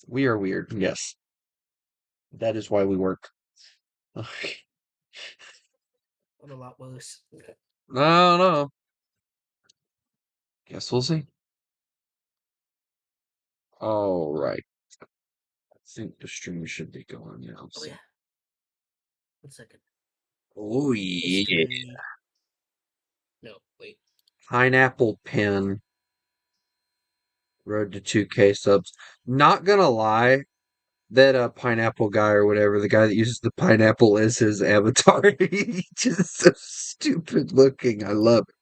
We are weird. Yes, that is why we work. I'm a lot worse. No, no. Guess we'll see. All right. I think the stream should be going now. Oh So. yeah. 1 second. Oh yeah. History. No, wait. Pineapple Pen. Road to 2K subs. Not gonna lie, that pineapple guy or whatever, the guy that uses the pineapple as his avatar, he's just so stupid looking. I love it.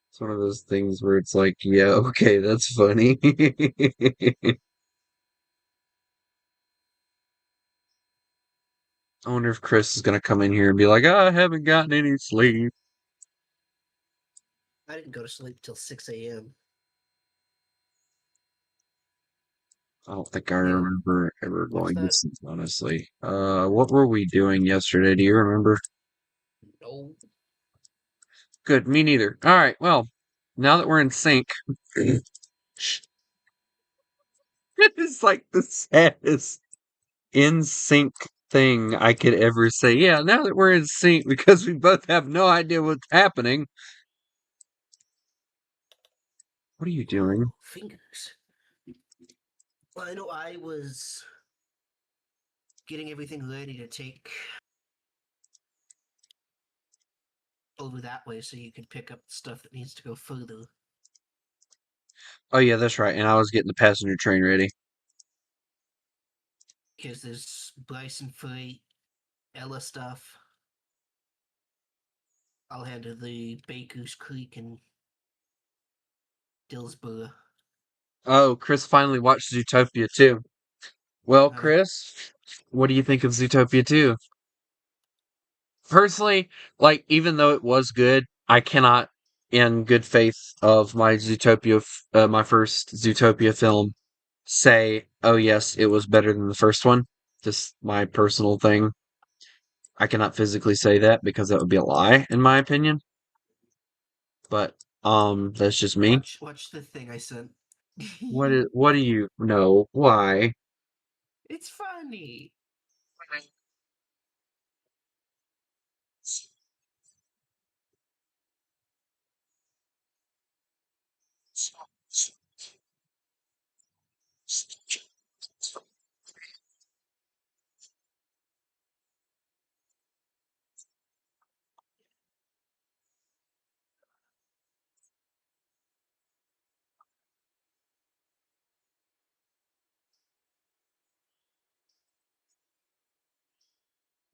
It's one of those things where it's like, yeah, okay, that's funny. I wonder if Chris is gonna come in here and be like, I haven't gotten any sleep. I didn't go to sleep till 6 a.m. I don't think I Yo, remember ever what's going to that? sleep, honestly. What were we doing yesterday? Do you remember? No. Good, me neither. All right, well, now that we're in sync, it's like the saddest in sync thing I could ever say. Yeah, now that we're in sync because we both have no idea what's happening. What are you doing? Ooh, fingers. Well, I know I was getting everything ready to take over that way so you could pick up stuff that needs to go further. Oh yeah, that's right. And I was getting the passenger train ready. Because there's Bryson Freight, Ella stuff. I'll handle the Baker's Creek and Dillsborough. Oh, Chris finally watched Zootopia 2. Well, Uh, Chris, what do you think of Zootopia 2? Personally, like, even though it was good, I cannot, in good faith of my my first Zootopia film, say, oh yes, it was better than the first one. Just my personal thing. I cannot physically say that because that would be a lie, in my opinion. But, that's just me. watch the thing I sent. What do you know? Why? It's funny.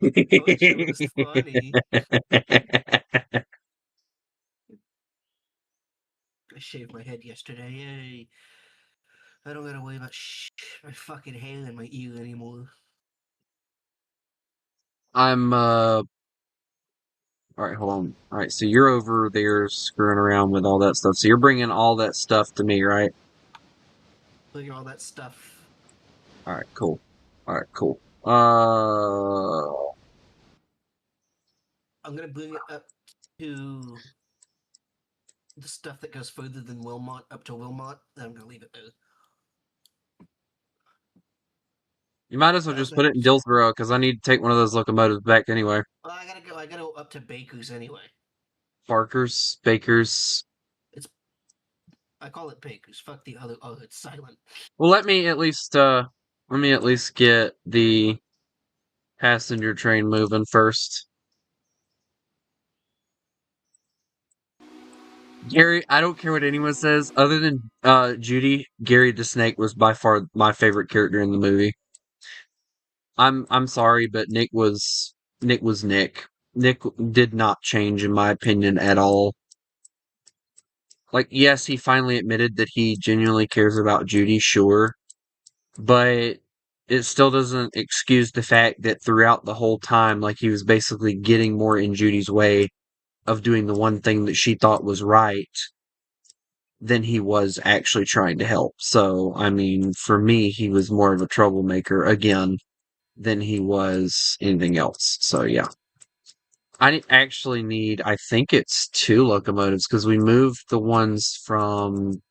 Told you it was funny. I shaved my head yesterday. Yay. I don't gotta worry about my fucking hair in my ear anymore. I'm all right, hold on. All right, so you're over there screwing around with all that stuff. So you're bringing all that stuff to me, right? Look at all that stuff. All right, cool. All right, cool. I'm gonna bring it up to the stuff that goes further than Wilmot, up to Wilmot. Then I'm gonna leave it there. You might as well I'm just gonna. put it in Dillsboro because I need to take one of those locomotives back anyway. Well, I gotta go. I gotta go up to Baker's anyway. Barkers, Bakers. It's. I call it Baker's. Fuck the other. Oh, it's silent. Well, let me at least get the passenger train moving first. Gary, I don't care what anyone says. Other than Judy, Gary the Snake was by far my favorite character in the movie. I'm sorry, but Nick was Nick. Nick did not change in my opinion at all. Like, yes, he finally admitted that he genuinely cares about Judy, sure, but it still doesn't excuse the fact that throughout the whole time, like, he was basically getting more in Judy's way of doing the one thing that she thought was right than he was actually trying to help. So, I mean, for me, he was more of a troublemaker again than he was anything else. So, yeah. actually need, I think it's two locomotives because we moved the ones from,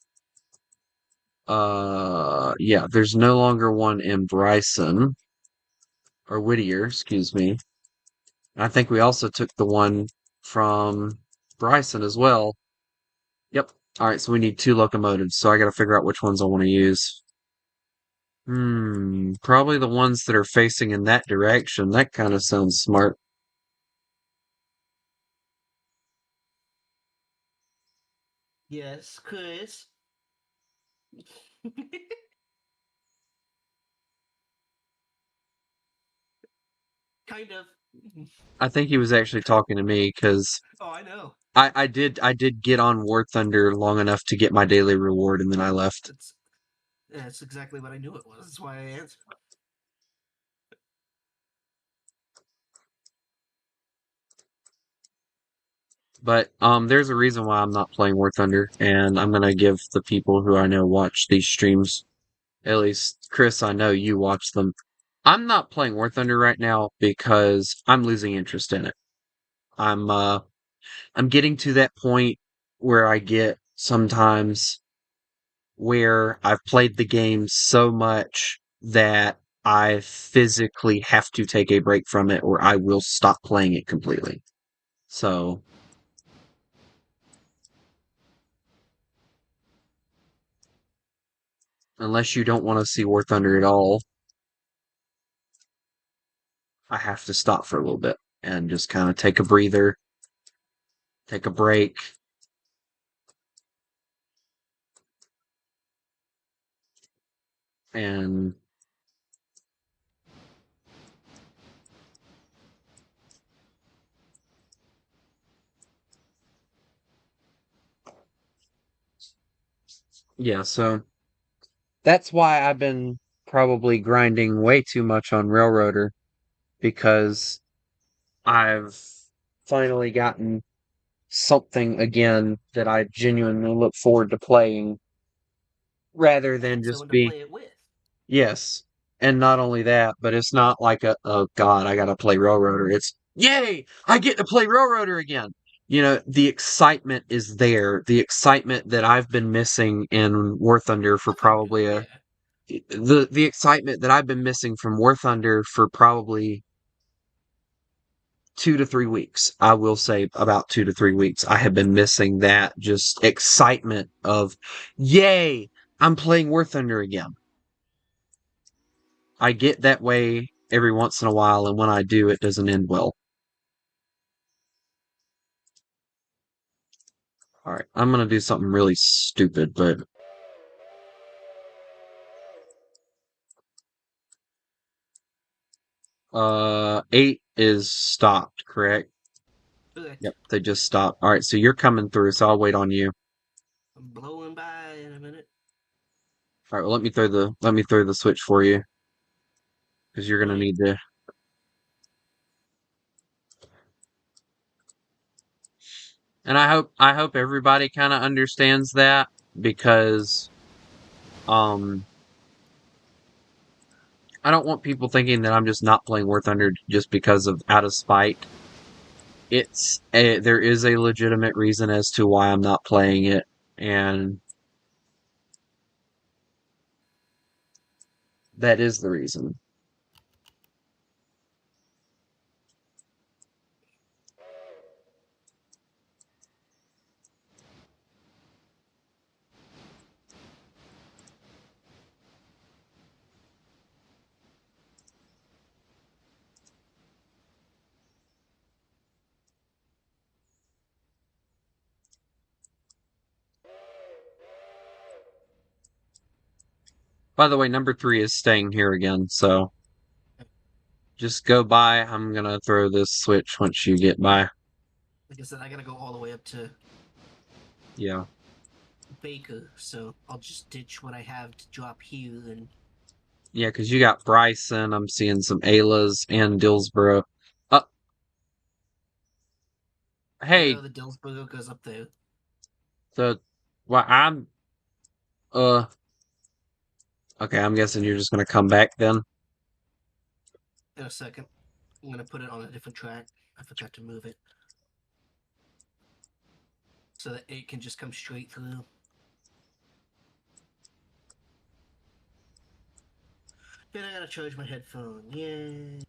yeah, there's no longer one in Bryson or Whittier, excuse me. I think we also took the one from Bryson as well. Yep. All right, so we need two locomotives. So I got to figure out which ones I want to use. Probably the ones that are facing in that direction. That kind of sounds smart. Yes, Chris. Kind of. I think he was actually talking to me because Oh, I know. I did get on War Thunder long enough to get my daily reward and then I left. That's exactly what I knew it was. That's why I answered. But there's a reason why I'm not playing War Thunder, and I'm gonna give the people who I know watch these streams. At least Chris, I know you watch them. I'm not playing War Thunder right now because I'm losing interest in it. I'm uh I'm getting to that point where I get sometimes where I've played the game so much that I physically have to take a break from it or I will stop playing it completely. So, unless you don't want to see War Thunder at all, I have to stop for a little bit and just kind of take a breather, take a break, and yeah, so that's why I've been probably grinding way too much on Railroader because I've finally gotten something again that I genuinely look forward to playing rather than And just someone to be, play it with. yes. And not only that, but it's not like oh God, I gotta play Railroader. It's, yay, I get to play Railroader again. The excitement is there. The excitement that I've been missing in War Thunder for War Thunder. probably Yeah. the excitement that I've been missing from War Thunder for probably 2 to 3 weeks. I will say about 2 to 3 weeks. I have been missing that just excitement of, yay, I'm playing War Thunder again. I get that way every once in a while, and when I do, it doesn't end well. All right, I'm gonna do something really stupid, but 8 is stopped, correct? Correct. Yep, they just stopped. All right, so you're coming through, so I'll wait on you. I'm blowing by in a minute. All right, well, let me throw the switch for you because you're gonna Alright. need to. And I hope everybody kind of understands that because um I don't want people thinking that I'm just not playing War Thunder just because of out of spite. There is a legitimate reason as to why I'm not playing it, and that is the reason. By the way, number 3 is staying here again, so just go by. I'm gonna throw this switch once you get by. Like I said, I gotta go all the way up to Yeah. Baker, so I'll just ditch what I have to drop here and Yeah, because you got Bryson, I'm seeing some Aylas and Dillsboro. Uh, I know hey, the Dillsboro goes up there the, well, uh, okay, I'm guessing you're just gonna come back then. in a second. I'm gonna put it on a different track. I forgot to move it so that it can just come straight through. Then I gotta charge my headphone. Yay.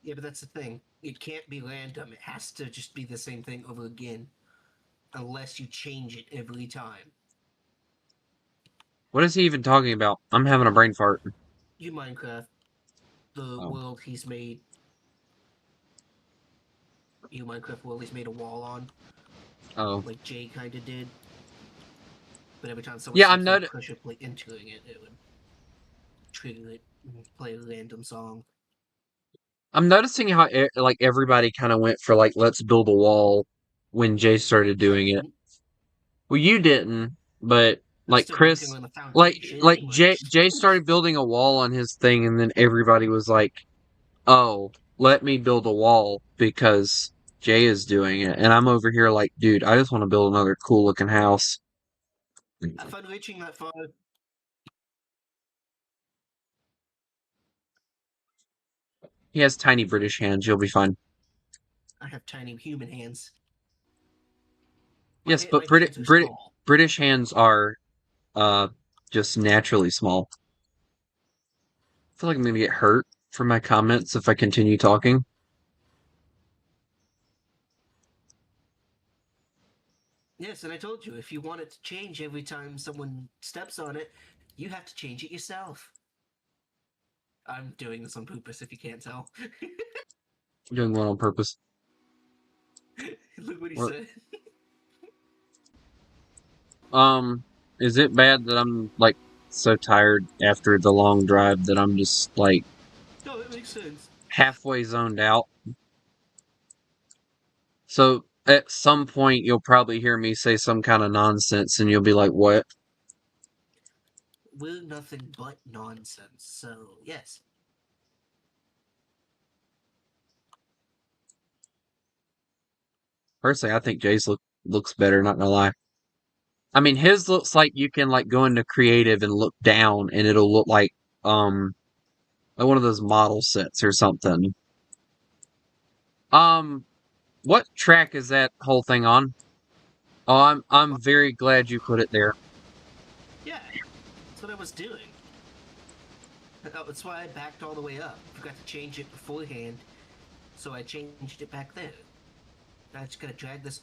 Yeah, but that's the thing. It can't be random. It has to just be the same thing over again. Unless you change it every time. What is he even talking about? I'm having a brain fart. You Minecraft, the Oh. world he's made. You Minecraft world he's made a wall on, Oh. like Jay kind of did. But every time someone Yeah, steps on a pressure plate entering it, it would trigger it and play a random song. I'm noticing how like everybody kind of went for like let's build a wall when Jay started I doing it. didn't. Well, you didn't, but I'm like still working Chris, on the like foundation, like Jay anyways. Jay started building a wall on his thing, and then everybody was like, "Oh, let me build a wall because Jay is doing it," and I'm over here like, "Dude, I just want to build another cool looking house." Have fun reaching that far. He has tiny British hands. You'll be fine. I have tiny human hands. Yes, but My hands are small. British hands are uh just naturally small. I feel like I'm gonna get hurt for my comments if I continue talking. Yes, and I told you, if you want it to change every time someone steps on it, you have to change it yourself. I'm doing this on purpose if you can't tell. I'm doing one on purpose. Look what he Or, said. is it bad that I'm like so tired after the long drive that I'm just like No, it makes sense. halfway zoned out? So at some point you'll probably hear me say some kind of nonsense and you'll be like, "What?" We're nothing but nonsense, so yes. Personally, I think Jay's looks better, not gonna lie. I mean, his looks like you can like go into creative and look down and it'll look um like one of those model sets or something. Um, what track is that whole thing on? Oh, I'm very glad you put it there. Yeah, that's what I was doing. That's why I backed all the way up. Forgot to change it beforehand, so I changed it back there. Now I just gotta drag this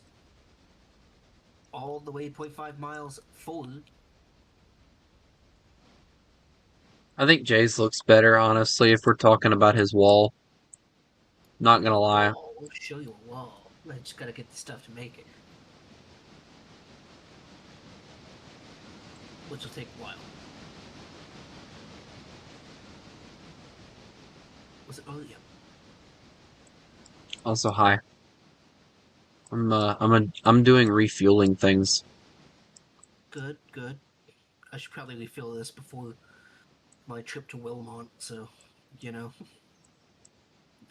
all the way 0.5 miles forward. I think Jay's looks better, honestly, if we're talking about his wall. Not gonna Oh, lie. wall. We'll show you a wall. I just gotta get the stuff to make it, which will take a while. Was it? Oh, yeah. Also, hi. I'm doing refueling things. Good, good. I should probably refill this before my trip to Wilmont, so, you know.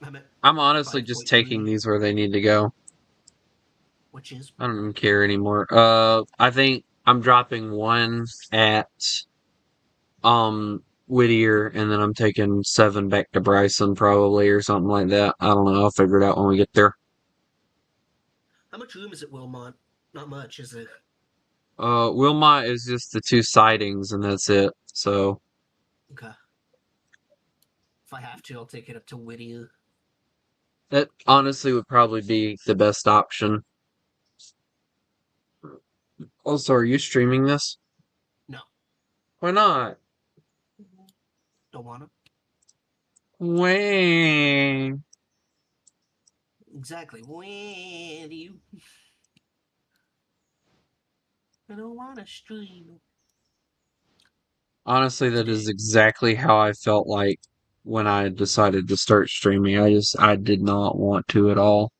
I'm at I'm honestly just taking 5.3, these where they need to go. which is. I don't even care anymore. I think I'm dropping one at Whittier, and then I'm taking 7 back to Bryson probably or something like that. I don't know. I'll figure it out when we get there. How much room is at Wilmont? Not much, is it? Wilmot is just the 2 sidings, and that's it. So Okay. If I have to, I'll take it up to Whittier. that honestly would probably be the best option. Also, are you streaming this? No. Why not? Don't want to. When? Exactly. When do you? I don't want to stream Honestly, that is today. exactly how I felt like when I decided to start streaming. I did not want to at all,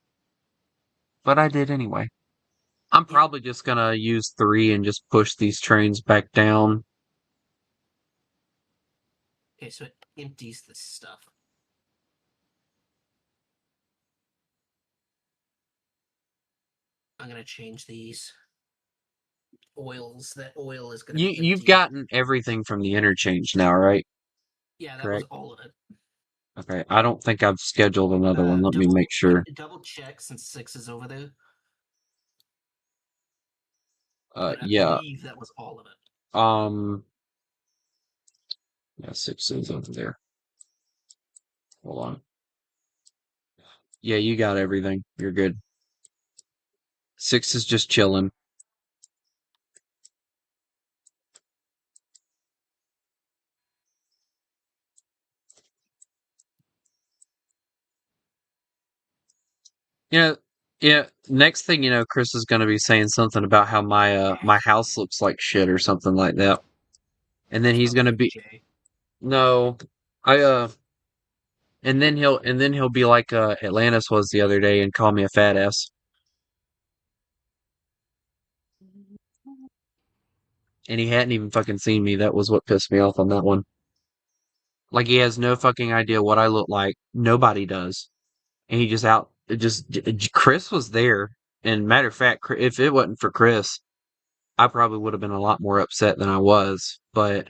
but I did anyway. I'm Yeah. probably just gonna use 3 and just push these trains back down. Okay, so it empties this stuff. I'm gonna change these. oils. That oil is going to be You've empty. gotten everything from the interchange now, right? Yeah, that was Correct. all of it. Okay. I don't think I've scheduled another one. Let me make sure. Double check since 6 is over there. But I Yeah. believe that was all of it. Um. Yeah, 6 is over there. Hold on. Yeah, you got everything. You're good. 6 is just chilling. Yeah, yeah. Next thing you know, Chris is gonna be saying something about how my house looks like shit or something like that. And then That's he's probably gonna gonna be be Jay. no, I and then he'll be like Atlantis was the other day and call me a fat ass. And he hadn't even fucking seen me. That was what pissed me off on that one. Like he has no fucking idea what I look like. Nobody does. And he just out it just Chris was there. And matter of fact, if it wasn't for Chris, I probably would have been a lot more upset than I was. But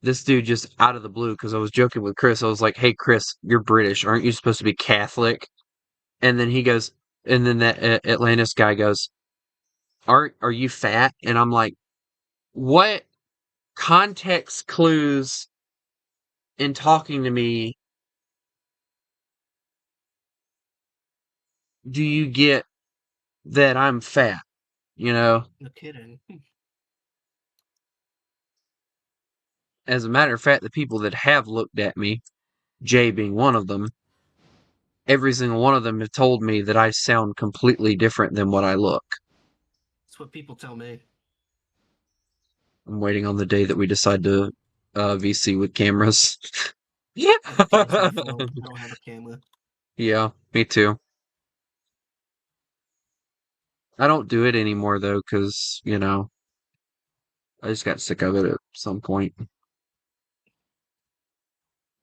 this dude just out of the blue, because I was joking with Chris. I was like, "Hey, Chris, you're British. Aren't you supposed to be Catholic?" And then he goes, and then that Atlantis guy goes, are you fat?" And I'm like, "What context clues in talking to me do you get that I'm fat?" You know. No kidding. As a matter of fact, the people that have looked at me, Jay being one of them, every single one of them have told me that I sound completely different than what I look. That's what people tell me. I'm waiting on the day that we decide to VC with cameras. Yeah. I have cameras on my phone. I don't have a camera. Yeah, me too. I don't do it anymore though, because, I just got sick of it at some point.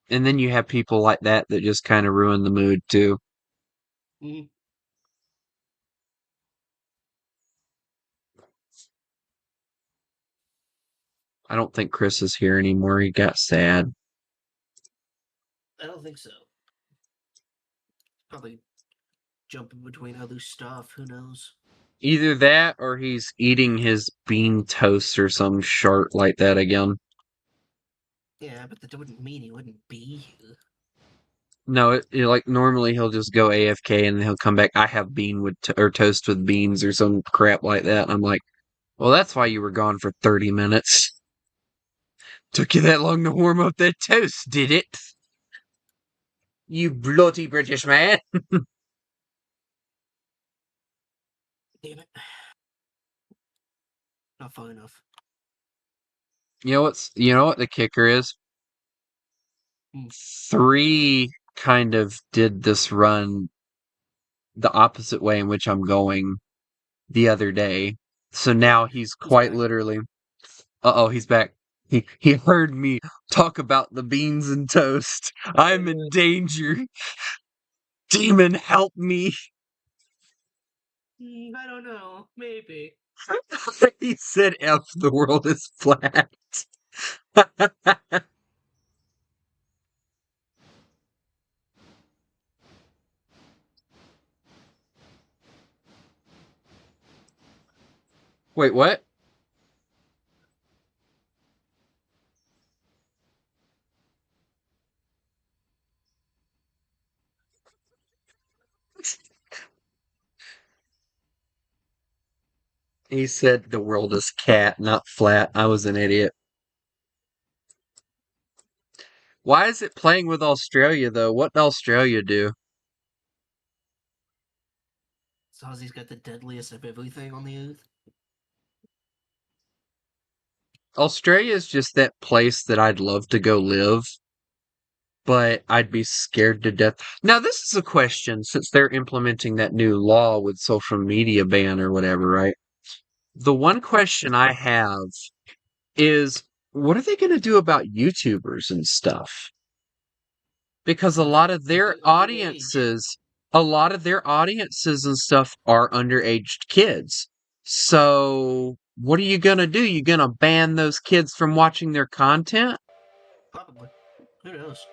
And then you have people like that that just kind of ruin the mood too. Mm-hmm. I don't think Chris is here anymore. He got sad. I don't think so. Probably jumping between other stuff. Who knows? Either that or he's eating his bean toast or some shart like that again. Yeah, but that wouldn't mean he wouldn't be here. No, like normally he'll just go AFK and then he'll come back. I have bean with or toast with beans or some crap like that. And I'm like, well, that's why you were gone for 30 minutes. Took you that long to warm up that toast, did it? You bloody British man. Damn it. Not far enough. You know what the kicker is? Hmm. 3 kind of did this run the opposite way in which I'm going the other day. So now he's He's quite back. literally, uh-oh, he's back. He heard me talk about the beans and toast. I'm in danger. Demon, help me. I don't know. Maybe. He said F the world is flat. Wait, what? He said the world is cat, not flat. I was an idiot. Why is it playing with Australia though? What did Australia do? So Ozzy's got the deadliest of everything on the earth. Australia is just that place that I'd love to go live, but I'd be scared to death. Now, this is a question since they're implementing that new law with social media ban or whatever, right? The one question I have is what are they going to do about YouTubers and stuff? Because a lot of If their they're underage, audiences, a lot of their audiences and stuff are underaged kids. So what are you gonna do? You gonna ban those kids from watching their content? Probably. Who knows?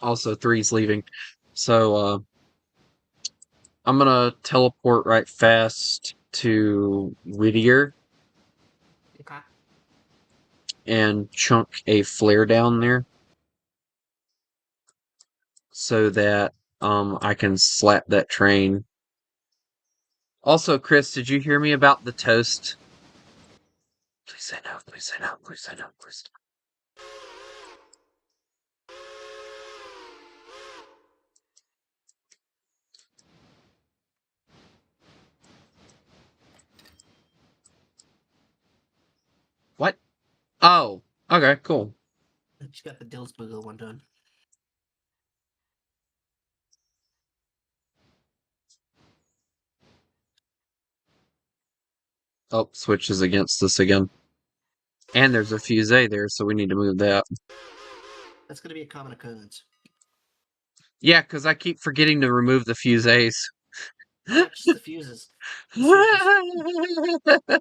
Also, three's leaving. So, I'm gonna teleport right fast to Whittier Okay. and chunk a flare down there so that I can slap that train. Also, Chris, did you hear me about the toast? Please say no, please say no, please say no, please. What? Oh, okay, cool. I just got the Dillsbugle one done. Oh, switch is against us again. And there's a fusee there, so we need to move that. That's gonna be a common occurrence. Yeah, because I keep forgetting to remove the fusees. Not just the fuses. The switches.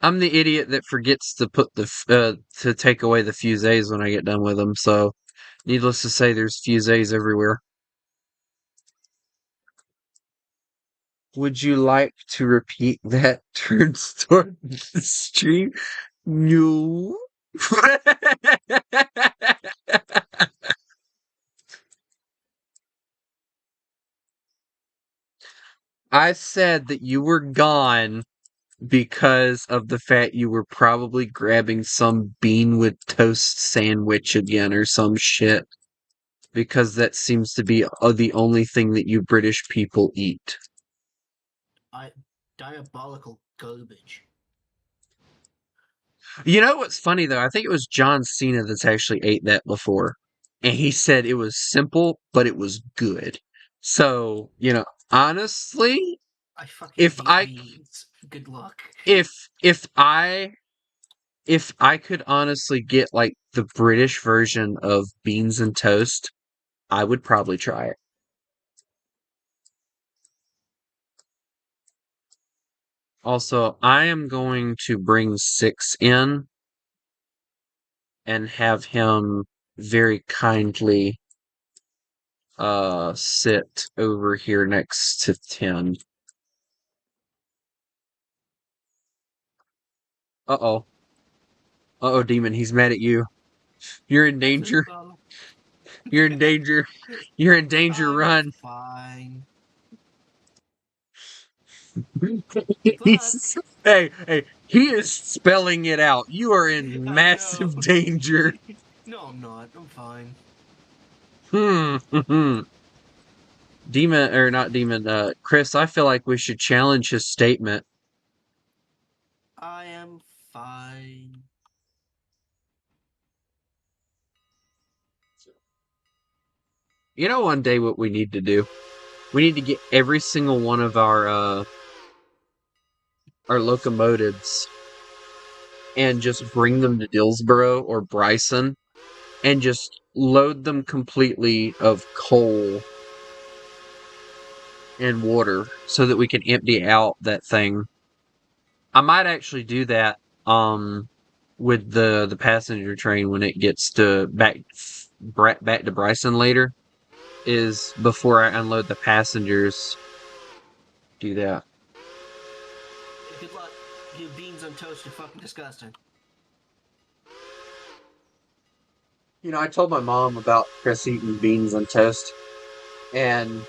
I'm the idiot that forgets to put to take away the fusees when I get done with them. So, needless to say, there's fusees everywhere. Would you like to repeat that turns toward the stream? No. I said that you were gone because of the fact you were probably grabbing some bean with toast sandwich again or some shit. Because that seems to be the only thing that you British people eat. Diabolical garbage. You know what's funny though? I think it was John Cena that's actually ate that before. And he said it was simple, but it was good. So, honestly, I fucking if hate I beans. Good luck. if I could honestly get like the British version of beans and toast, I would probably try it. Also, I am going to bring Six in and have him very kindly sit over here next to 10. Uh-oh. Uh-oh, Demon, he's mad at you. You're in That's no danger. problem. You're in danger. You're in danger, I'm run. fine. Good luck. Hey, he is spelling it out. You are in I know. massive danger. No, I'm not. I'm fine. Demon, or not Demon, Chris, I feel like we should challenge his statement. I am fine. You know, one day what we need to do? We need to get every single one of our locomotives and just bring them to Dillsboro or Bryson and just load them completely of coal and water so that we can empty out that thing. I might actually do that with the passenger train when it gets to back to Bryson later, is before I unload the passengers, do that. Good luck. You beans on toast are fucking disgusting. I told my mom about Chris eating beans on toast, and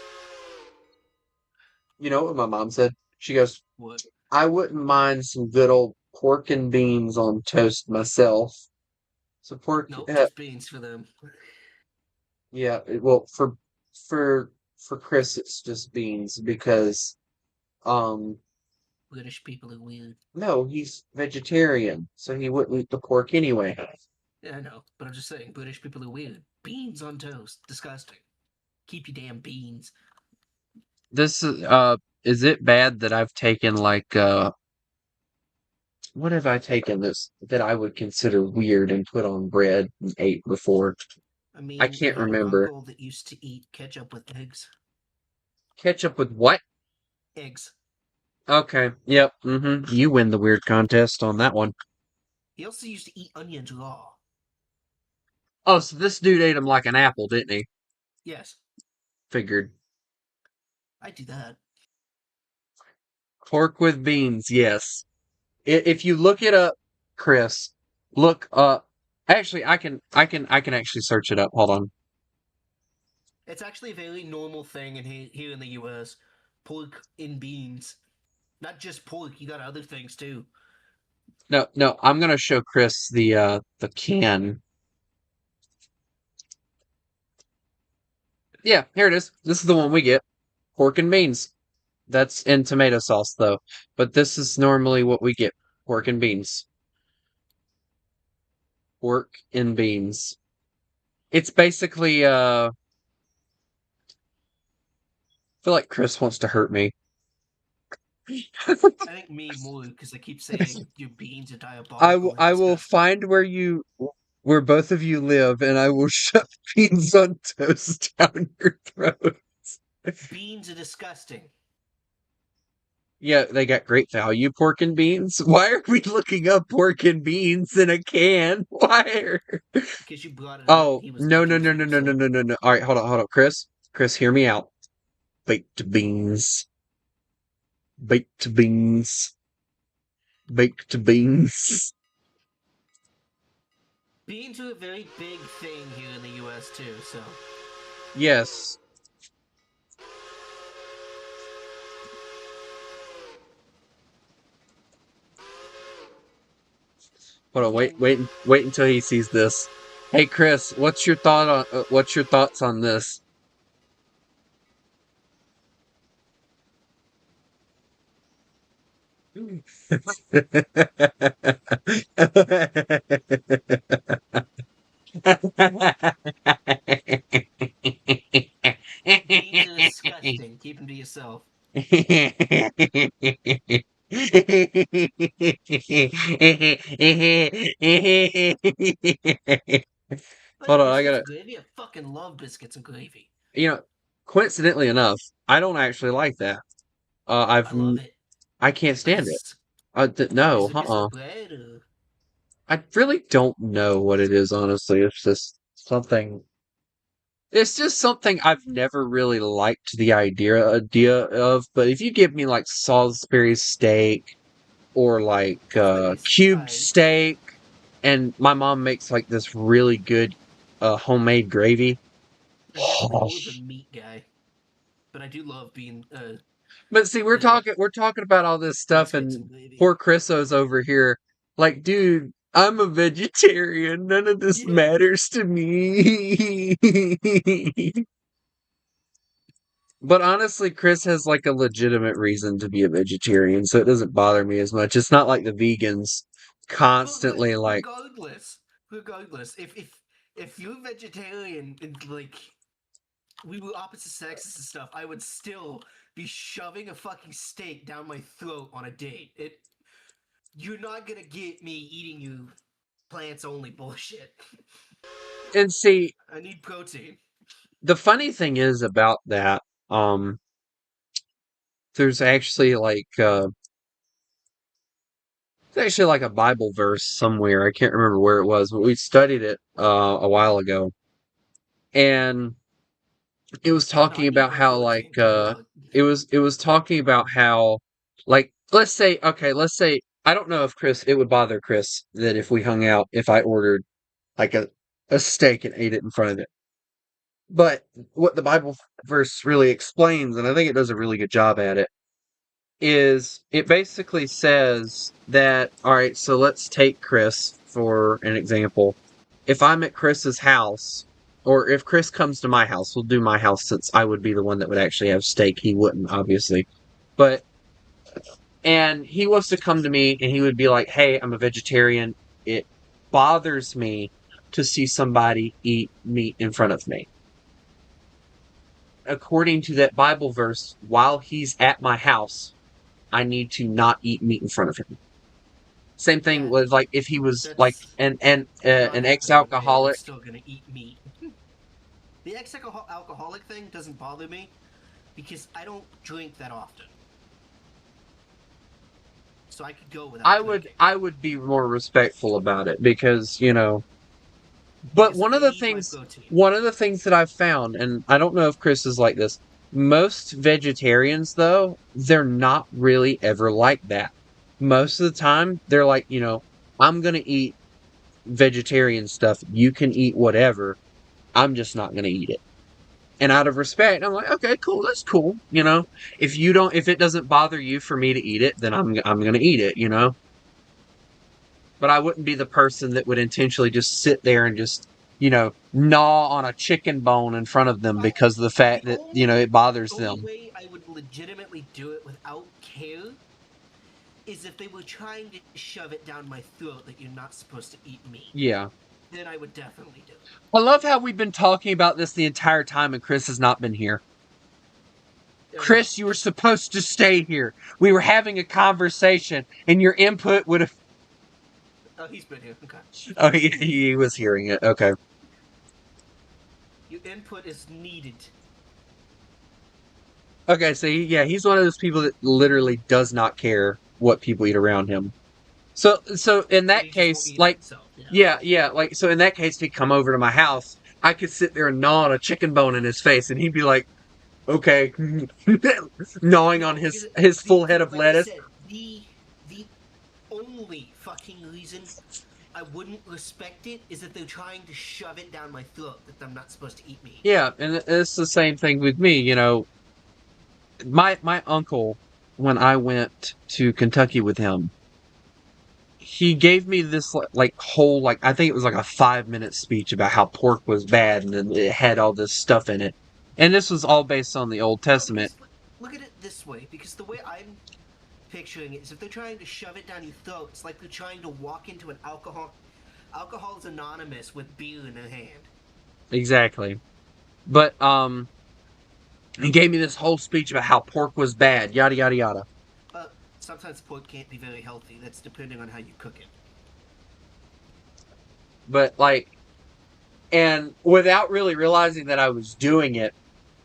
you know what my mom said? She goes, What? I wouldn't mind some good old pork and beans on toast myself. So pork, Nope, just beans for them. yeah. Well, for Chris, it's just beans because, um, British people are weird. no, he's vegetarian, so he wouldn't eat the pork anyway. Yeah, I know, but I'm just saying, British people are weird. Beans on toast, disgusting. Keep your damn beans. Is it bad that I've taken like what have I taken this that I would consider weird and put on bread and ate before? I I mean, you can't had an remember. uncle that used to eat ketchup with eggs. Ketchup with what? Eggs. Okay. Yep. You win the weird contest on that one. He also used to eat onions raw. Oh, so this dude ate him like an apple, didn't he? Yes, Figured. I do that. Pork with beans, yes. If you look it up, Chris, look up. Actually, I can actually search it up. Hold on. It's actually a very normal thing here in the U.S. Pork in beans. Not just pork, you got other things too. No, no, I'm gonna show Chris the can. Yeah, here it is. This is the one we get. Pork and beans. That's in tomato sauce though. But this is normally what we get. Pork and beans. Pork and beans. It's basically I feel like Chris wants to hurt me. I think me more because I keep saying your beans are I diabolical will and I will disgusting. find where both of you live and I will shove beans on toast down your throat. Beans are disgusting Yeah, they got great value, pork and beans. Why are we looking up pork and beans in a can? Why are... because you brought it up. Oh, He was no, no, looking no, for no, you, no, no, so no, no, no. All right, hold on, Chris. Chris, hear me out. Baked beans. Baked beans. Baked beans. beans are a very big thing here in the U.S. too. So Yes. Hold on, wait until he sees this. Hey, Chris, what's your thoughts on this? beans are disgusting. Keep them to yourself. Like Hold on, I biscuits gotta, and gravy. I fucking love biscuits and gravy. you know, coincidentally enough, I don't actually like that. I love it. I can't stand it. Is No, it just the bread or? I really don't know what it is, honestly. It's just something I've never really liked the idea of, but if you give me like Salisbury steak or like Salisbury is cubed fine. steak, and my mom makes like this really good homemade gravy. I'm definitely more of a meat guy, but I do love being But see, the we're talking about all this stuff, biscuits and and gravy. poor Chriso's over here, like, dude, I'm a vegetarian. None of this Yeah, matters to me. But honestly, Chris has like a legitimate reason to be a vegetarian, so it doesn't bother me as much. It's not like the vegans but constantly like, regardless, if you're vegetarian and like we were opposite sexes and stuff, I would still be shoving a fucking steak down my throat on a date. You're not gonna get me eating you plants only bullshit. and see, I need protein. the funny thing is about that, um, there's actually a Bible verse somewhere. I can't remember where it was, but we studied it a while ago, and it was No, talking I need about my how protein. Thank God. it was talking about how like let's say I don't know if Chris it would bother Chris that if we hung out if I ordered like a steak and ate it in front of it. But what the Bible verse really explains, and I think it does a really good job at it, is it basically says that, all right, so let's take Chris for an example. If I'm at Chris's house, or if Chris comes to my house, we'll do my house since I would be the one that would actually have steak. He wouldn't, obviously. But, and he wants to come to me and he would be like, hey, I'm a vegetarian. It bothers me to see somebody eat meat in front of me. According to that Bible verse, while he's at my house, I need to not eat meat in front of him. Same thing Yeah, with like if he was like that's an not happening with me. I'm ex-alcoholic. still gonna eat meat. The ex-alcoholic thing doesn't bother me because I don't drink that often, so I could go without drinking. I would be more respectful about it because, you know, but Because I need my protein. one of the things that I've found, and I don't know if Chris is like this, most vegetarians though, they're not really ever like that. Most of the time, they're like, you know, I'm gonna eat vegetarian stuff. You can eat whatever. I'm just not gonna eat it. And out of respect, I'm like, okay, cool, that's cool. You know, if it doesn't bother you for me to eat it, then I'm gonna eat it. You know, but I wouldn't be the person that would intentionally just sit there and just, you know, gnaw on a chicken bone in front of them I, because of the fact the that, you know, it bothers only them. way I would legitimately do it without care is if they were trying to shove it down my throat that you're not supposed to eat meat. Yeah. Then I would definitely do it. I love how we've been talking about this the entire time and Chris has not been here. Oh no. Chris, you were supposed to stay here. We were having a conversation and your input would have. Oh, he's been here. Okay. Oh, he was hearing it. Okay. Your input is needed. Okay, so yeah, he's one of those people that literally does not care what people eat around him. So in So that he just won't case, eat it like, himself. Yeah. yeah, like, so in that case, if he'd come over to my house, I could sit there and gnaw on a chicken bone in his face, and he'd be like, okay, gnawing on No, because his full head of like I lettuce. said, the only fucking reason I wouldn't respect it is if they're trying to shove it down my throat that I'm not supposed to eat meat. Yeah, and it's the same thing with me. You know, my uncle, when I went to Kentucky with him, he gave me this like whole like I think it was like a 5 minute speech about how pork was bad and then it had all this stuff in it, and this was all based on the Old No, Testament. because look at it this way. Because the way I'm picturing it is if they're trying to shove it down your throat, it's like they're trying to walk into an Alcohol's Anonymous with beer in their hand. Exactly. But he gave me this whole speech about how pork was bad, yada yada yada. Sometimes pork can't be very healthy. That's depending on how you cook it. But like, and without really realizing that I was doing it,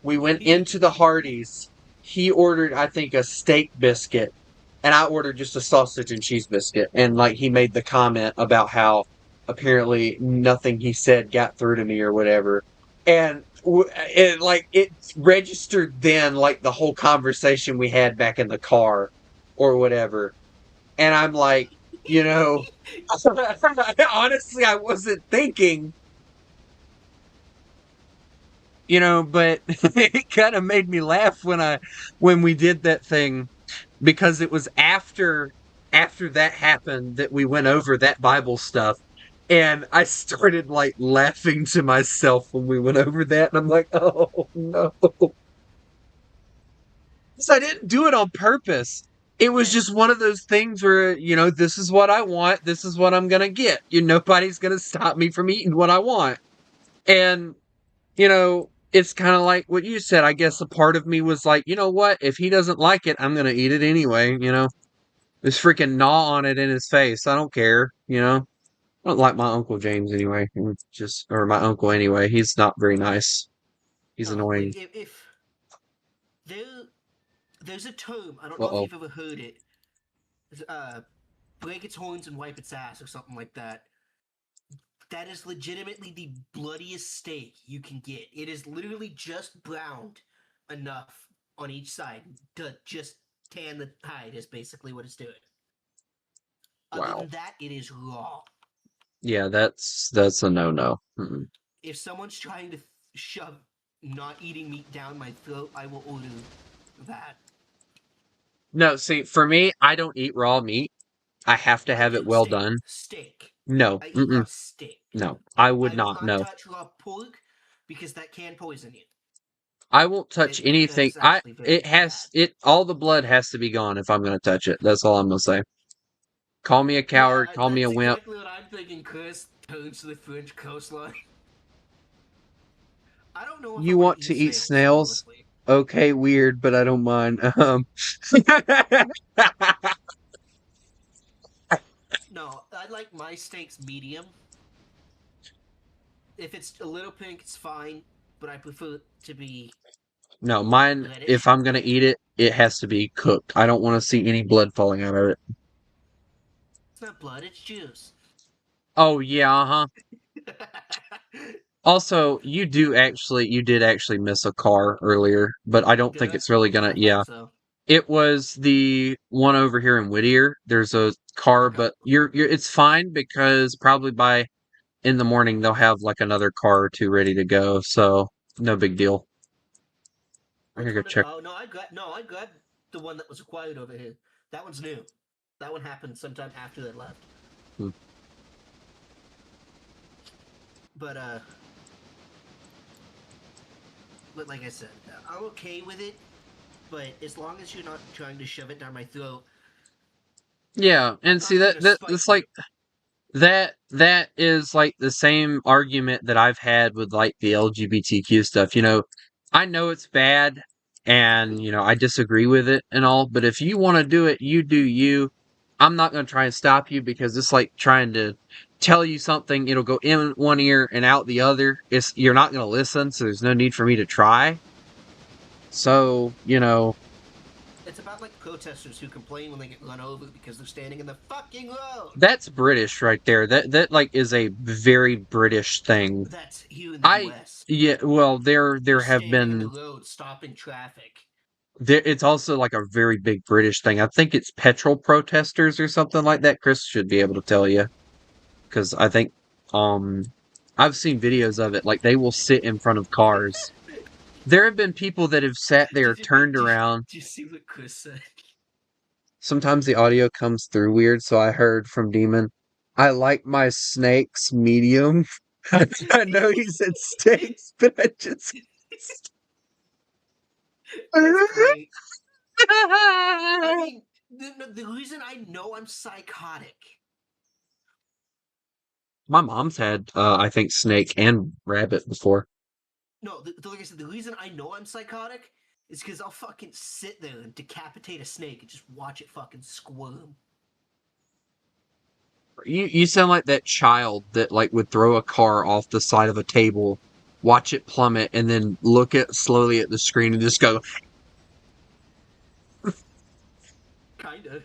we went into the Hardee's. He ordered, I think, a steak biscuit, and I ordered just a sausage and cheese biscuit. And like, he made the comment about how apparently nothing he said got through to me or whatever. And it like it registered then like the whole conversation we had back in the car or whatever. And I'm like, you know, honestly, I wasn't thinking, you know, but it kind of made me laugh when we did that thing because it was after that happened that we went over that Bible stuff. And I started like laughing to myself when we went over that, and I'm like, oh no. Because I didn't do it on purpose. It was Yeah. just one of those things where, you know, this is what I want, this is what I'm gonna get. Nobody's gonna stop me from eating what I want. And, you know, it's kind of like what you said. I guess a part of me was like, you know what? If he doesn't like it, I'm gonna eat it anyway, you know? Just freaking gnaw on it in his face. I don't care, you know? I don't like my Uncle James anyway. Or my uncle anyway. He's not very nice. He's Oh, annoying. like if there, there's a term. I don't know if Uh-oh. you've ever heard it. Break its horns and wipe its ass, or something like that. That is legitimately the bloodiest steak you can get. It is literally just browned enough on each side to just tan the hide. Is basically what it's doing. Other Wow. than that, it is raw. Yeah, that's a no-no. Mm-mm. If someone's trying to shove not eating meat down my throat, I will order that. No, see, for me, I don't eat raw meat. I have to I have it do well steak. done. Steak. No. I eat raw Mm-mm. steak. No. I would I will not. not No. touch raw pork because that can poison you. I won't touch That anything. is actually very bad. All the blood has to be gone if I'm gonna touch it. That's all I'm gonna say. Call me a Yeah, coward, call me a that's wimp. exactly what I'm thinking, Chris. Toads to the French coastline. I don't know if I You want want to to eat eat snails, snails? honestly. Okay, weird, but I don't mind. my steak's medium. If it's a little pink, it's fine, but I prefer it to be No, mine, if reddish. I'm gonna eat it, it has to be cooked. I don't want to see any blood falling out of it. It's not blood, it's juice. Oh yeah, uh-huh. Also, you did actually miss a car earlier, but I don't Did think I? it's really gonna, I yeah. thought so. It was the one over here in Whittier. There's a car, Okay. but it's fine because probably by in the morning they'll have like another car or two ready to go, so no big deal. I gotta Which go one? check. Oh no, I got the one that was acquired over here. That one's new. That one happened sometime after they left. Hmm. But but like I said, I'm okay with it. But as long as you're not trying to shove it down my throat, Yeah, I'm and see not that gonna that spite it's you. like that is like the same argument that I've had with like the LGBTQ stuff. I know it's bad and I disagree with it and all, but if you want to do it, you do you. I'm not going to try and stop you because it's like trying to tell you something, it'll go in one ear and out the other. You're not going to listen, so there's no need for me to try. So, It's about like protesters who complain when they get run over because they're standing in the fucking road. that's British right there. That like is a very British thing. That's here in the I U.S. Yeah, well, there Just have standing in the been road, stopping traffic. it's also like a very big British thing. I think it's petrol protesters or something like that. Chris should be able to tell you because I think um I've seen videos of it. Like they will sit in front of cars. There have been people that have sat there, turned around. Did you see what Chris said? Sometimes the audio comes through weird, so I heard from Demon, I like my snakes medium. I know he said steaks, but I just That's great. I mean, the reason I know I'm psychotic. My mom's had, I think, snake and rabbit before. No, like I said, the reason I know I'm psychotic is because I'll fucking sit there and decapitate a snake and just watch it fucking squirm. You sound like that child that like would throw a car off the side of a table, watch it plummet, and then look at slowly at the screen and just go, Kinda.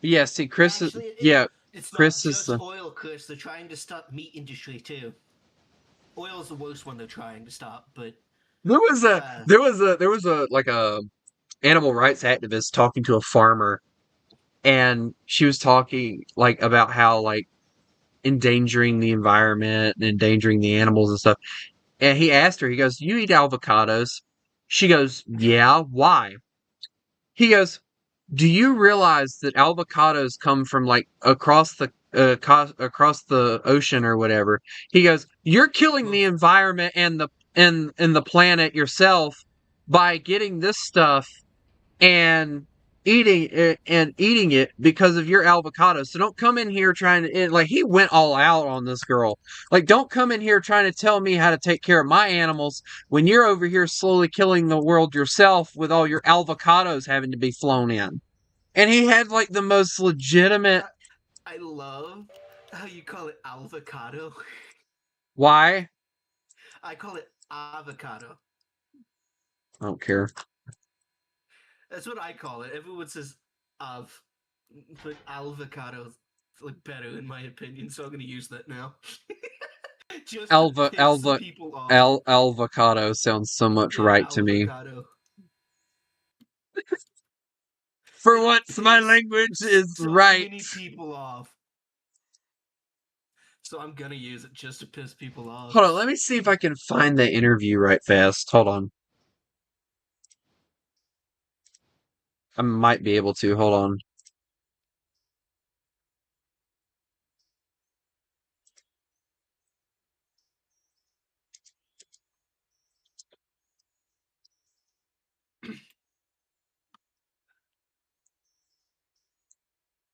yeah. See, Chris is, Actually, yeah, it's not Chris is. just oil, Chris. They're trying to stop meat industry too. Oil is the worst one they're trying to stop, but There was a uh, like a animal rights activist talking to a farmer, and she was talking like about how like endangering the environment and endangering the animals and stuff. And he asked her, he goes, "You eat avocados?" She goes, "Yeah, why?" He goes, "Do you realize that avocados come from like across the ocean or whatever?" He goes, "You're killing the most environment and the planet yourself by getting this stuff and eating it because of your avocado. So don't come in here trying to like he went all out on this girl. Like don't come in here trying to tell me how to take care of my animals when you're over here slowly killing the world yourself with all your avocados having to be flown in." And he had like the most legitimate I love how you call it avocado. why? I call it avocado. I don't care. That's what I call it. Everyone says av, but avocado is like better in my opinion, so I'm gonna use that now. Just to Alva piss some Alva people off. Avocado sounds so much Yeah, right to me. avocado. For It'll once my piss language is so right. many people off. So I'm gonna use it just to piss people off. Hold on, let me see if I can find the interview right fast. Hold on. I might be able to. Hold on.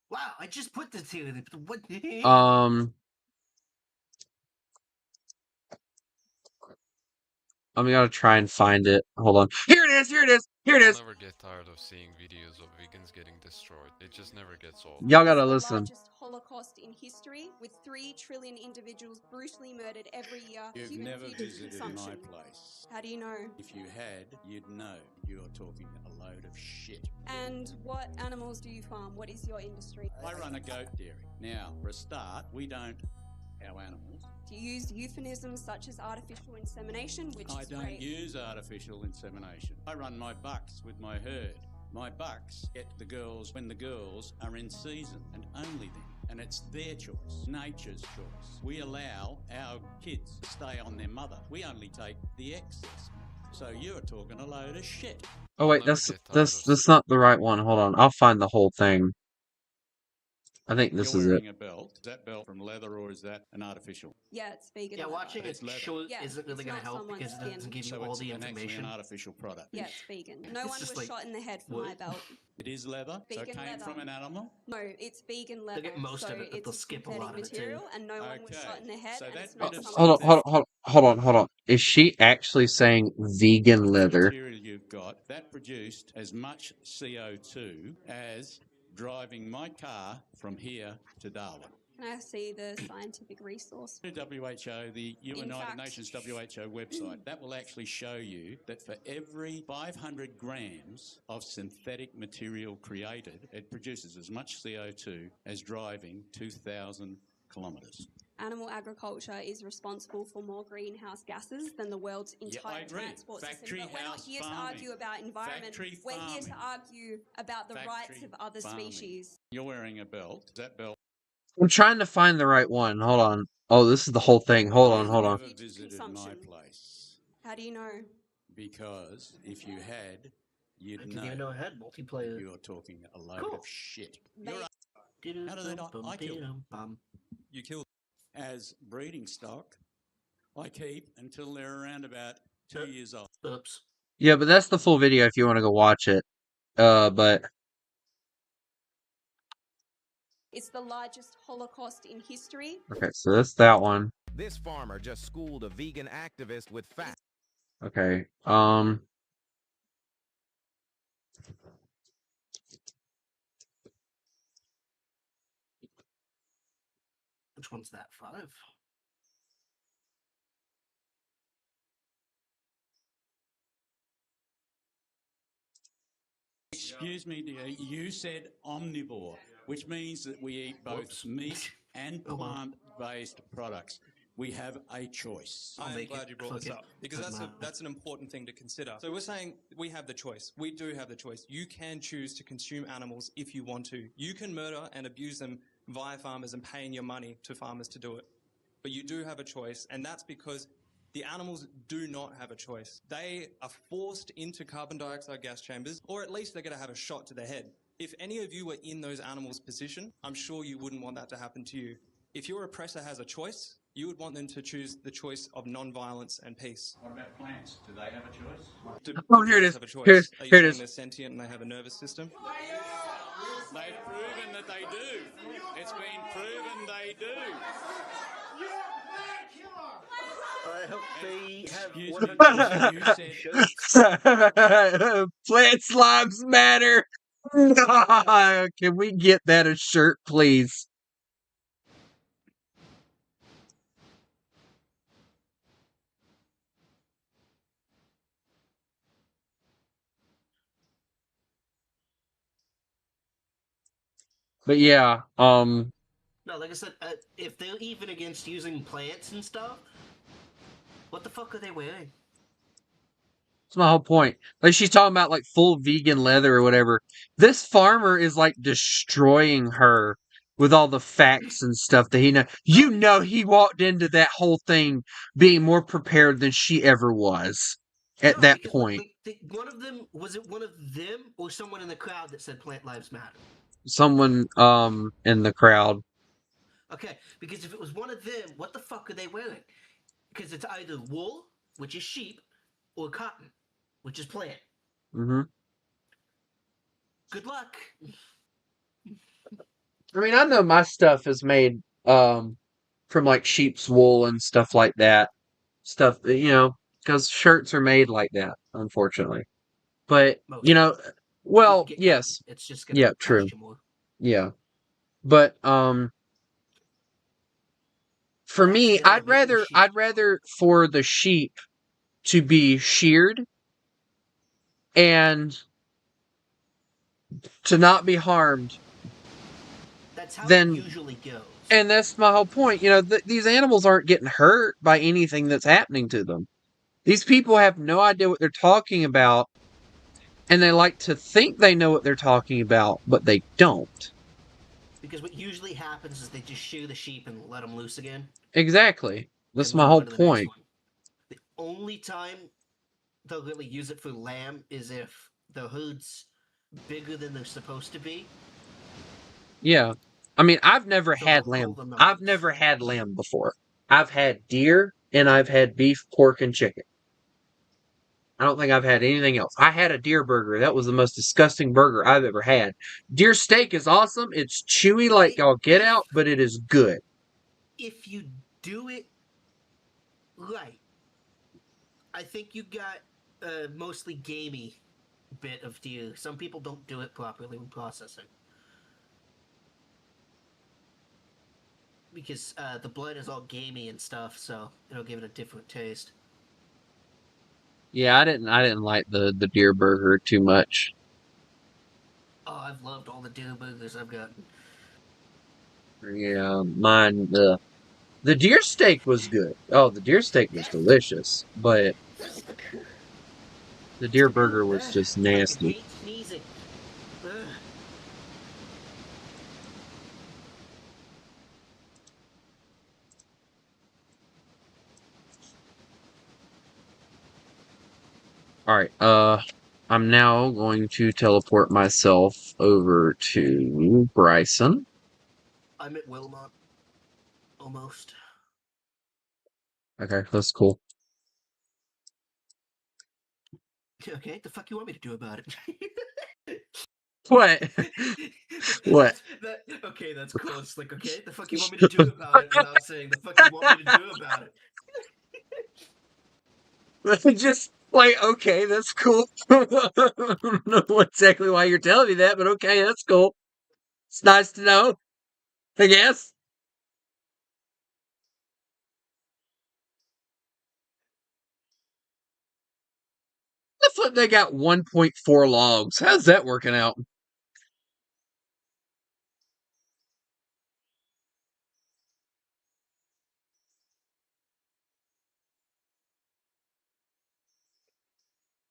Wow, I just put this here. What? Um, I'm gonna try and find it. Hold on. Here it is. Here it is. Here it I'll is. never get tired of seeing videos of vegans getting destroyed. It just never gets old. Y'all It's gotta the listen. largest Holocaust in history, with 3 trillion individuals brutally murdered every year. You've Human never future visited consumption. my place. How do you know? If you had, you'd know. You're talking a load of shit. And what animals do you farm? What is your industry? I run a goat dairy. Now, for a start, we don't our animals. Do you use euphemisms such as artificial insemination, which I is don't great? use artificial insemination. I run my bucks with my herd. My bucks get the girls when the girls are in season, and only then. And it's their choice, nature's choice. We allow our kids to stay on their mother. We only take the excess. So you're talking a load of shit. Oh wait, I'll never that's get tired that's of that's not the right one. Hold on. I'll find the whole thing. I think this You're is it. wearing a belt. Is that belt from leather or is that an artificial? Yeah, it's vegan. Yeah, leather. watching It's it leather. show Yeah, isn't really it's going to not help someone's because it doesn't skin. give you So all it's the actually information. an artificial product. Yeah, it's vegan. No It's one just was like shot in the head for wood. my belt. It is leather, so it Vegan came leather. from an animal. No, it's vegan leather. get most so of it, but it's they'll a skip a synthetic lot of it, too. material, and no one was shot in the head, So and that it's not bit of someone's Hold on. Is she actually saying vegan leather? material you've got, that produced as much CO2 as driving my car from here to Darwin. Can I see the scientific resource? The WHO, the United fact- Nations WHO website, that will actually show you that for every 500 grams of synthetic material created, it produces as much CO2 as driving 2,000 kilometres. Animal agriculture is responsible for more greenhouse gases than the world's I entire agree. transport Factory system. But we're not house here to farming. argue about environment. Factory We're here to farming. argue about the rights Factory of other farming. species. You're wearing a belt. That belt. I'm trying to find the right one. Hold on. Oh, this is the whole thing. Hold on. You've never Future visited my consumption. place. How do you know? Because if you had, I you'd didn't even know I had multiplayer. You're talking a load Cool. of shit. Mate, How do they not? I kill them. You killed. As breeding stock, I keep until they're around about 2 years old. Oops. Yeah, but that's the full video if you want to go watch it. But it's the largest Holocaust in history. okay, so that's that one. This farmer just schooled a vegan activist with facts. Okay. Which one's that? 5? Excuse me, dear. You said omnivore, which means that we eat both Whoops. meat and Oh, well. plant-based products. We have a choice. I'll I'm make glad it. you brought this Fuck it. up because Doesn't matter. that's an important thing to consider. So we're saying we have the choice. We do have the choice. You can choose to consume animals if you want to. You can murder and abuse them via farmers and paying your money to farmers to do it. But you do have a choice, and that's because the animals do not have a choice. They are forced into carbon dioxide gas chambers, or at least they're going to have a shot to the head. If any of you were in those animals' position, I'm sure you wouldn't want that to happen to you. If your oppressor has a choice, you would want them to choose the choice of non-violence and peace. What about plants? Do they have a choice? Oh, here it plants is. have a choice? Here Are you it saying is. they're sentient and they have a nervous system? They've proven that they do. It's been proven they do. I hope they have Excuse one me, of you those said- shirts. Plant lives matter. Can we get that a shirt, please? But yeah, No, like I said, if they're even against using plants and stuff, what the fuck are they wearing? that's my whole point. Like she's talking about like full vegan leather or whatever. This farmer is like destroying her with all the facts and stuff that he know. You know, he walked into that whole thing being more prepared than she ever was at No, that because, point. one of them was it one of them or someone in the crowd that said "Plant Lives Matter"? Someone in the crowd. Okay, because if it was one of them, what the fuck are they wearing? Because it's either wool, which is sheep, or cotton, which is plant. Hmm. Good luck. I mean, I know my stuff is made from like sheep's wool and stuff like that. Stuff that, you know, because shirts are made like that, unfortunately. But Most you know, You well, can get yes, cotton. It's just gonna yeah, cost true, you more. yeah. But for Well, me, actually, they're not making sheep. I'd rather for the sheep to be sheared and to not be harmed. That's how Then it usually goes. And that's my whole point. You know, these animals aren't getting hurt by anything that's happening to them. These people have no idea what they're talking about, and they like to think they know what they're talking about, but they don't. Because what usually happens is they just shear the sheep and let them loose again. Exactly. That's And my move whole on to the next point. one. The only time they'll really use it for lamb is if the herd's bigger than they're supposed to be. Yeah. I mean, I've never So had they'll cull lamb. the I've numbers. never had lamb before. I've had deer and I've had beef, pork, and chicken. I don't think I've had anything else. I had a deer burger. That was the most disgusting burger I've ever had. Deer steak is awesome. It's chewy like y'all get out, but it is good. If you do it right, I think you got a mostly gamey bit of deer. Some people don't do it properly when processing. Because the blood is all gamey and stuff, so it'll give it a different taste. Yeah, I didn't like the deer burger too much. Oh, I've loved all the deer burgers I've gotten. Yeah, mine the deer steak was good. Oh, the deer steak was delicious, but the deer burger was just I nasty. hate sneezing. Ugh. All right, I'm now going to teleport myself over to Bryson. I'm at Wilmot. Almost. Okay, that's cool. Okay, the fuck you want me to do about it? What? What? Okay, that's close. Like, okay, the fuck you want me to do about it? Without saying, the fuck you want me to do about it? Just like, okay, that's cool. I don't know exactly why you're telling me that, but okay, that's cool. It's nice to know, I guess. The fuck they got 1.4 logs? How's that working out?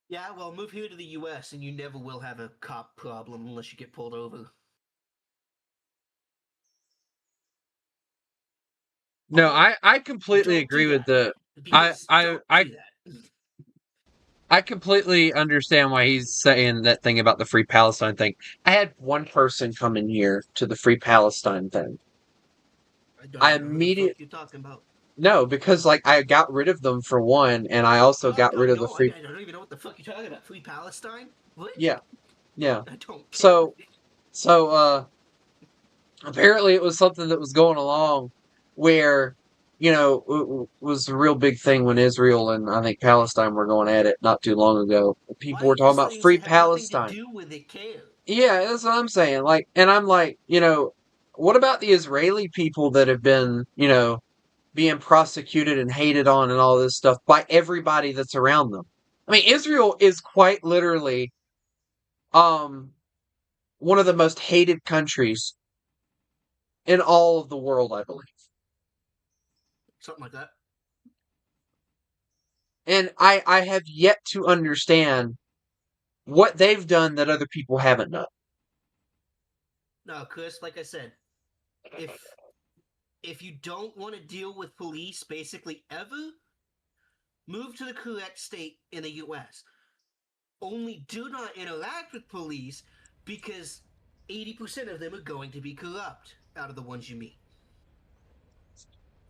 Yeah, well, move here to the U.S. and you never will have a cop problem unless you get pulled over. No, Although, I completely don't agree do with that. the Because don't do that. I completely understand why he's saying that thing about the Free Palestine thing. I had one person come in here to the Free Palestine thing. I don't I even know who the fuck immediately you're talking about. no, because like I got rid of them for one, and I also Oh, I got rid don't of the know. I free. don't even know what the fuck you're talking about. Free Palestine? What? Yeah, yeah. I don't care. So apparently it was something that was going along where was a real big thing when Israel and I think Palestine were going at it not too long ago. People Why were talking about Israelis free that have nothing to Palestine. do with it care? Yeah, that's what I'm saying. Like, and I'm like, what about the Israeli people that have been, being prosecuted and hated on and all this stuff by everybody that's around them? I mean, Israel is quite literally um one of the most hated countries in all of the world, I believe. Something like that. And I have yet to understand what they've done that other people haven't done. No, Chris, like I said, if you don't want to deal with police basically ever, move to the correct state in the US. Only do not interact with police because 80% of them are going to be corrupt out of the ones you meet.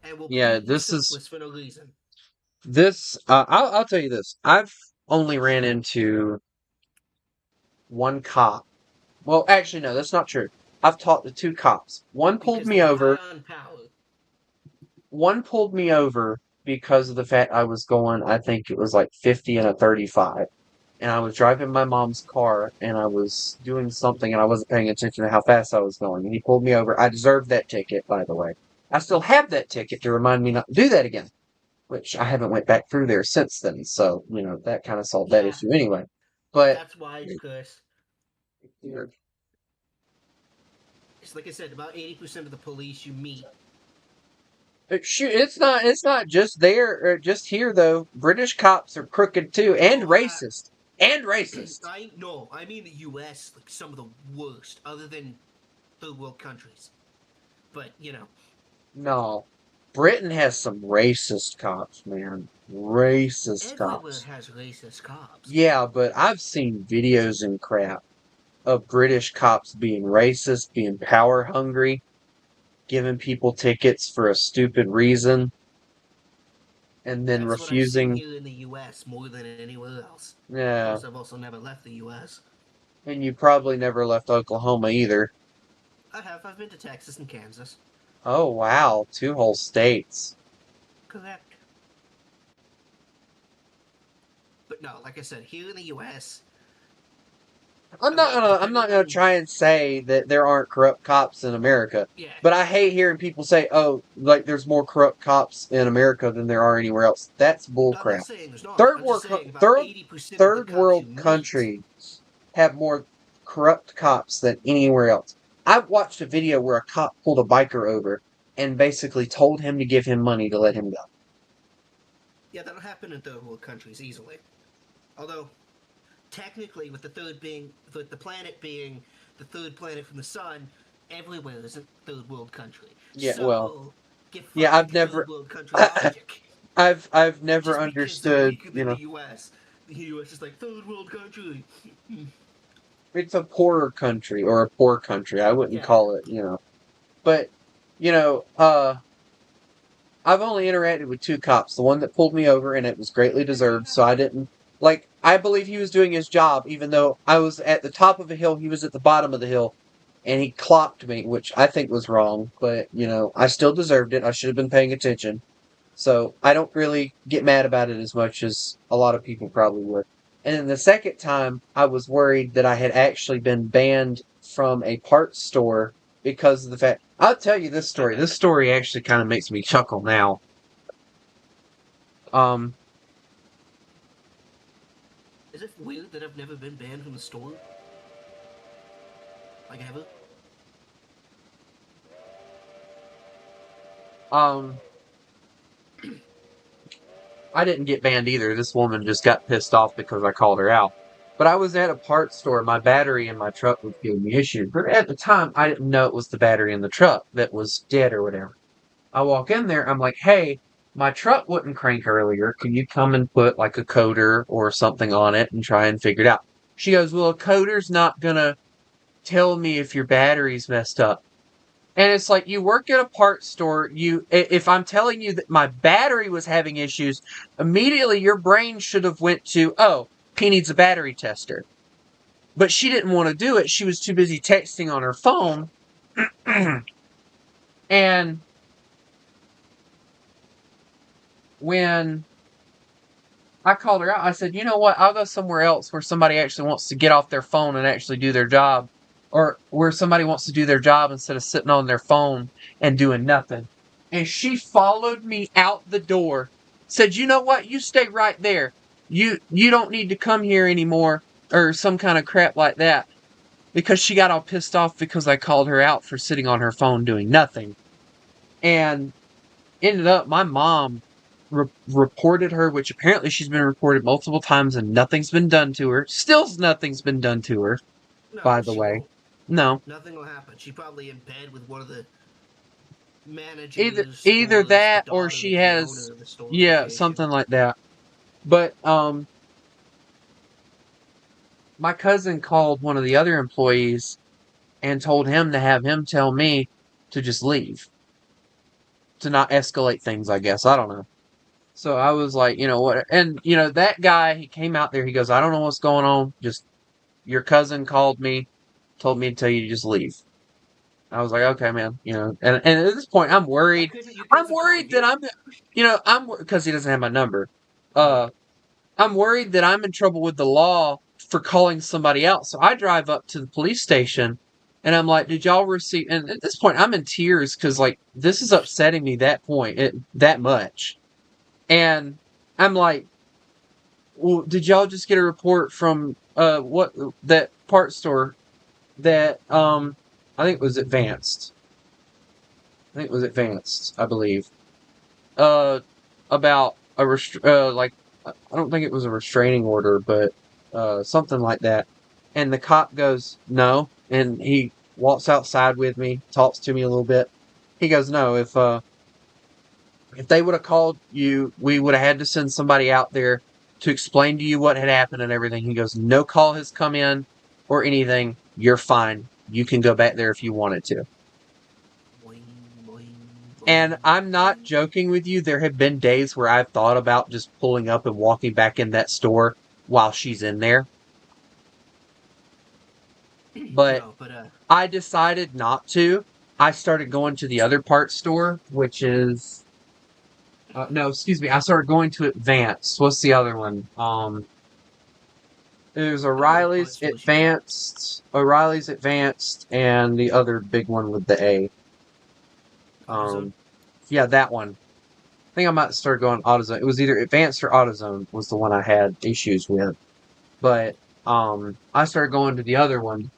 And will Yeah, beat you this is senseless for no reason. this. I'll tell you this. I've only ran into one cop. Well, actually, no, that's not true. I've talked to two cops. One pulled Because me they're over. high on power. One pulled me over because of the fact I was going, I think it was like 50 and a 35. And I was driving my mom's car and I was doing something and I wasn't paying attention to how fast I was going. And he pulled me over. I deserved that ticket, by the way. I still have that ticket to remind me not to do that again, which I haven't went back through there since then. So, that kind of solved that Yeah. issue anyway. But That's why, because it's like I said, about 80% of the police you meet. it's not just there or just here though. British cops are crooked too and racist. And racist. I mean the U.S. like some of the worst, other than third world countries. But No. Britain has some racist cops, man. Racist everywhere cops. has racist cops. Yeah, but I've seen videos and crap of British cops being racist, being power hungry, giving people tickets for a stupid reason, and then That's refusing. what I've seen here in the U.S. more than anywhere else. Yeah. I've also never left the U.S. And you probably never left Oklahoma either. I have. I've been to Texas and Kansas. Oh, wow. 2 whole states. Correct. But no, like I said, here in the U.S., I'm not gonna try and say that there aren't corrupt cops in America. yeah. But I hate hearing people say, "Oh, like there's more corrupt cops in America than there are anywhere else." That's I'm bullcrap. not saying there's not. Third I'm world, just saying about third 80% of the third cops world you meet- countries have more corrupt cops than anywhere else. I've watched a video where a cop pulled a biker over and basically told him to give him money to let him go. Yeah, that'll happen in third world countries easily. Although, technically, with the planet being the third planet from the sun, everywhere is a third world country. Yeah, so, well, get yeah, I've fucking never- third world country logic. I've never Just understood, because they're weaker than the U.S. The U.S. is like third world country. it's a poorer country or a poor country. I wouldn't Yeah. call it, But, I've only interacted with 2 cops. The one that pulled me over, and it was greatly deserved, so I didn't... I believe he was doing his job, even though I was at the top of a hill, he was at the bottom of the hill, and he clocked me, which I think was wrong, but, I still deserved it. I should have been paying attention. So, I don't really get mad about it as much as a lot of people probably would. And then the second time, I was worried that I had actually been banned from a parts store because of the fact... I'll tell you this story. This story actually kind of makes me chuckle now. Is it weird that I've never been banned from the store? Like ever? I didn't get banned either. This woman just got pissed off because I called her out. But I was at a parts store. My battery in my truck was giving me issues. But at the time, I didn't know it was the battery in the truck that was dead or whatever. I walk in there. I'm like, hey, my truck wouldn't crank earlier. Can you come and put like a coater or something on it and try and figure it out? She goes, well, a coater's not going to tell me if your battery's messed up. And it's like, you work at a parts store, if I'm telling you that my battery was having issues, immediately your brain should have went to, oh, he needs a battery tester. But she didn't want to do it. She was too busy texting on her phone. And when I called her out, I said, you know what, I'll go somewhere else where somebody actually wants to get off their phone and actually do their job. Or where somebody wants to do their job instead of sitting on their phone and doing nothing. And she followed me out the door. Said, you know what? You stay right there. You don't need to come here anymore. Or some kind of crap like that. Because she got all pissed off because I called her out for sitting on her phone doing nothing. And ended up, my mom reported her, which apparently she's been reported multiple times and nothing's been done to her. Still nothing's been done to her, No, by the she way. won't. No. Nothing will happen. She's probably in bed with one of the managers. Either the that or daughter she of the has, owner of the store yeah, location. something like that. But, my cousin called one of the other employees and told him to have him tell me to just leave. To not escalate things, I guess. I don't know. So I was like, you know what? And, that guy, he came out there. He goes, I don't know what's going on. Just, your cousin called me, told me to tell you to just leave. I was like, okay, man, and at this point, I'm worried. I'm worried that because he doesn't have my number. I'm worried that I'm in trouble with the law for calling somebody out. So I drive up to the police station, and I'm like, "Did y'all receive?" And at this point, I'm in tears because like this is upsetting me that much, and I'm like, "Well, did y'all just get a report from what that part store that I think it was Advanced? I think it was Advanced, I believe. About a like I don't think it was a restraining order, but something like that. And the cop goes, "No," and he walks outside with me, talks to me a little bit. He goes, "No, if they would have called you, we would have had to send somebody out there to explain to you what had happened and everything." He goes, "No call has come in or anything. You're fine. You can go back there if you wanted to." And I'm not joking with you. There have been days where I've thought about just pulling up and walking back in that store while she's in there. But I decided not to. I started going to the other parts store, which is... no, excuse me. I started going to Advanced. What's the other one? There's O'Reilly's Advanced, and the other big one with the A. Yeah, that one. I think I might start going AutoZone. It was either Advanced or AutoZone was the one I had issues with. But I started going to the other one,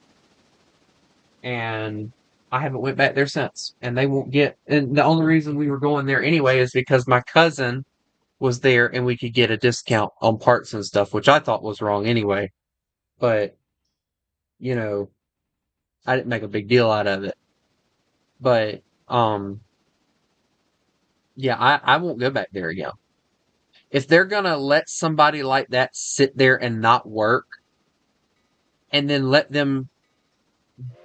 and I haven't went back there since. And they won't get... And the only reason we were going there anyway is because my cousin was there and we could get a discount on parts and stuff, which I thought was wrong anyway. But, I didn't make a big deal out of it. But, yeah, I won't go back there again. If they're gonna let somebody like that sit there and not work, and then let them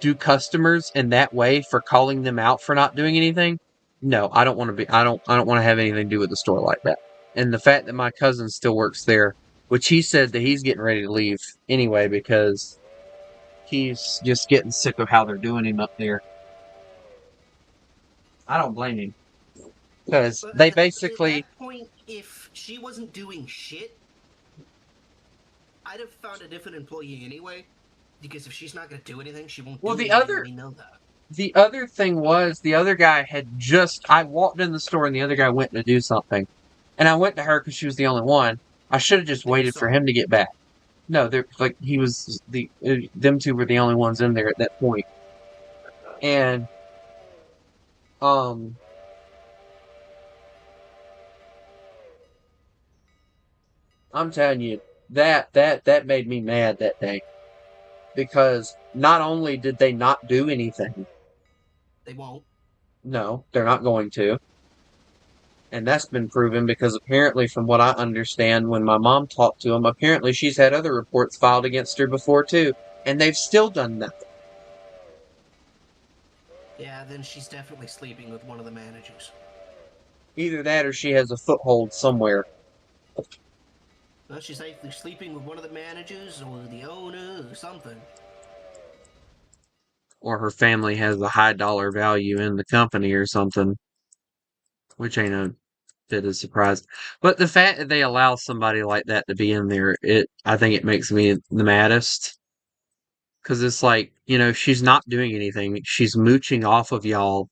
do customers in that way for calling them out for not doing anything, no, I don't want to have anything to do with the store like that. And the fact that my cousin still works there, which he said that he's getting ready to leave anyway because he's just getting sick of how they're doing him up there. I don't blame him. Because they basically... At that point, if she wasn't doing shit, I'd have found a different employee anyway. Because if she's not going to do anything, she won't do anything. We know that. The other thing was, the other guy had I walked in the store and the other guy went to do something. And I went to her because she was the only one. I should have just waited for him to get back. No, them two were the only ones in there at that point. And, I'm telling you, that made me mad that day. Because not only did they not do anything... They won't. No, they're not going to. And that's been proven because apparently, from what I understand, when my mom talked to them, apparently she's had other reports filed against her before too. And they've still done nothing. Yeah, then she's definitely sleeping with one of the managers. Either that or she has a foothold somewhere. Well, she's either sleeping with one of the managers or the owner or something. Or her family has a high dollar value in the company or something. Which ain't a bit of surprise. But the fact that they allow somebody like that to be in there, I think it makes me the maddest. Because it's like, she's not doing anything. She's mooching off of y'all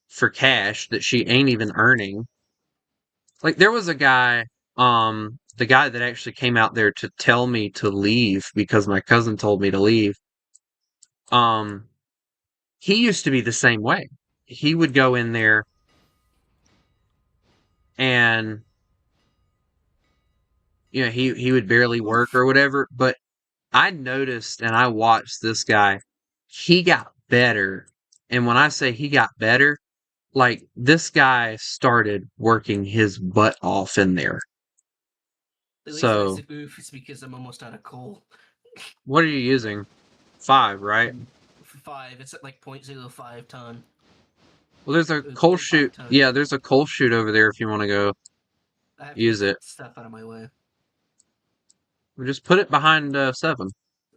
for cash that she ain't even earning. Like, there was a guy, the guy that actually came out there to tell me to leave because my cousin told me to leave. He used to be the same way. He would go in there and, he would barely work or whatever, but I noticed and I watched this guy. He got better. And when I say he got better, like, this guy started working his butt off in there. The reason I said oof is because I'm almost out of coal. What are you using? 5, right? 5. It's at like 0.05 ton. Well, there's a coal chute. Yeah, there's a coal chute over there if you want to go use it. Stuff out of my way. Well, just put it behind 7.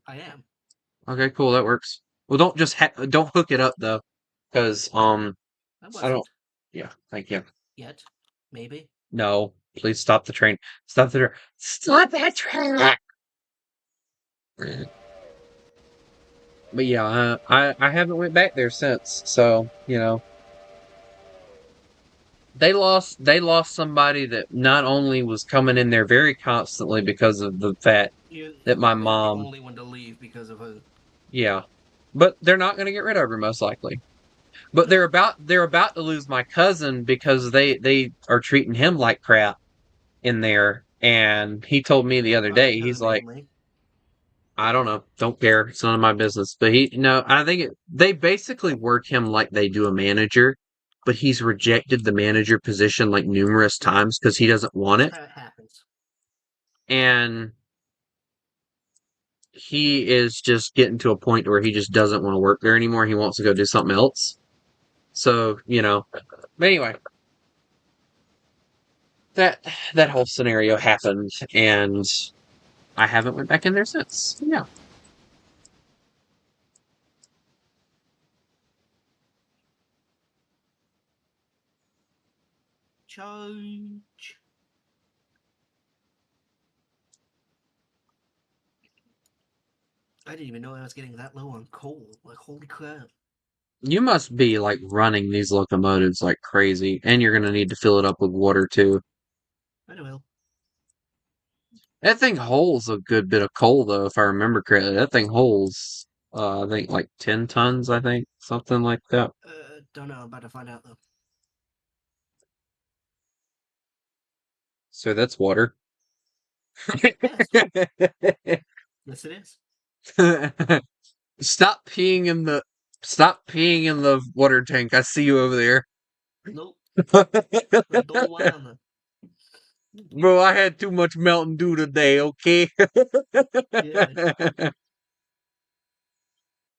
I am. Okay, cool. That works. Well, don't just don't hook it up though. Because I I wasn't don't. Yeah, thank you. yet. Maybe. No, please stop the train. Stop the train. Stop that train. But yeah, I haven't went back there since. So they lost somebody that not only was coming in there very constantly because of the fact that my They were the mom, only one to leave because of her. yeah, but they're not going to get rid of her most likely. But they're about to lose my cousin because they are treating him like crap in there. And he told me the other day, Probably her he's like, mainly. I don't know, don't care, it's none of my business. But I think they basically work him like they do a manager, but he's rejected the manager position like numerous times because he doesn't want it. That's how it happens. And he is just getting to a point where he just doesn't want to work there anymore. He wants to go do something else. So, but anyway, that whole scenario happened, and I haven't went back in there since. Yeah. Charge. I didn't even know I was getting that low on coal. Like, holy crap. You must be like running these locomotives like crazy, and you're gonna need to fill it up with water too. I will. That thing holds a good bit of coal though, if I remember correctly. That thing holds I think like 10 tons, I think. Something like that. Don't know. I'm about to find out though. So that's water. Yes, it is. Stop peeing in the water tank. I see you over there. Nope. I don't wanna. Bro, I had too much Mountain Dew today, okay? Yeah.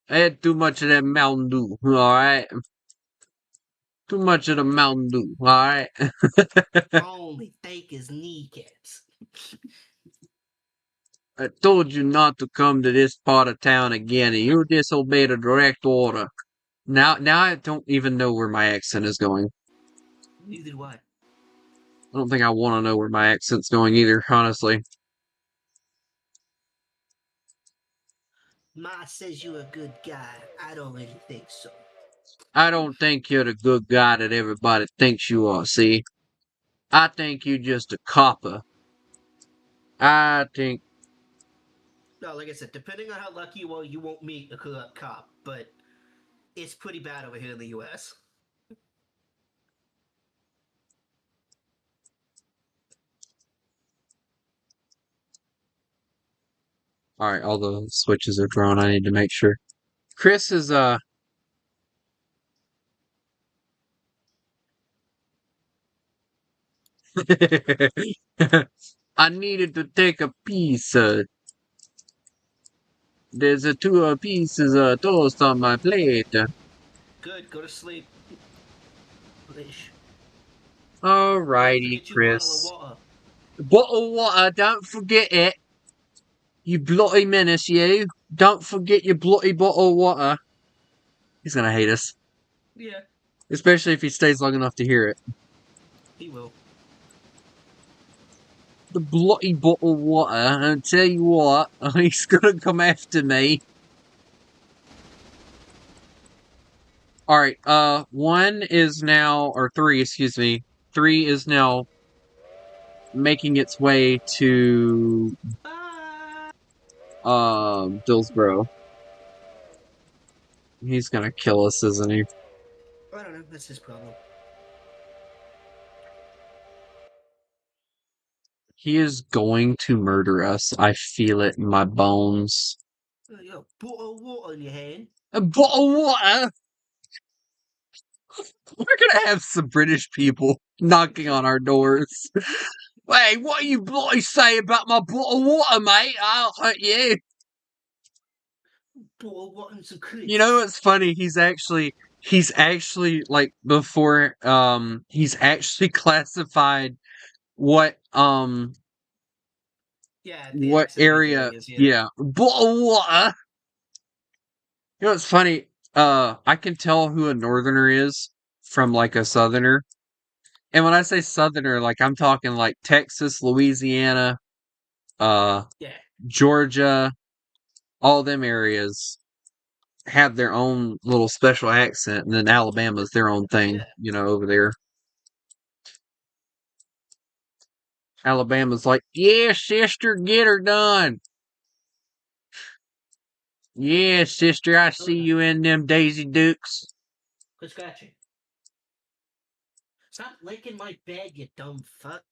I had too much of that Mountain Dew, alright? Too much of the Mountain Dew, alright? Only fake as kneecaps. I told you not to come to this part of town again, and you disobeyed a direct order. Now I don't even know where my accent is going. Neither do I. I don't think I want to know where my accent's going either, honestly. Ma says you're a good guy. I don't really think so. I don't think you're the good guy that everybody thinks you are, see? I think you're just a copper. I think... No, like I said, depending on how lucky you are, you won't meet a corrupt cop, but it's pretty bad over here in the U.S. Alright, all the switches are drawn. I need to make sure. Chris is, I needed to take a piece. There's two pieces of toast on my plate. Good, go to sleep. Ish. Alrighty, Chris. Bottle of water, don't forget it. You bloody menace, you. Don't forget your bloody bottle of water. He's gonna hate us. Yeah, Especially if he stays long enough to hear it. he will. The bloody bottle of water, and I tell you what, he's gonna come after me. Alright, 1 is now, or 3, excuse me. 3 is now making its way to Dillsboro. He's gonna kill us, isn't he? I don't know, that's his problem. He is going to murder us. I feel it in my bones. You got a bottle of water in your hand. A bottle of water? We're gonna have some British people knocking on our doors. Hey, what you bloody say about my bottle of water, mate? I'll hurt you. Bottle of water and some crisps. You know what's funny? He's actually like before he's actually classified what Yeah, what area, yeah. Bottle of water. You know what's funny? I can tell who a northerner is from like a southerner. And when I say southerner, like I'm talking like Texas, Louisiana, uh, Yeah. Georgia, all them areas have their own little special accent, and then Alabama's their own thing, Yeah. you know, over there. Alabama's like, yeah, sister, get her done. Yeah, sister, I see you in them Daisy Dukes. Quit scratching. Stop licking my bed, you dumb fuck.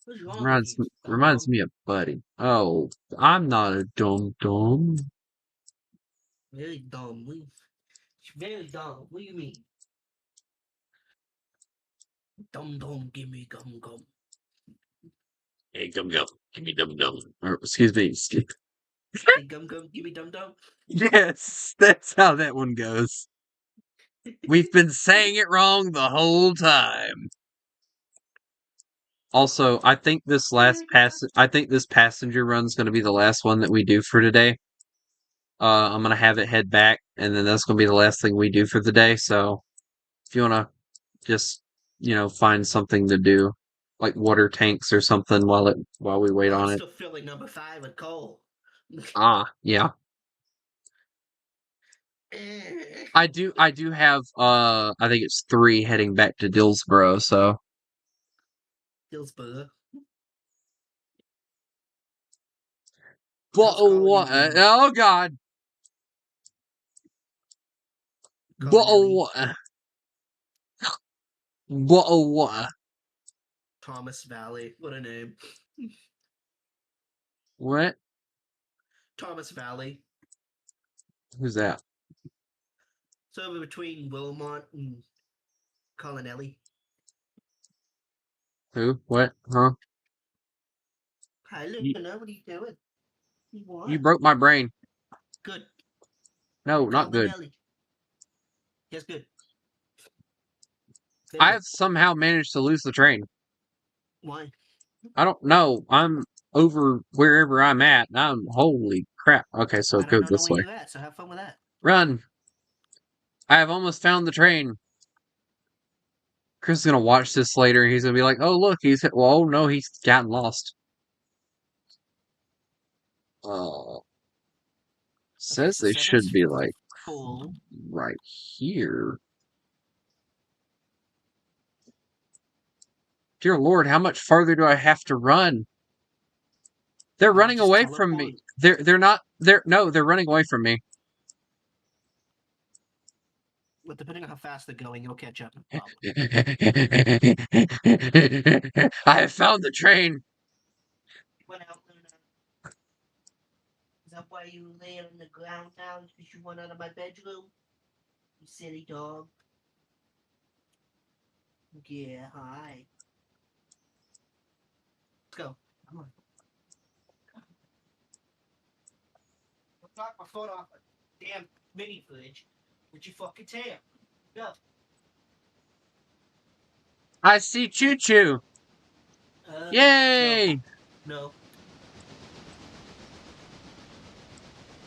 What's wrong with you? Reminds me of Buddy. Oh, I'm not a dum-dum. Very dumb. It's very dumb. What do you mean? Dum dum, give me gum gum. Hey, gum-gum, give me dum-dum. Or, excuse me. Hey, gum gum, give me dum dum. Yes, that's how that one goes. We've been saying it wrong the whole time. Also, I think this passenger run's going to be the last one that we do for today. I'm going to have it head back, and then that's going to be the last thing we do for the day. So, if you want to just, find something to do, like water tanks or something while we wait on I'm it. still filling number 5 with coal. Yeah. I do have I think it's 3 heading back to Dillsboro, so Hillsborough. oh god. What? Thomas Valley. What a name. What? Thomas Valley. Who's that? It's over between Wilmot and Colonelli. Who? What? Huh? Hi, look, You, what are you doing? What? you broke my brain. Good. No, not good. Colonelli. Yes, good. I have somehow managed to lose the train. Why? I don't know. I'm over wherever I'm at. Holy crap. Okay, so I go don't know this where way. you're at, so have fun with that. Run. I have almost found the train. Chris is gonna watch this later. He's gonna be like, "Oh, look, well, no, he's gotten lost." Says so they 7's should be like full. right here. Dear Lord, how much farther do I have to run? They're running away from me. They're not. They're running away from me. But depending on how fast they're going, you'll catch up. I have found the train. Went out, Luna. Is that why you lay on the ground now? Because you went out of my bedroom? You silly dog. Yeah, hi. Let's go. Come on. Don't knock my foot off a damn mini fridge with your fucking tail. Go. I see Choo Choo. Yay! No.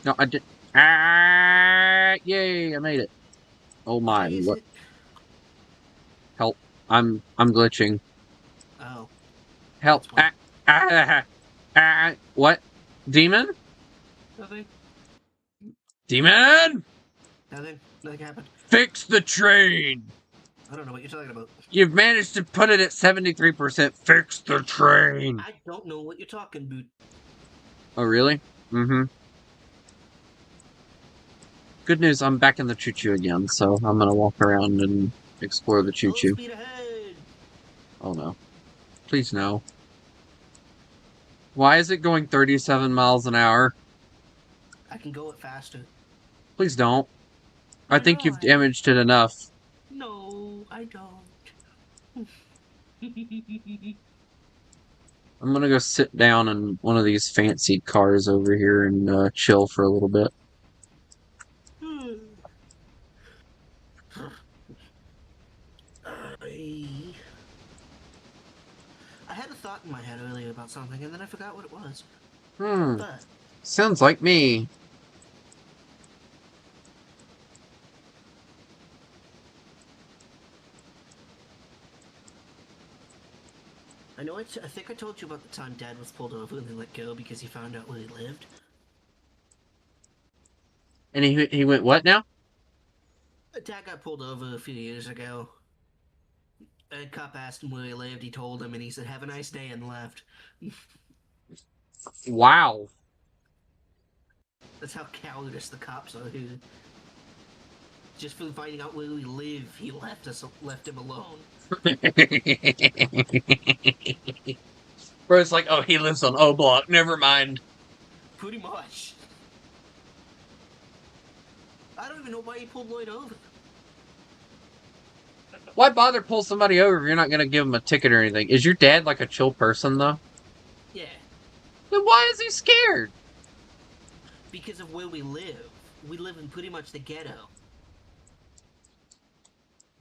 No, I did. Yay! I made it. Oh my! What? Help! I'm glitching. Oh. Help! What? Demon? Nothing. Demon! Nothing happened. Fix the train! I don't know what you're talking about. You've managed to put it at 73%. Fix the train! I don't know what you're talking about. Oh, really? Mm-hmm. Good news, I'm back in the choo-choo again, so I'm gonna walk around and explore the choo-choo. Oh no. Please no. Why is it going 37 miles an hour? I can go it faster. Please don't. I think you've damaged it enough. No, I don't. I'm gonna go sit down in one of these fancy cars over here and chill for a little bit. I had a thought in my head earlier about something, and then I forgot what it was. Sounds like me. know what? I think I told you about the time Dad was pulled over and they let go because he found out where he lived. And he went what now? Dad got pulled over a few years ago. A cop asked him where he lived. He told him, and he said, "Have a nice day," and left. Wow. That's how cowardice the cops are here. Just for finding out where we live, he left him alone. Bro, it's like, oh, he lives on O Block. Never mind. Pretty much. I don't even know why he pulled Lloyd over. Why bother pull somebody over if you're not gonna give them a ticket or anything? Is your dad like a chill person though? Yeah. Then why is he scared? Because of where we live. We live in pretty much the ghetto.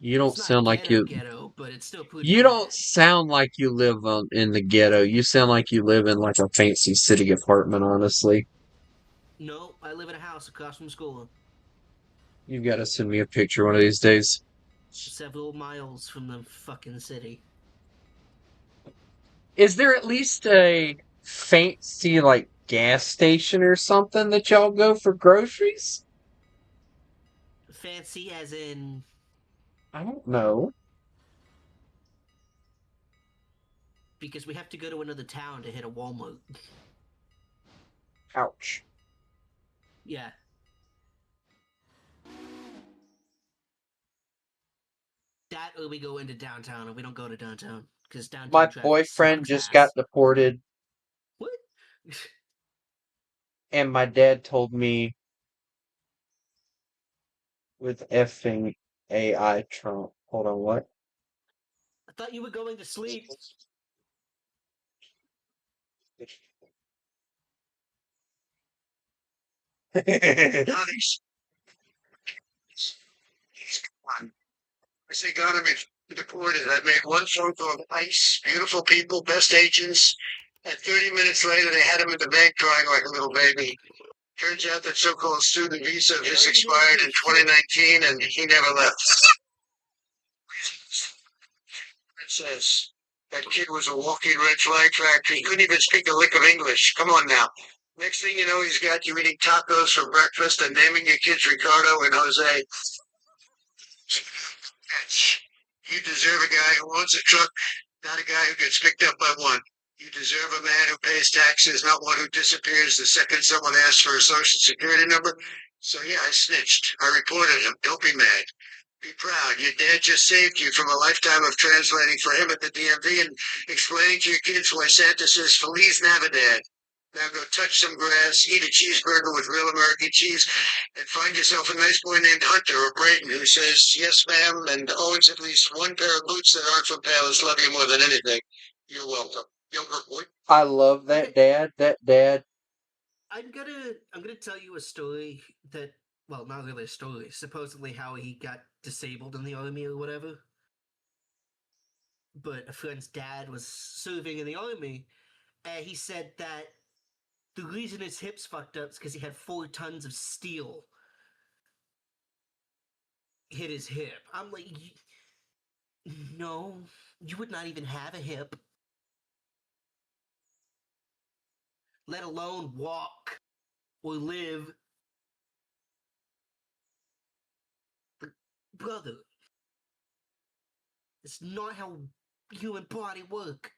You don't sound like you. Ghetto, but it's still pretty You bad. don't sound like you live in the ghetto. You sound like you live in like a fancy city apartment. Honestly, No, I live in a house across from school. you've got to send me a picture one of these days. Several miles from the fucking city. Is there at least a fancy like gas station or something that y'all go for groceries? Fancy as in... I don't know. Because we have to go to another town to hit a Walmart. Ouch. Yeah. That or we go into downtown, and we don't go to downtown. Because downtown My traffic boyfriend sucks just ass. got deported, What? and my dad told me with effing AI Trump. Hold on, what? I thought you were going to sleep. I say, God, I'm deported. I made one phone call. Nice, beautiful people, best agents. And 30 minutes later, they had him at the bank crying like a little baby. Turns out that so-called student visa of his expired in 2019, and he never left. It says that kid was a walking red flag factory. He couldn't even speak a lick of English. Come on now. Next thing you know, he's got you eating tacos for breakfast and naming your kids Ricardo and Jose. You deserve a guy who owns a truck, not a guy who gets picked up by one. You deserve a man who pays taxes, not one who disappears the second someone asks for a social security number. So yeah, I snitched. I reported him. Don't be mad. Be proud. Your dad just saved you from a lifetime of translating for him at the DMV and explaining to your kids why Santa says Feliz Navidad. Now go touch some grass, eat a cheeseburger with real American cheese, and find yourself a nice boy named Hunter or Braden who says, yes, ma'am, and owns at least one pair of boots that aren't from Palace. Love you more than anything. You're welcome. Younger boy. I love that dad. That dad. I'm gonna tell you a story that, well, not really a story. Supposedly how he got disabled in the army or whatever. But a friend's dad was serving in the army, and he said that the reason his hips fucked up is because he had 4 tons of steel hit his hip. I'm like, no, you would not even have a hip. Let alone walk or live. But brother, it's not how human body work.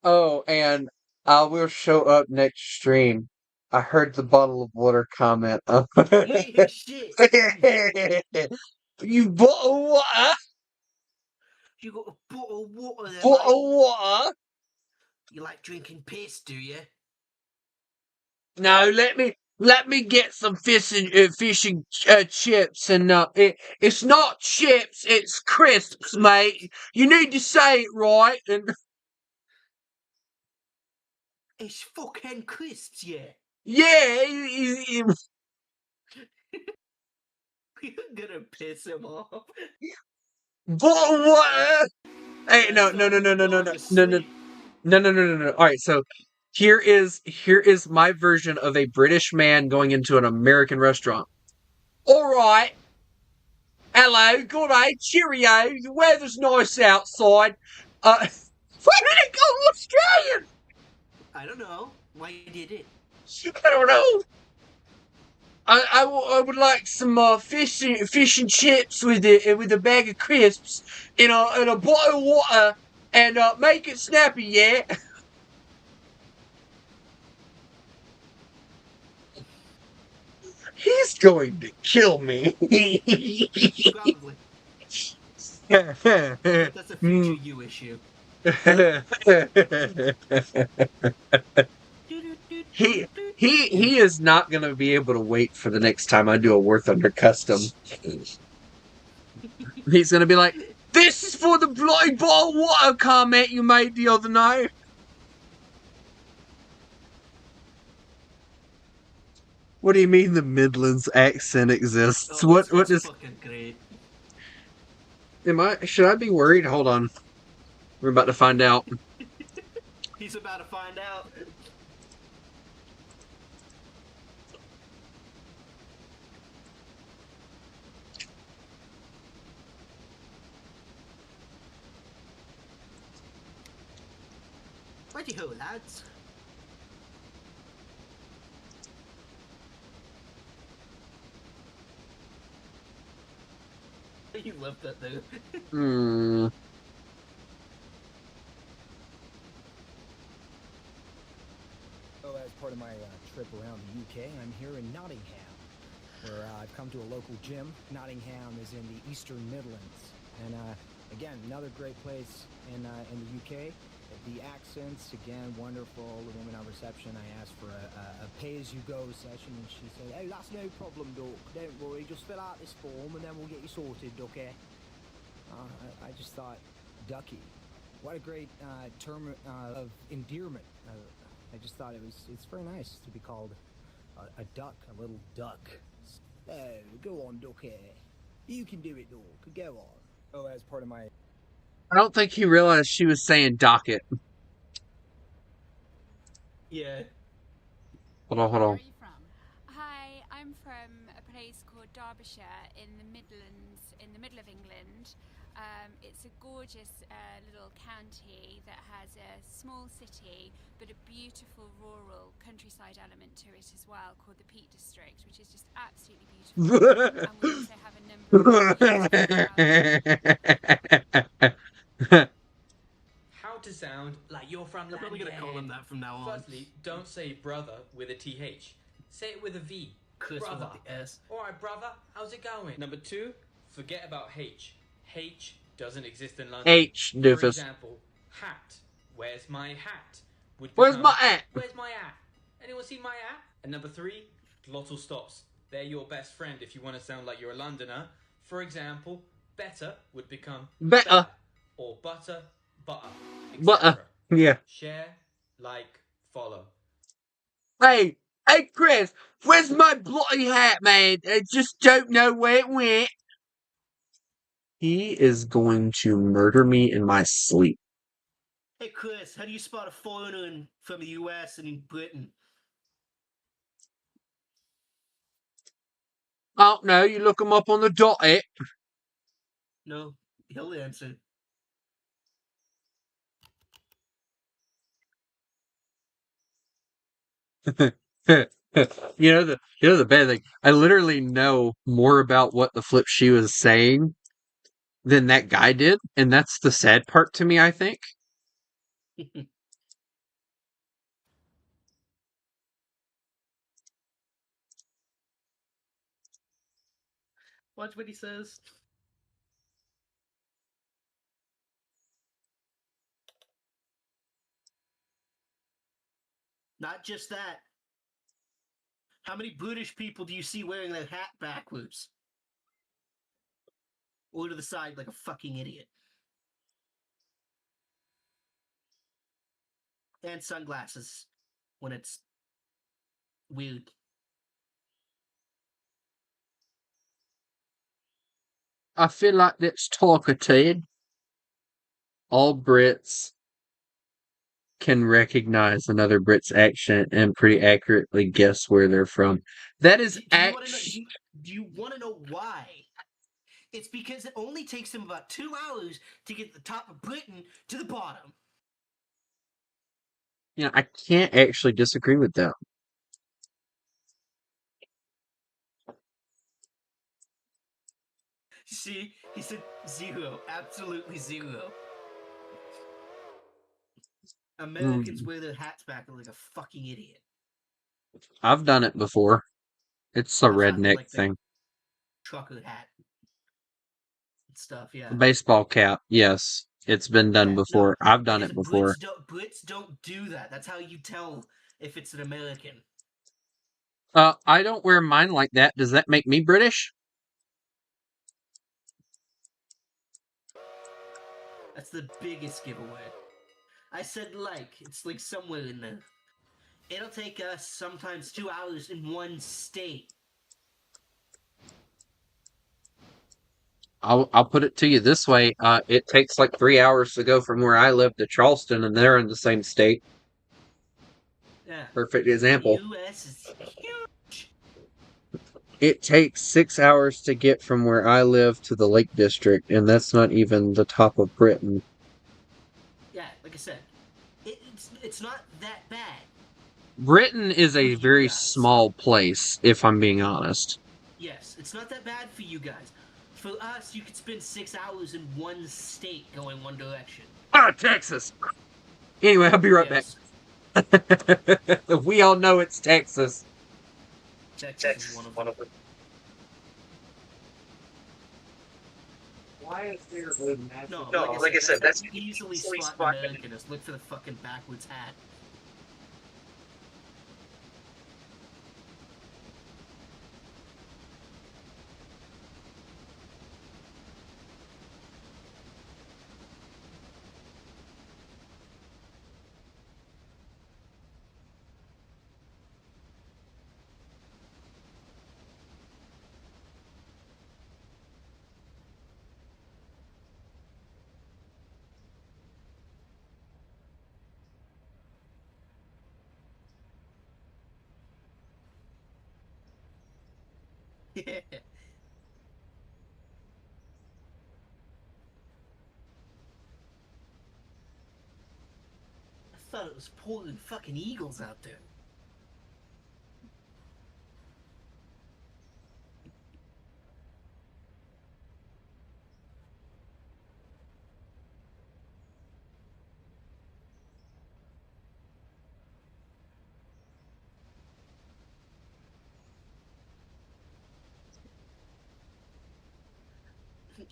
Oh, and I will show up next stream. I heard the bottle of water comment. Man, shit. You bottle water? You got a bottle of water there, Bottle mate. water? You like drinking piss, do you? No, let me get some fish and chips, and it's not chips, it's crisps, mate. You need to say it right. And It's fucking crisps, yeah. yeah, You're gonna piss him off. bottle water. Hey, no. All right, so here is my version of a British man going into an American restaurant. All right. Hello, good day, cheerio. The weather's nice outside. Why did it go Australian? I don't know why you did it. I don't know. I would like some fish and chips with a bag of crisps and a bottle of water and make it snappy, yeah. He's going to kill me. Probably. That's a future you issue. He is not gonna be able to wait for the next time I do a Worth Under custom. He's gonna be like, "This is for the bloody bottle water comment you made the other night." What do you mean the Midlands accent exists? Oh, What it's is? fucking great. Should I be worried? Hold on, we're about to find out. He's about to find out. Righty-ho, lads. You love that though. So as part of my trip around the UK, I'm here in Nottingham, where I've come to a local gym. Nottingham is in the Eastern Midlands, and again, another great place in the UK. The accents, again, wonderful. The woman on reception, I asked for a pay-as-you-go session, and she said, "Oh, that's no problem, Doc. Don't worry, just fill out this form, and then we'll get you sorted, okay?" I just thought, Ducky, what a great term of endearment. I just thought it's very nice to be called a duck, a little duck. Oh, go on, Ducky. You can do it, Doc. Go on. Oh, as part of my... I don't think he realized she was saying docket. Yeah. Hold on. Where are you from? Hi, I'm from a place called Derbyshire in the Midlands, in the middle of England. It's a gorgeous little county that has a small city, but a beautiful rural countryside element to it as well, called the Peak District, which is just absolutely beautiful. And we also have a number of How to sound like you're from I'm probably gonna call him that from now on. Firstly, don't say brother with a TH. Say it with a V. Chris brother. without the S. Alright, brother, how's it going? Number 2, forget about H. H doesn't exist in London. H, For doofus. example, hat. Where's my hat? Would Where's become, my hat? Where's my hat? Anyone see my hat? And number 3, glottal stops. They're your best friend if you want to sound like you're a Londoner. For example, better would become Better. or butter, butter. Butter. Yeah. Share, like, follow. Hey, Chris, where's my bloody hat, man? I just don't know where it went. He is going to murder me in my sleep. Hey Chris, how do you spot a foreigner from the US and in Britain? Oh, no, you look him up on the dot-it. No, he'll answer. You know the bad thing. I literally know more about what the flip she was saying than that guy did, and that's the sad part to me, I think. Watch what he says. Not just that. How many British people do you see wearing their hat backwards? Or to the side like a fucking idiot. And sunglasses when it's weird. I feel like let's talk a Ted. All Brits can recognize another Brit's accent and pretty accurately guess where they're from. That is actually... Do you want to know why? It's because it only takes them about 2 hours to get the top of Britain to the bottom. I can't actually disagree with that. See, he said 0, absolutely 0. Americans wear their hats back like a fucking idiot. I've done it before. It's a I'm talking redneck like the thing. trucker hat and stuff. Yeah. A baseball cap, yes. It's been done Yeah, before. no, I've done it before. Brits don't do that. That's how you tell if it's an American. I don't wear mine like that. Does that make me British? That's the biggest giveaway. I said like. It's like somewhere in there. It'll take us sometimes 2 hours in one state. I'll put it to you this way. It takes like 3 hours to go from where I live to Charleston, and they're in the same state. Yeah. Perfect example. The U.S. is huge. It takes 6 hours to get from where I live to the Lake District, and that's not even the top of Britain. Yeah, like I said, it's not that bad. Britain is a very small place, if I'm being honest. Yes, it's not that bad for you guys. For us, you could spend 6 hours in one state going one direction. Ah, Texas! Anyway, I'll be right back. We all know it's Texas. Texas is one of them. Why is there No, like I said, that's easily spot Americanist. Look for the fucking backwards hat. Yeah. I thought it was Portland fucking Eagles out there.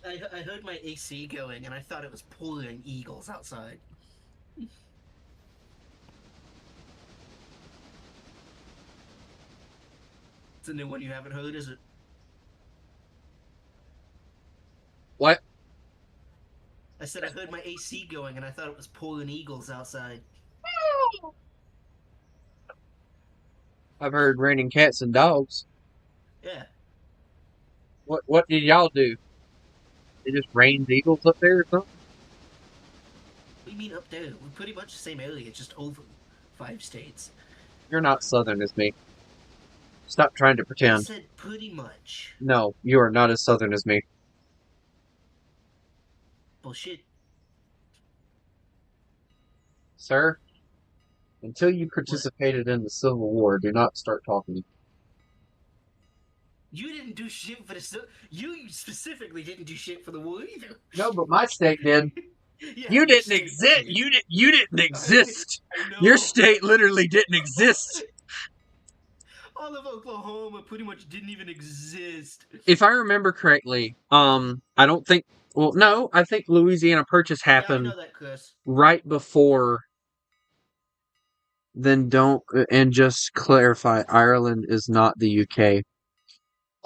I heard my AC going, and I thought it was Portland Eagles outside. It's a new one you haven't heard, is it? What? I said I heard my AC going, and I thought it was Portland Eagles outside. I've heard raining cats and dogs. Yeah. What did y'all do? They just rained eagles up there or something? What do you mean up there? We're pretty much the same area, just over 5 states. You're not southern as me. Stop trying to I pretend. said pretty much. No, you are not as southern as me. Bullshit. Sir, until you participated in the Civil War, do not start talking. You didn't do shit for the... You specifically didn't do shit for the war either. No, but my state did. Yeah, You your didn't state exist. did. You didn't exist. I know. Your state literally didn't exist. All of Oklahoma pretty much didn't even exist. If I remember correctly, I don't think. Well, no, I think Louisiana Purchase happened Yeah, I know that, Chris. right before. Then don't and just clarify. Ireland is not the UK.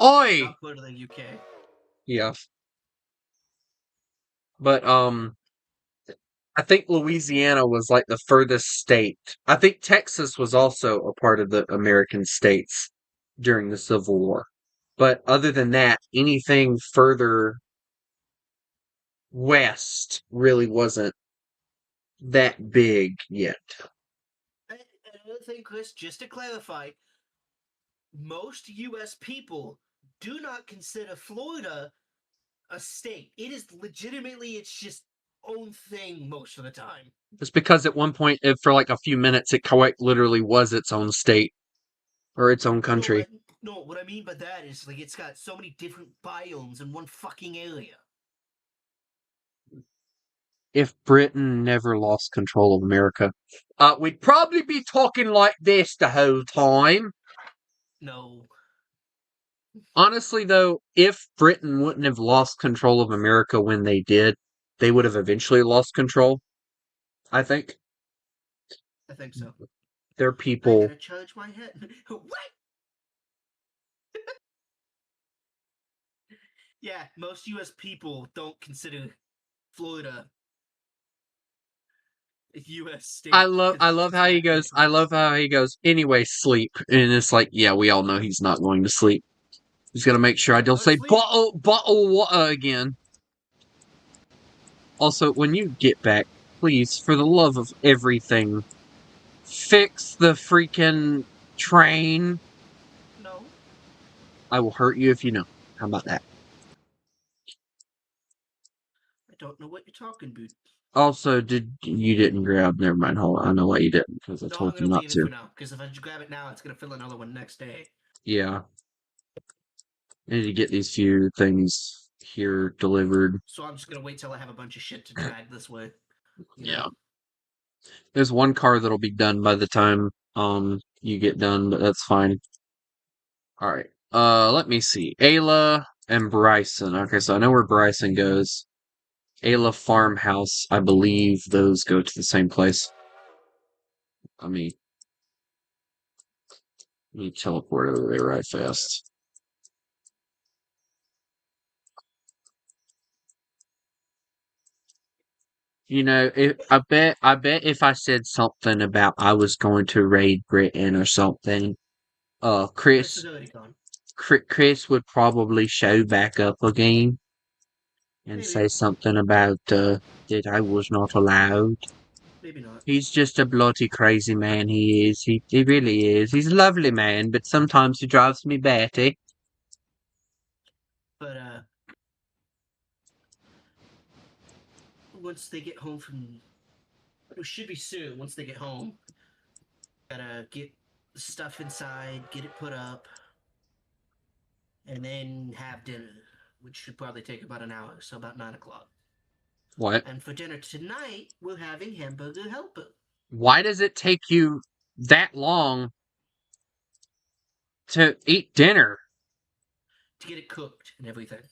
Oi! Not part of the UK. Yeah. But I think Louisiana was like the furthest state. I think Texas was also a part of the American states during the Civil War. But other than that, anything further west really wasn't that big yet. Another thing, Chris, just to clarify, most U.S. people do not consider Florida a state. It is legitimately, it's just own thing most of the time. It's because at one point, for like a few minutes, it quite literally was its own state or its own country. No, what I mean by that is like it's got so many different biomes in one fucking area. If Britain never lost control of America, we'd probably be talking like this the whole time. No. Honestly, though, if Britain wouldn't have lost control of America when they did, they would have eventually lost control. I think. I think so. Their people. I gotta charge my head. What? Yeah, most U.S. people don't consider Florida a U.S. state. I love how he goes. I love how he goes. Anyway, sleep, and it's like, yeah, we all know he's not going to sleep. He's gonna make sure I don't say bottle water again. Also, when you get back, please, for the love of everything, fix the freaking train. No. I will hurt you if you know. How about that? I don't know what you're talking about. Also, you didn't grab? Never mind. Hold on. I know why you didn't, because I No, told I'm you gonna not leave it to. for now, because if I grab it now, it's gonna fill another one next day. Yeah. I need to get these few things here delivered. So I'm just gonna wait till I have a bunch of shit to drag this way. Yeah. There's one car that'll be done by the time you get done, but that's fine. Alright. Let me see. Ayla and Bryson. Okay, so I know where Bryson goes. Ayla Farmhouse, I believe those go to the same place. Let me teleport over there right fast. You know, I bet if I said something about I was going to raid Britain or something, Chris would probably show back up again and say something about that I was not allowed. Maybe not. He's just a bloody crazy man, he is. He really is. He's a lovely man, but sometimes he drives me batty. But once they get home from, it should be soon. Once they get home, gotta get stuff inside, get it put up, and then have dinner, which should probably take about an hour, so about 9 o'clock. What? And for dinner tonight, we're having hamburger helper. Why does it take you that long to eat dinner? To get it cooked and everything.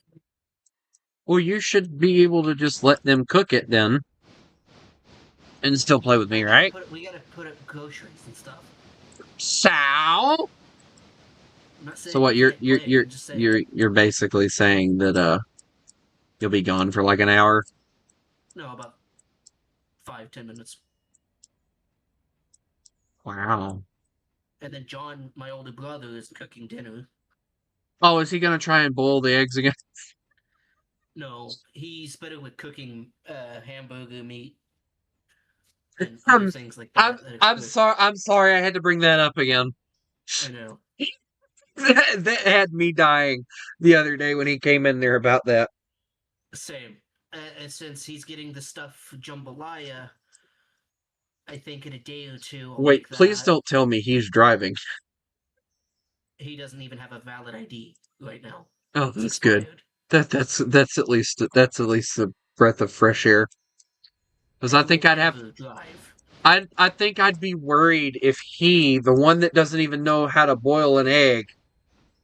Well, you should be able to just let them cook it then. And still play with me, right? We gotta put up groceries and stuff. So what you're basically saying that you'll be gone for like an hour? No, about 5-10 minutes. Wow. And then John, my older brother, is cooking dinner. Oh, is he gonna try and boil the eggs again? No, he's better with cooking hamburger meat and other things like that. I'm sorry I had to bring that up again. I know. that had me dying the other day when he came in there about that. Same. And since he's getting the stuff for jambalaya, I think in a day or two. Wait, please don't tell me he's driving. He doesn't even have a valid ID right now. Oh, that's good. That's at least a breath of fresh air. Because I think I think I'd be worried if he, the one that doesn't even know how to boil an egg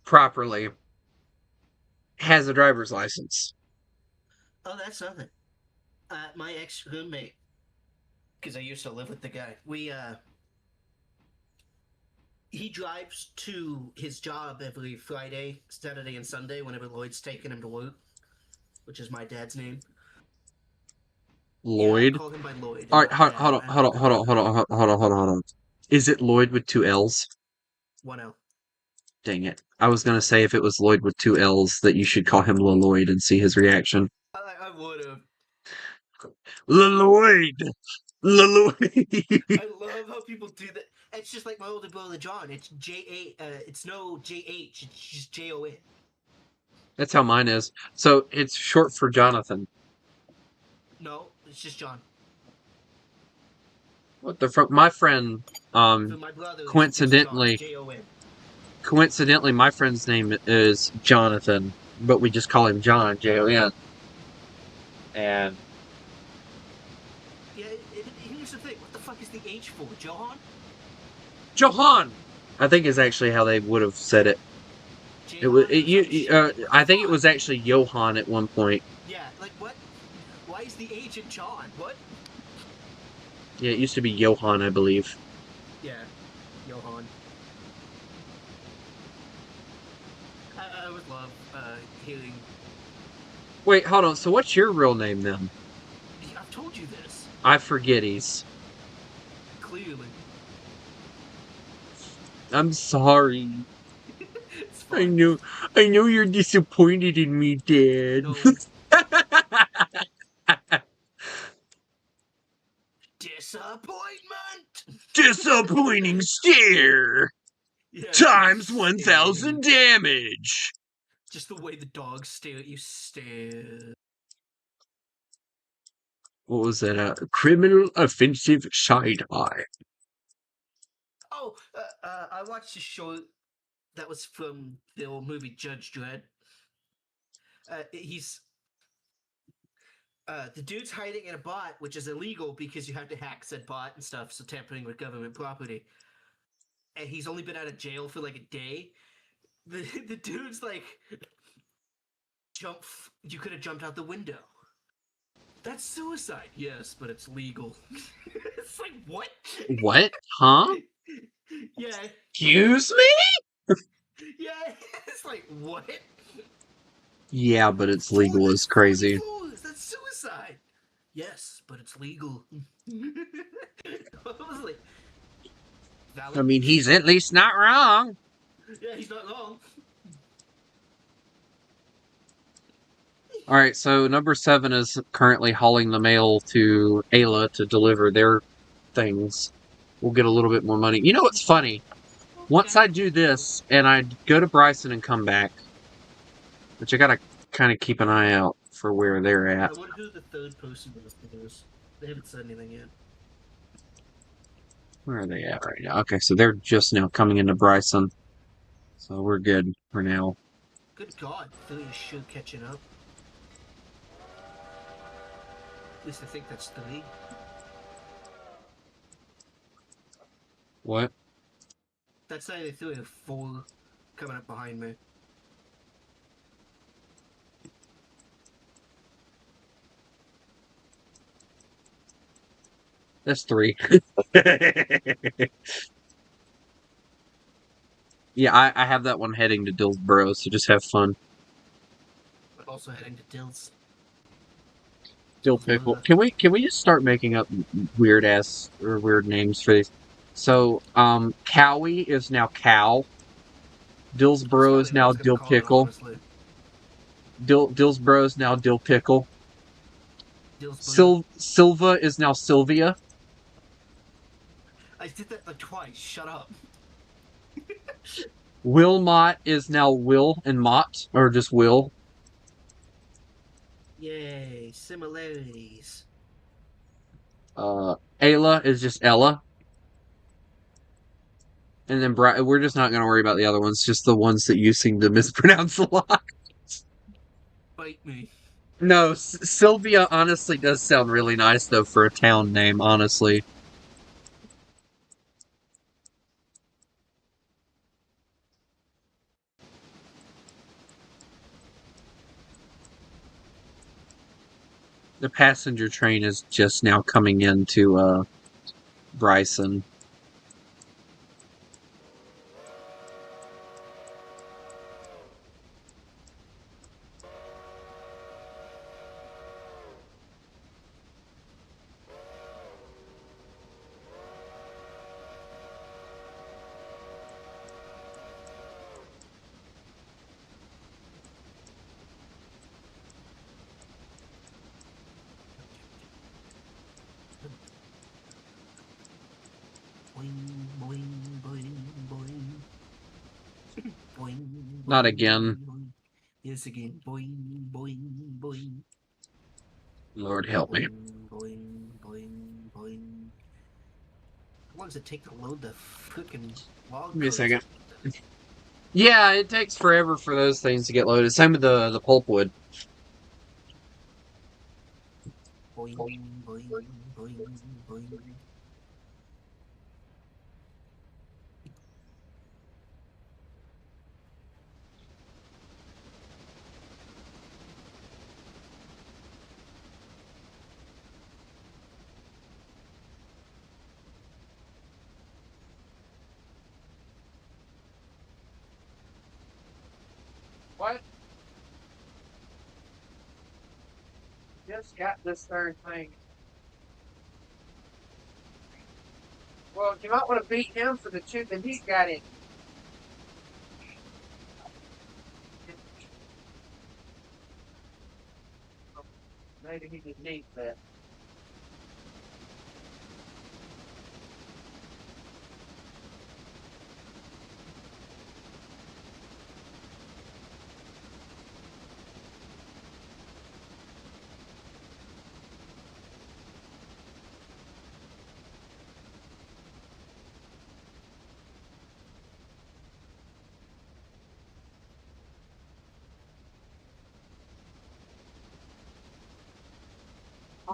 properly, has a driver's license. Oh, that's nothing. My ex-roommate, because I used to live with the guy, he drives to his job every Friday, Saturday, and Sunday whenever Lloyd's taking him to work, which is my dad's name. Lloyd? Yeah, I call him by Lloyd. Alright, hold on. Is it Lloyd with 2 L's? 1 L. Dang it. I was gonna say if it was Lloyd with 2 L's that you should call him Lloyd and see his reaction. I would've. Lloyd! I love how people do that. It's just like my older brother John. It's it's no JH. It's just JON. That's how mine is. So it's short for Jonathan. No, It's just John. What the fuck? My friend, For my brother, it's coincidentally, John, Jon. coincidentally, my friend's name is Jonathan, but we just call him John, Jon. And Yeah, here's the thing. What the fuck is the H for? Johan? Johan, I think is actually how they would have said it. It was I think it was actually Johan at one point. Yeah, like what? Why is the H in John? What? Yeah, it used to be Johan, I believe. Yeah, Johan. I would love hearing. Wait, hold on. So what's your real name then? I've told you this. I forget he's. Clearly. I'm sorry. I know you're disappointed in me, Dad. No. Disappointment! Disappointing stare! Yeah, Times 1,000 damage! Just the way the dogs stare at you stare. What was that? Criminal offensive side eye. Oh, I watched a show that was from the old movie Judge Dredd. The dude's hiding in a bot, which is illegal because you have to hack said bot and stuff, so tampering with government property. And he's only been out of jail for like a day. The dude's like, you could have jumped out the window. That's suicide. Yes, but it's legal. It's like, what? What? Huh? Yeah. Excuse me? Yeah, it's like, what? Yeah, but it's legal is crazy. That's suicide. Yes, but it's legal. I was like, valid. I mean, he's at least not wrong. Yeah, he's not wrong. Alright, so number 7 is currently hauling the mail to Ayla to deliver their things. We'll get a little bit more money. You know what's funny? Once I do this, and I go to Bryson and come back, which I gotta kind of keep an eye out for where they're at. I wonder who the third person is. They haven't said anything yet. Where are they at right now? Okay, so they're just now coming into Bryson. So we're good for now. Good God, Philly is sure catching up. At least I think that's 3. What? That's either 3 or 4 coming up behind me. That's 3. Yeah, I have that one heading to Dillsboro, so just have fun. But also heading to Dills. Dill Pickle. Can we just start making up weird names for these? So, Cowie is now Cow. Dillsboro is now Dill Pickle. Dillsboro is now Dill Pickle. Silva is now Sylvia. I did that like twice. Shut up. Wilmot is now Will and Mott, or just Will. Yay, similarities. Ayla is just Ella. And then we're just not going to worry about the other ones, just the ones that you seem to mispronounce a lot. Bite me. No, Sylvia honestly does sound really nice, though, for a town name, honestly. The passenger train is just now coming into, Bryson. Boing, boing, boing, boing. Boing, Not boing, again. boing. Yes, again. Boing, boing, boing. Lord help me. Boing, boing. long does it take to load the freaking log? Give me a crates? second. Yeah, it takes forever for those things to get loaded. Same with the pulpwood. Boing, boing, boing, boing. What? Just got this darn thing. Well, you might want to beat him for the chip that he's got in. Maybe he just needs that.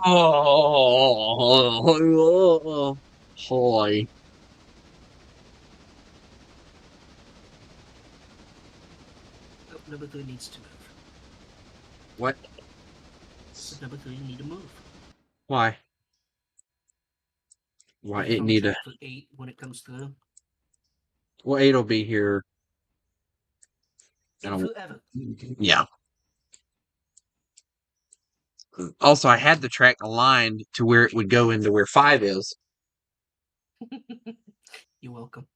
Oh, holy. Oh, number 3 needs to move. What? Number 3 need to move. Why? Why He's it on need track a... for 8 when it comes through. Well, 8 will be here. I don't... Forever. Yeah. Also, I had the track aligned to where it would go into where 5 is. You're welcome.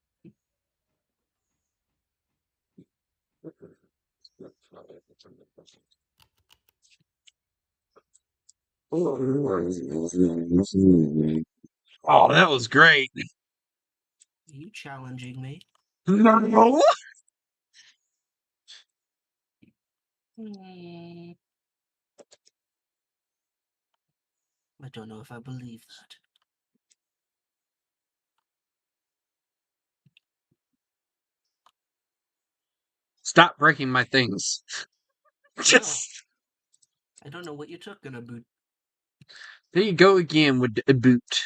Oh, that was great. Are you challenging me? No. I don't know if I believe that. Stop breaking my things. Just... I don't know what you're talking about. There you go again with the boot.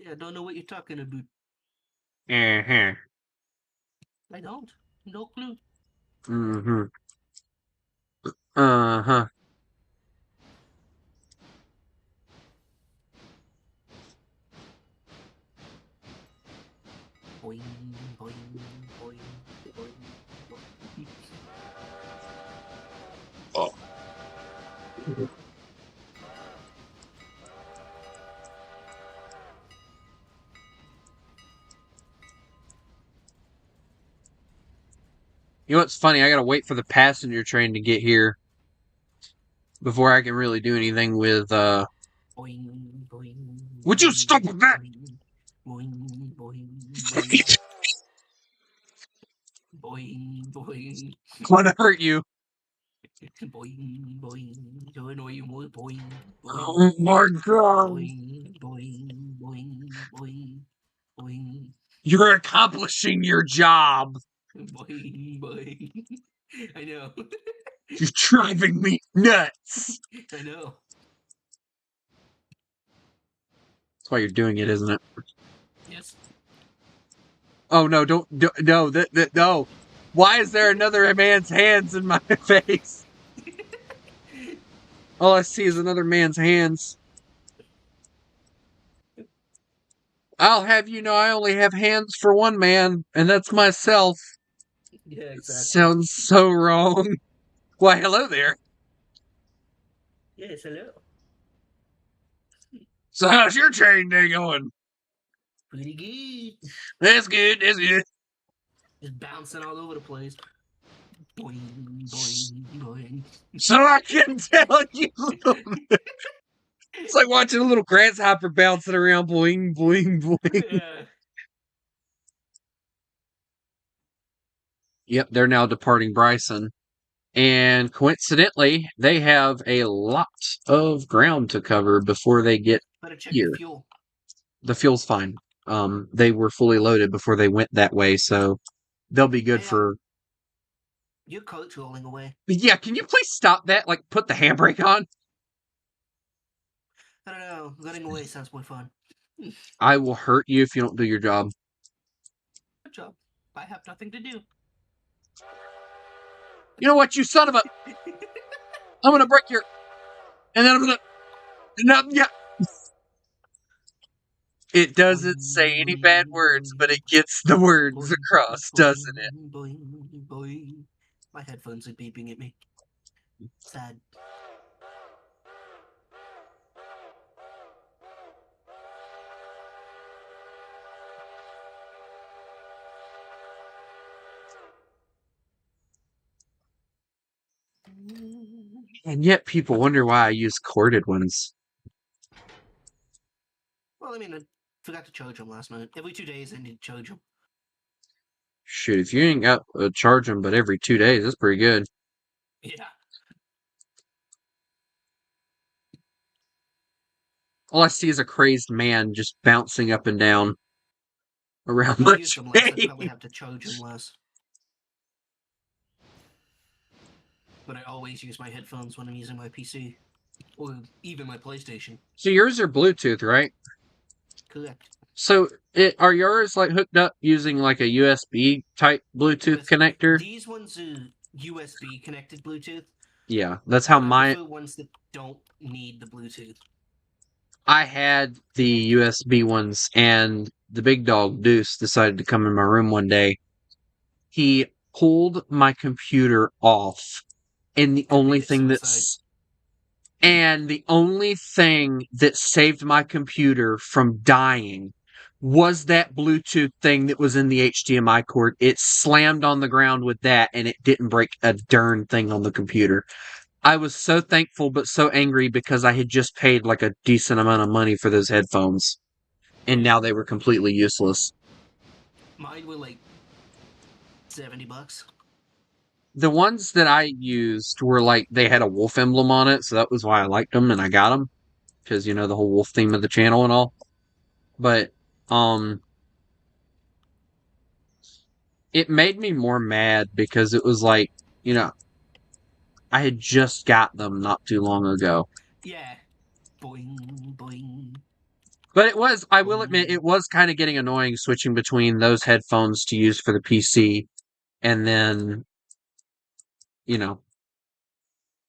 Yeah, I don't know what you're talking about. Uh-huh. I don't. No clue. Mm-hmm. Uh-huh. Boing, boing, boing, boing, boing. Oh. You know what's funny? I gotta wait for the passenger train to get here before I can really do anything with, Boing, boing, Would you stop with that? boing, boing, boing. Boing, boing. I'm gonna hurt you. Boing, boing. To annoy you more. Boing, boing. Oh my god. Boing, boing, boing, boing, boing. You're accomplishing your job. Boing, boing. I know. You're driving me nuts. I know. That's why you're doing it, isn't it? Yes. Oh no! No! No! Why is there another man's hands in my face? All I see is another man's hands. I'll have you know I only have hands for one man, and that's myself. Yeah, exactly. Sounds so wrong. Why, hello there. Yes, hello. So how's your training day going? Pretty good. That's good, that's good. Just bouncing all over the place. Boing, boing, boing. So I can tell you. It's like watching a little grasshopper bouncing around, boing, boing, boing. Yeah. Yep, they're now departing Bryson. And coincidentally, they have a lot of ground to cover before they get Better check here. your fuel. The fuel's fine. they were fully loaded before they went that way, so they'll be good Hey, for. Your coat's rolling away. Yeah, can you please stop that? Like, put the handbrake on. I don't know. Running away sounds more fun. I will hurt you if you don't do your job. Good job. I have nothing to do. You know what, you son of a! I'm gonna break your. And then I'm gonna. No, yeah. It doesn't say any bad words, but it gets the words across, doesn't it? Boing, boing. My headphones are beeping at me. Sad. And yet people wonder why I use corded ones. Well, I mean, I forgot to charge them last night. Every 2 days I need to charge them. Shoot, if you ain't got to charge them but every 2 days, that's pretty good. Yeah. All I see is a crazed man just bouncing up and down around If I my use them less, I tree. probably have to charge them less. But I always use my headphones when I'm using my PC. Or even my PlayStation. So yours are Bluetooth, right? Correct. So are yours like hooked up using like a USB type Bluetooth connector? These ones are USB connected Bluetooth. Yeah, that's how but I my prefer ones that don't need the Bluetooth. I had the USB ones, and the big dog Deuce decided to come in my room one day. He pulled my computer off, and the only thing that saved my computer from dying was that Bluetooth thing that was in the HDMI cord. It slammed on the ground with that, and it didn't break a darn thing on the computer. I was so thankful but so angry because I had just paid like a decent amount of money for those headphones. And now they were completely useless. Mine were like $70. The ones that I used were like, they had a wolf emblem on it, so that was why I liked them and I got them. Because, you know, the whole wolf theme of the channel and all. But, it made me more mad because it was like, you know, I had just got them not too long ago. Yeah. Boing, boing. But it was, I will admit, it was kind of getting annoying switching between those headphones to use for the PC and then, you know.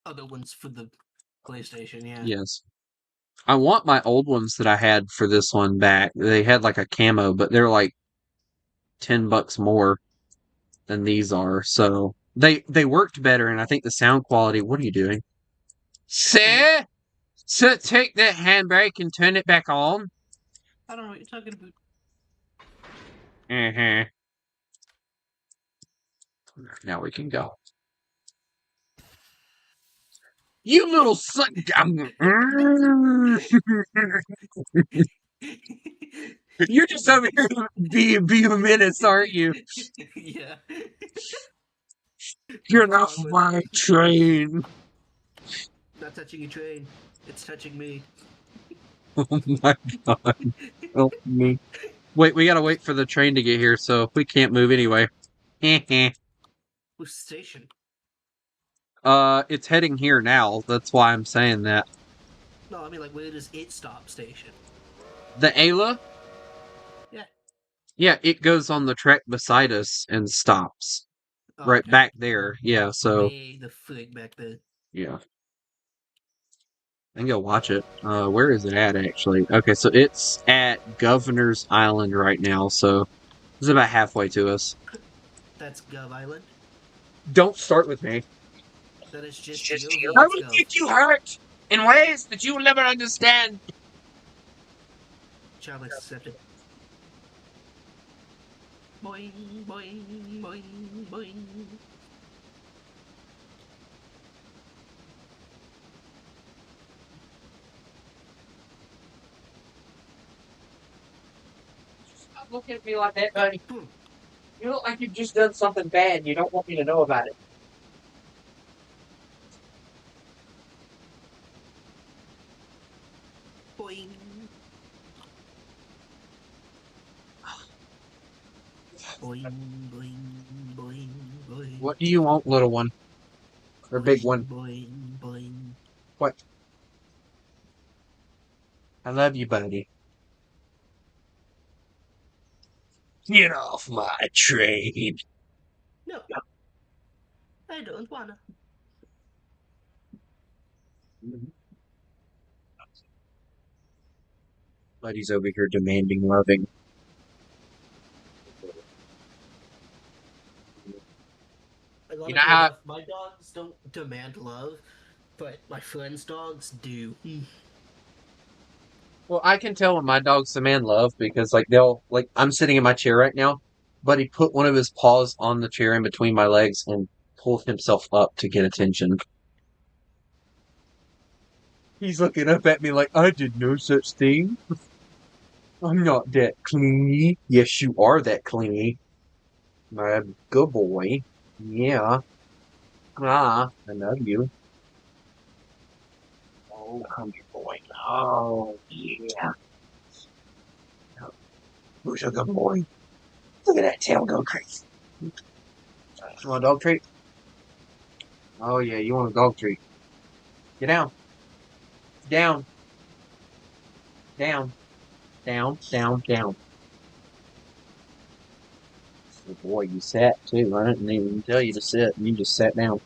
Other ones for the PlayStation, yeah. Yes. I want my old ones that I had for this one back. They had like a camo, but they're like $10 more than these are. So they worked better, and I think the sound quality. What are you doing? Sir? Sir, take that handbrake and turn it back on. I don't know what you're talking about. Uh-huh. Now we can go. You little son. You're just over here being a menace, aren't you? Yeah. You're not my train. Not touching your train. It's touching me. Oh my god. Help me. Wait, we gotta wait for the train to get here, so we can't move anyway. Who's station? It's heading here now. That's why I'm saying that. No, I mean, like, where does it stop station? The Ayla? Yeah. Yeah, it goes on the track beside us and stops. Oh, right okay. back there. Yeah, so. Way the frig back there. Yeah. I can go watch it. Where is it at, actually? Okay, so it's at Governor's Island right now, so it's about halfway to us. That's Gov Island? Don't start with me. That is just I will make you hurt in ways that you will never understand. Challenge accepted. Boing, boing, boing, boing. Stop looking at me like that, buddy. You look like you've just done something bad and you don't want me to know about it. Boing. Boing, boing, boing, boing. What do you want, little one? Or big one? Boing, boing. What? I love you, buddy. Get off my train. No. I don't wanna. Buddy's over here demanding loving. A lot You of know how- people, my dogs don't demand love, but my friends' dogs do. Well, I can tell when my dogs demand love because, like, they'll, like, I'm sitting in my chair right now, but he put one of his paws on the chair in between my legs and pulled himself up to get attention. He's looking up at me like, I did no such thing. I'm not that clingy. Yes, you are that clingy. My good boy. Yeah. I love you. Oh, come here, boy. Oh, yeah. Who's a good boy? Look at that tail go crazy. You want a dog treat? Oh, yeah, you want a dog treat. Get down. Down. Down. Down, down, down. Good boy, you sat too. I didn't even tell you to sit. You just sat down.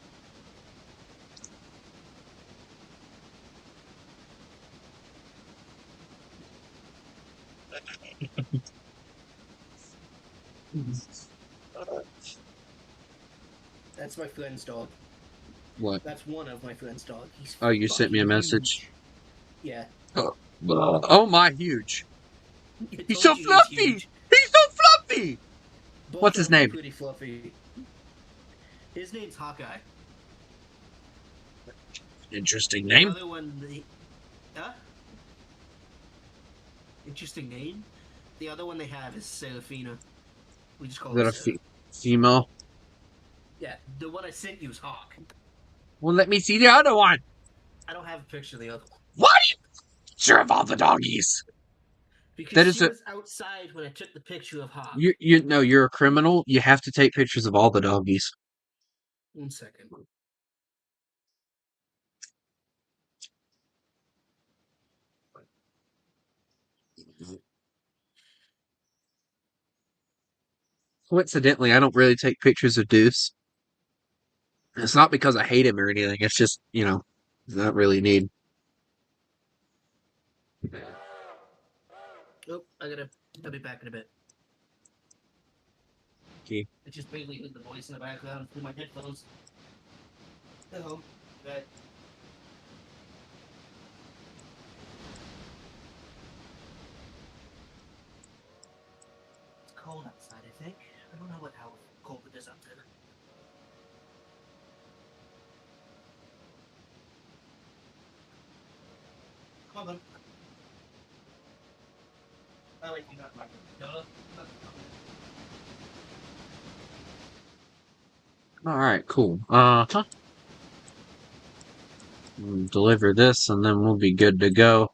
That's my friend's dog. What? That's one of my friend's dog. He's Oh, you sent me a fucking message? huge. Yeah. Oh my, huge. I He's told so you fluffy! huge. He's so fluffy! Both What's of his them are name? Pretty fluffy. His name's Hawkeye. Interesting The name. other one, huh? Interesting name. The other one they have is Serafina. We just call Is that her a Sarah. female? Yeah, the one I sent you is Hawk. Well, let me see the other one. I don't have a picture of the other one. What are you sure of all the doggies? Because That is she a- was outside when I took the picture of Hawk. You know, you're a criminal. You have to take pictures of all the doggies. 1 second. Coincidentally, I don't really take pictures of Deuce. It's not because I hate him or anything. It's just, you know, not really need. Oh, I'll be back in a bit. Okay. I just barely heard the voice in the background through my headphones. Hello. Back. It's cold outside, I think. I don't know how cold it is out there. Come on. I like you not my duh. All right, cool. Deliver this, and then we'll be good to go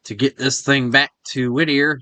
to get this thing back to Whittier.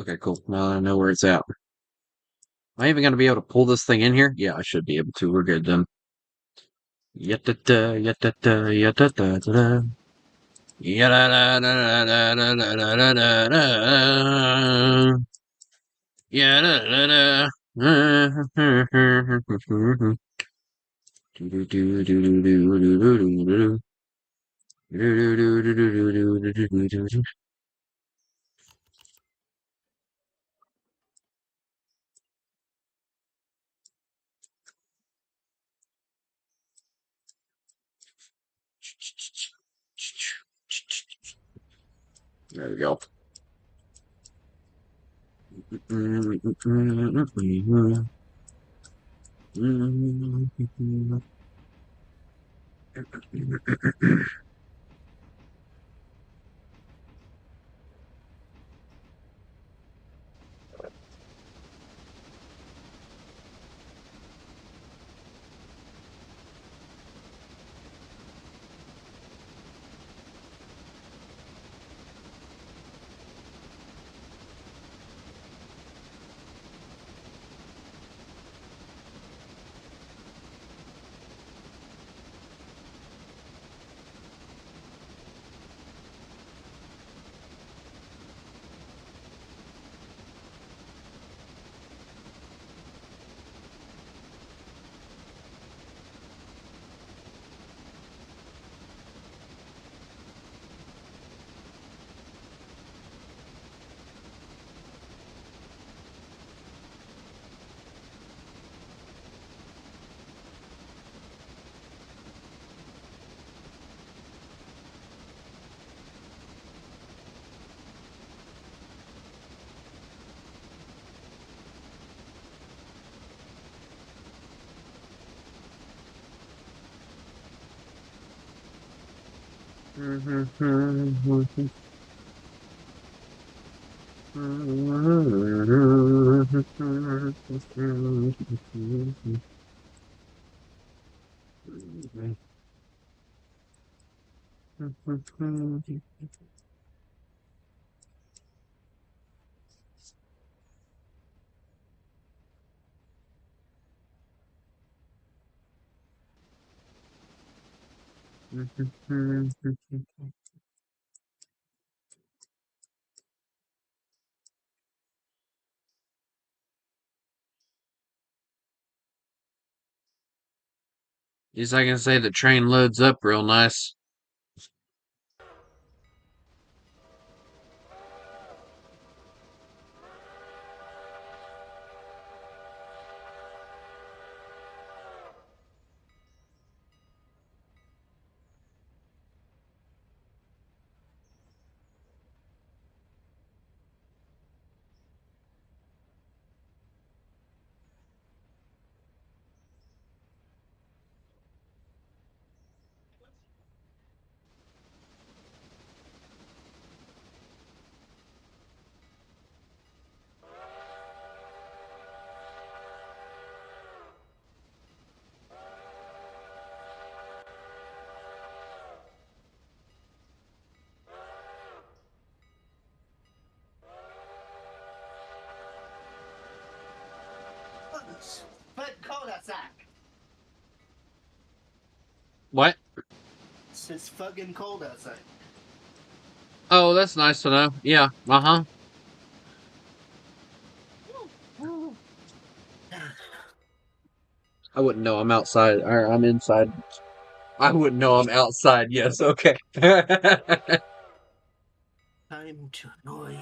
Okay, cool. Now I know where it's at. Am I even going to be able to pull this thing in here? Yeah, I should be able to. We're good then. Yatata, yatata, yatata, da. Yadadadadadadadadadada. Yadadada. Do-do-do-do-do-do-do-do-do-do. Do-do-do-do-do-do-do-do-do-do. There we go. Yes, I can say the train loads up real nice. It's fucking cold outside. What? It's fucking cold outside. Oh, that's nice to know. Yeah, uh-huh. I wouldn't know I'm outside, or I'm inside. I wouldn't know I'm outside, yes, okay. Time to annoy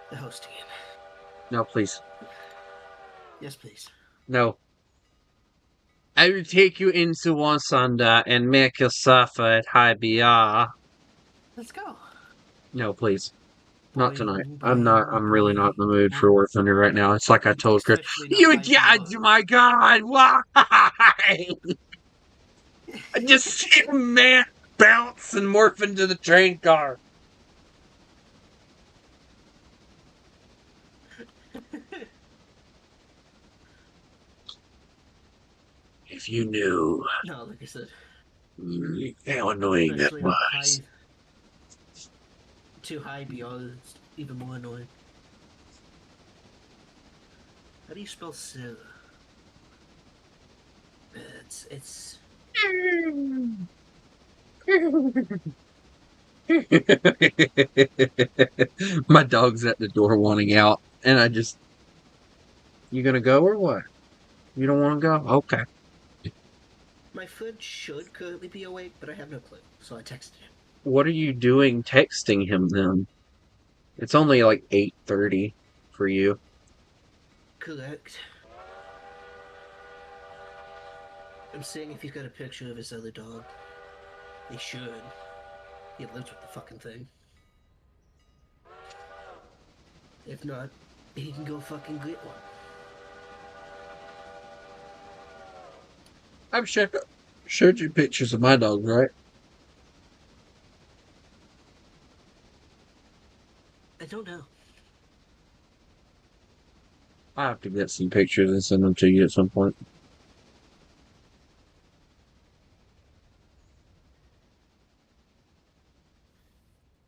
the host again. No, please. Yes, please. No. I will take you into Wansanda and make you suffer at High BR. Let's go. No, please. Not tonight. Boing, I'm really not in the mood for War Thunder right now. It's like I told Chris. Especially not You High God, BR. my God, why? I just see a man bounce and morph into the train car. If you knew No, like I said. how annoying that Especially not was. Too high BR is even more annoying. How do you spell Sarah? It's My dog's at the door wanting out, and I just... You gonna go or what? You don't want to go? Okay. my foot should currently be awake, but I have no clue, so I texted him. What are you doing texting him then? It's only like 8:30 for you. Correct. I'm seeing if he's got a picture of his other dog. He should. He lives with the fucking thing. If not, he can go fucking get one. I've showed you pictures of my dog, right? I don't know. I have to get some pictures and send them to you at some point.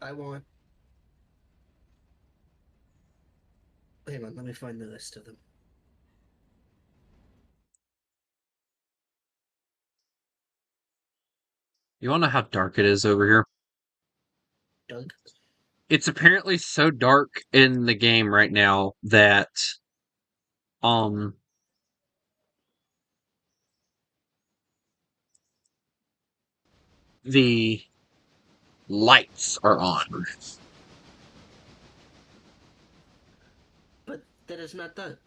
I want. Hang on, let me find the list of them. You wanna know how dark it is over here? Doug? It's apparently so dark in the game right now that um the lights are on. But that is not Doug.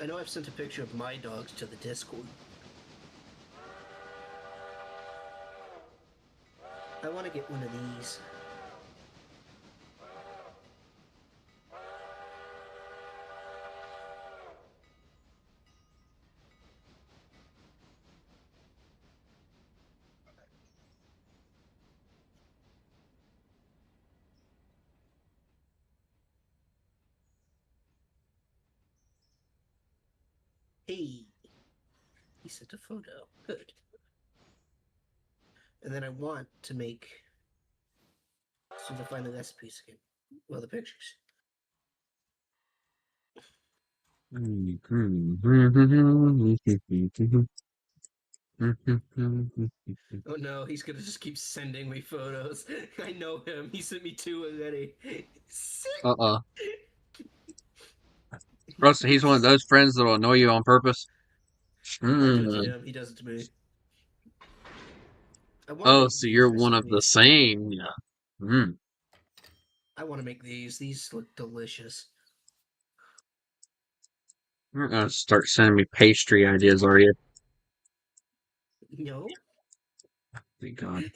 I know I've sent a picture of my dogs to the Discord. I want to get one of these. Hey, he sent a photo. Good. And then I want to make. So to find the recipes again. Well, the pictures. Oh no, he's gonna just keep sending me photos. I know him. He sent me 2 already. Uh-uh. Russell, he's one of those friends that'll annoy you on purpose. I do it to him. He does it to me. Oh, so you're one of the same. Yeah. Mm. I want to make these. These look delicious. You're gonna start sending me pastry ideas, are you? No. Thank God.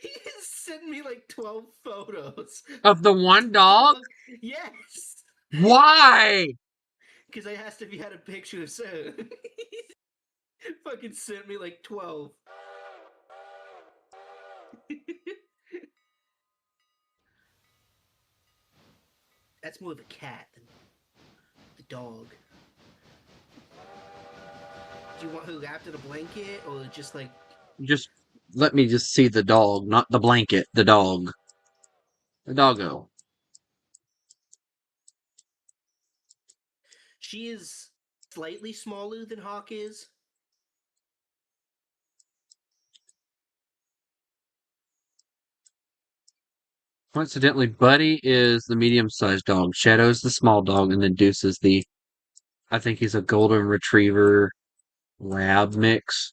He sent me like 12 photos. Of the one dog? Yes. Why? Because I asked if he had a picture of Sam. Fucking sent me like 12. That's more of a cat than the dog. Do you want her wrapped in a blanket or just like... Just let me just see the dog, not the blanket. The dog. The doggo. She is slightly smaller than Hawk is. Coincidentally, Buddy is the medium-sized dog. Shadow's the small dog, and then Deuce is the... I think he's a golden retriever lab mix.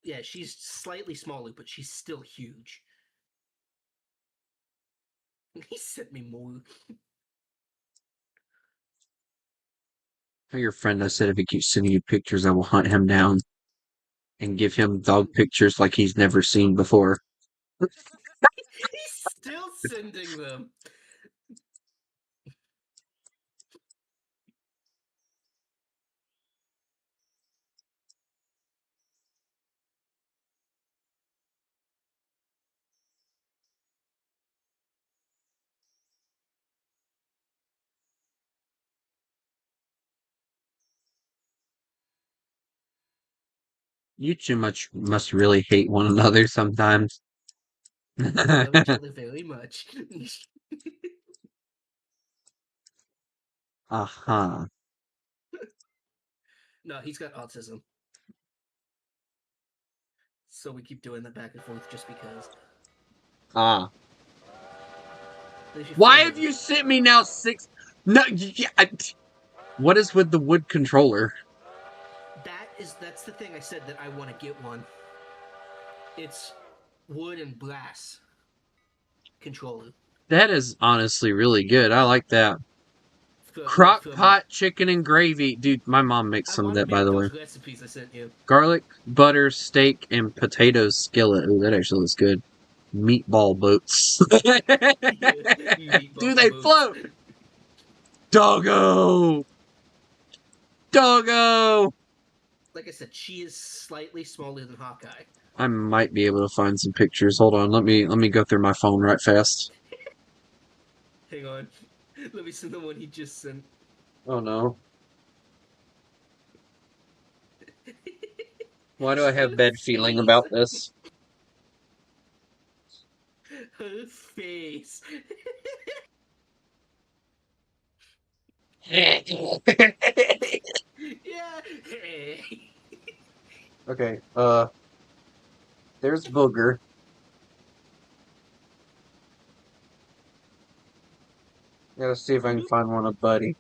Yeah, she's slightly smaller, but she's still huge. He sent me more. Tell your friend I said if he keeps sending you pictures, I will hunt him down and give him dog pictures like he's never seen before. He's still sending them. You two must really hate one another sometimes. We love each other very much. Uh-huh. No, he's got autism. so we keep doing that back and forth just because. Ah. They should Why film have it. you sent me now 6? No, what is with the wood controller? That's the thing I said that I want to get one. It's wood and brass controller. That is honestly really good. I like that. For, Crock for- pot chicken and gravy. Dude, my mom makes I some of want to that, by make the way. those recipes I sent you. Garlic, butter, steak, and potato skillet. Ooh, that actually looks good. Meatball boats. Meatball Do they boats. float? Doggo! Doggo! Like I said, she is slightly smaller than Hawkeye. I might be able to find some pictures. Hold on, let me go through my phone right fast. Hang on. Let me send the one he just sent. Oh no. Why do I have bad feeling about this? Her face. Yeah. Yeah. Okay, there's Booger. Gotta see if I can find one of Buddy.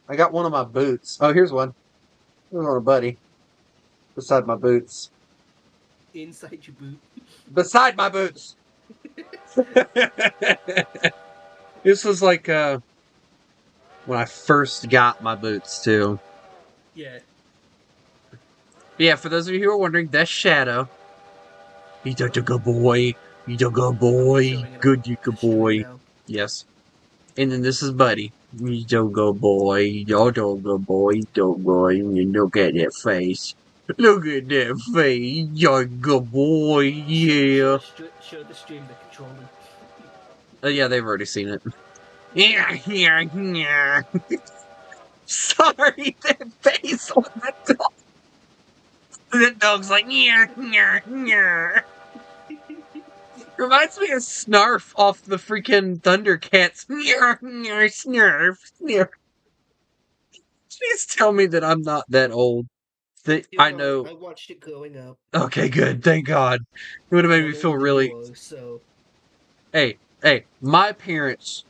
I got one of my boots. Oh, here's one. Here's one of Buddy. Beside my boots. Inside your boot. Beside my boots! This was like, when I first got my boots, too. Yeah. Yeah, for those of you who are wondering, that's Shadow. He's a good boy. He's a good boy. Good boy. Yes. And then this is Buddy. He's a good boy. You're a good boy. Good boy. You look at that face. Look at that face. You're a good boy. Yeah. Show the stream the controller. Yeah, they've already seen it. Yeah, yeah, yeah. Sorry, that face on the dog. That dog's like, yeah, yeah, yeah. Reminds me of Snarf off the freaking Thundercats. Snarf, snarf, snarf. Please tell me that I'm not that old. I know. I watched it growing up. Okay, good. Thank God. It would have made me feel really. So. Hey, my parents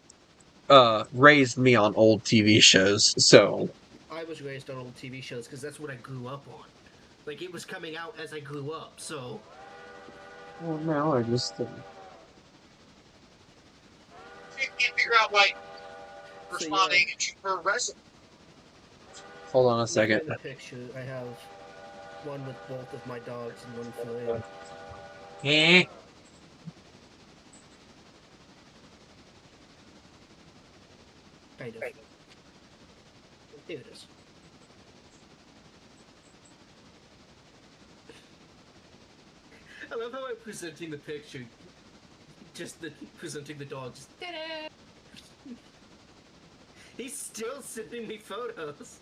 raised me on old TV shows, so. I was raised on old TV shows because that's what I grew up on. Like, it was coming out as I grew up, so. Well, now I just. I can't figure out why responding to her resume. Hold on a second. In the picture, I have one with both of my dogs and one for him. Eh? Kind of. Here it is. I love how I'm presenting the picture. Presenting the dog. Just ta-da! He's still sending me photos.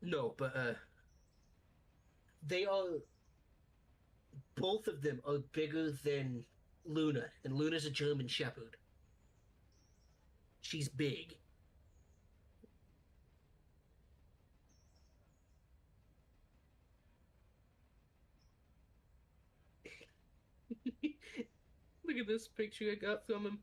No, but they are. Both of them are bigger than Luna, and Luna's a German Shepherd. She's big. Look at this picture I got from him.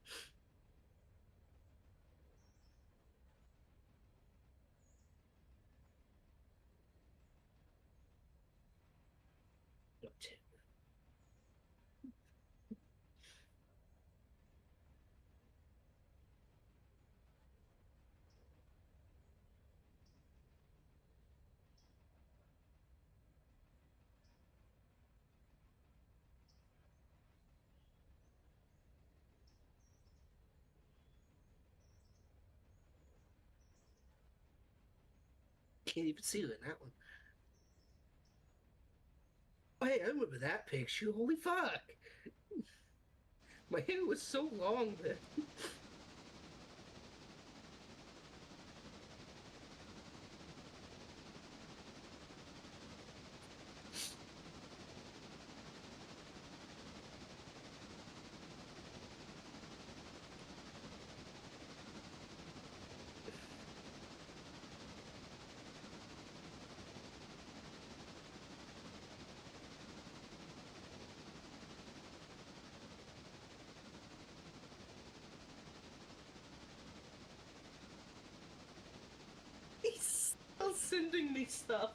Can't even see it in that one. Oh, hey, I remember that picture. Holy fuck! My hair was so long then. He's still sending me stuff.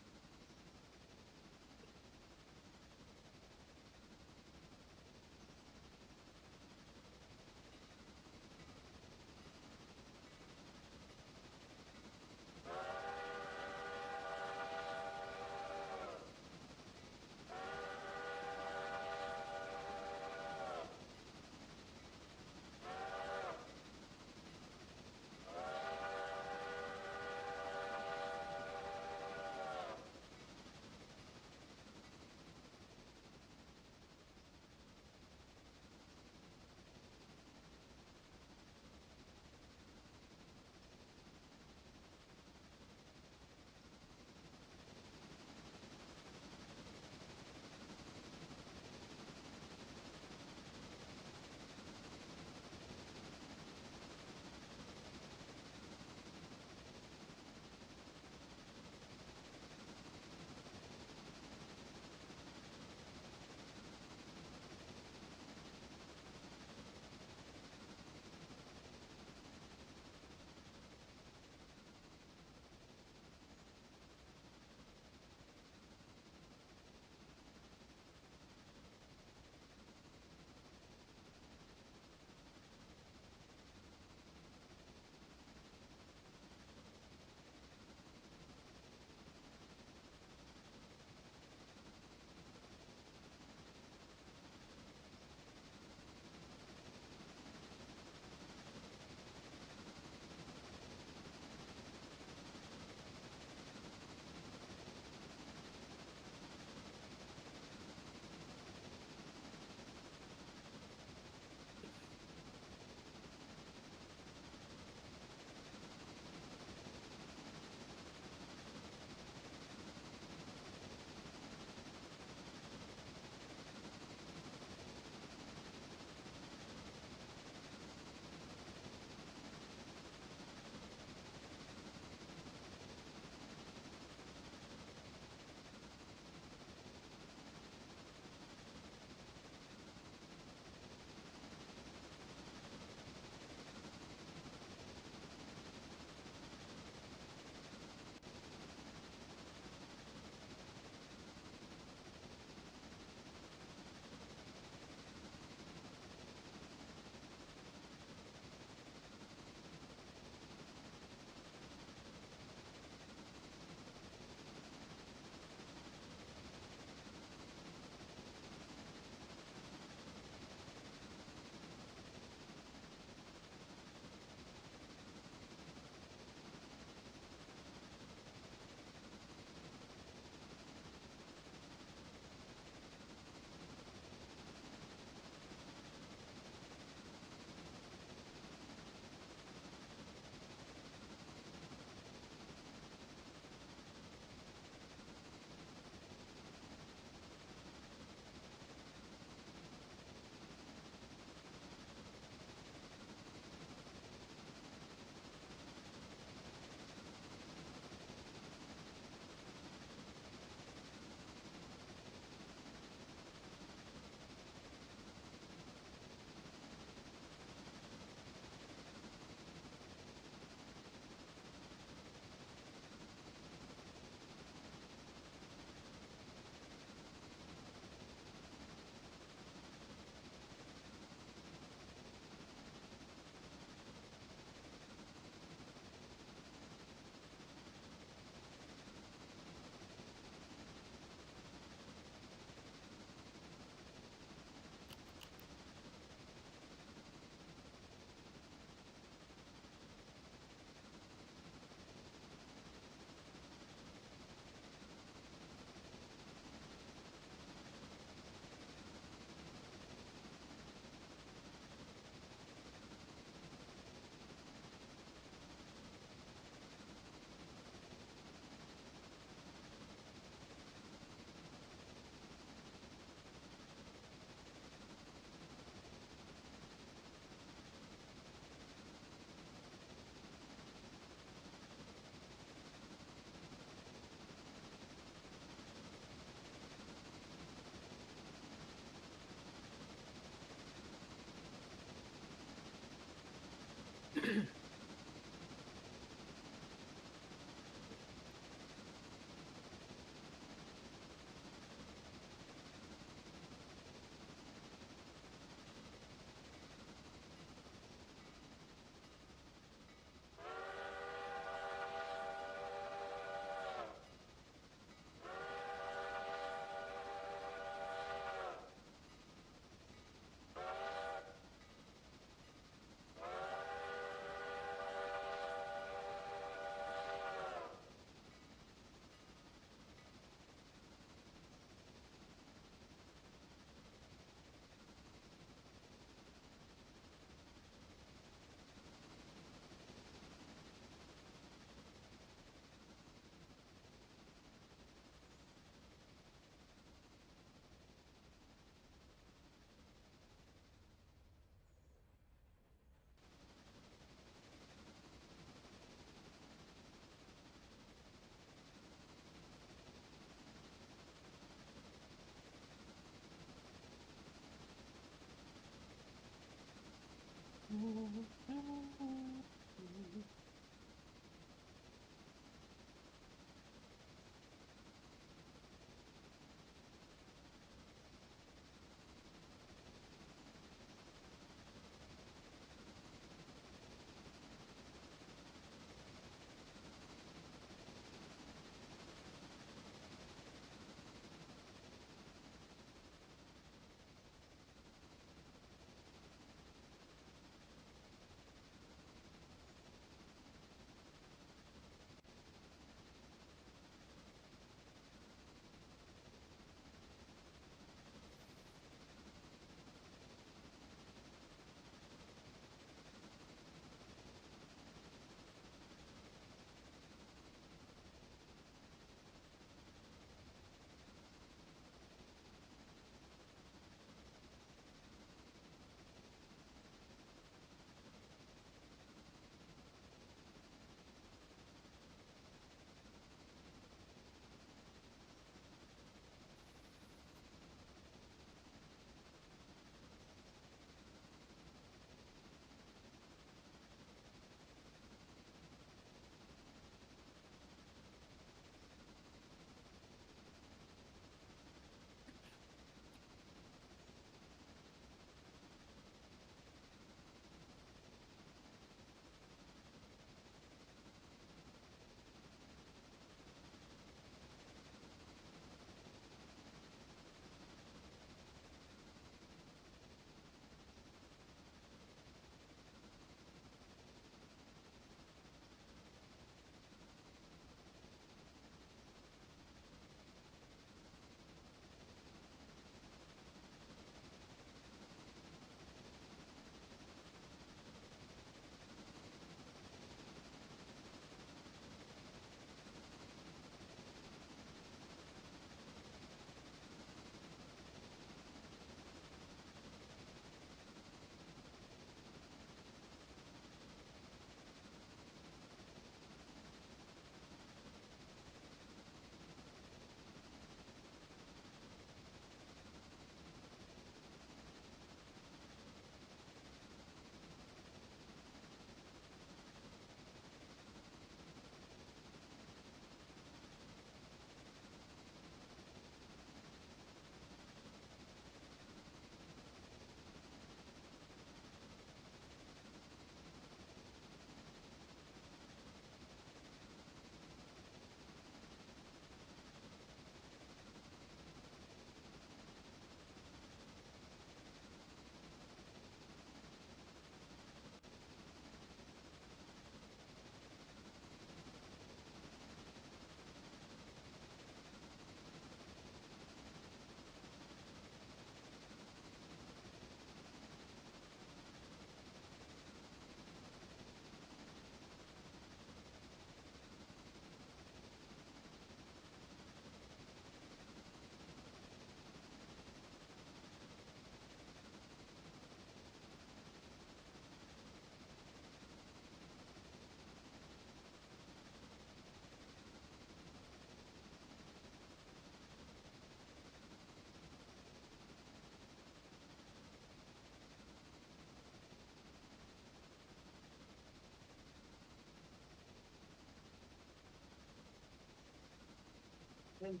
Wait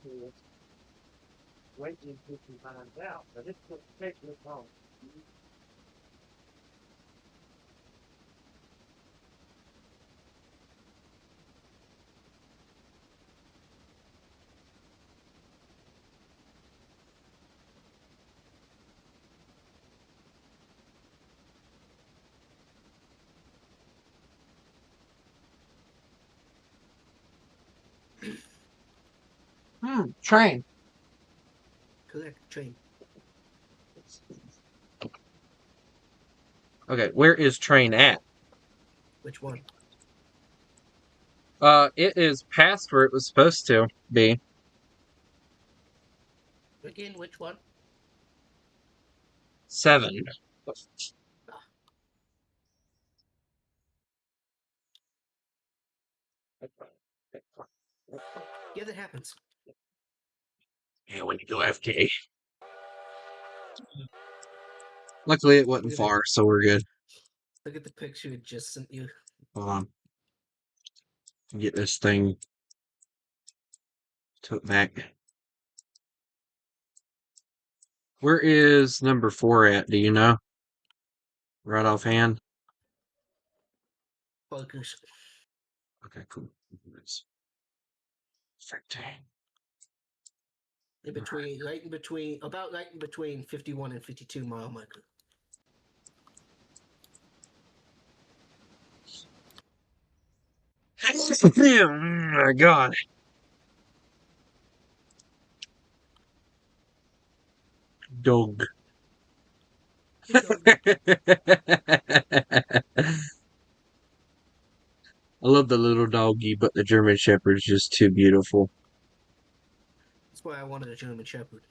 till you find out, but it's going to take this long. Train. Correct, train. Okay, where is train at? Which one? It is past where it was supposed to be. Again, which one? 7. Yeah, that happens. Yeah, when you go FK. Luckily, it wasn't Look at far, so we're good. Look at the picture it just sent you. Hold on. Get this thing took back. Where is number 4 at? Do you know? Right offhand? Focus. Okay, cool. In between, about right in between 51 and 52 mile marker. Oh my god. Dog. I love the little doggy, but the German Shepherd is just too beautiful. That's why I wanted a German Shepherd.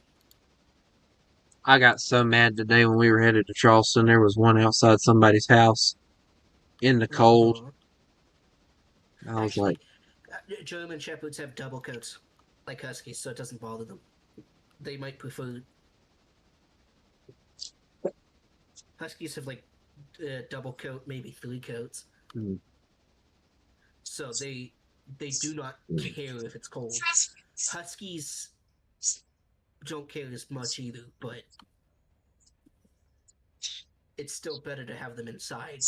I got so mad today when we were headed to Charleston. There was one outside somebody's house in the cold. I was Actually, like, German Shepherds have double coats, like Huskies, so it doesn't bother them. They might prefer. Huskies have like double coat, maybe 3 coats. So they do not care if it's cold. Huskies don't care as much either, but it's still better to have them inside.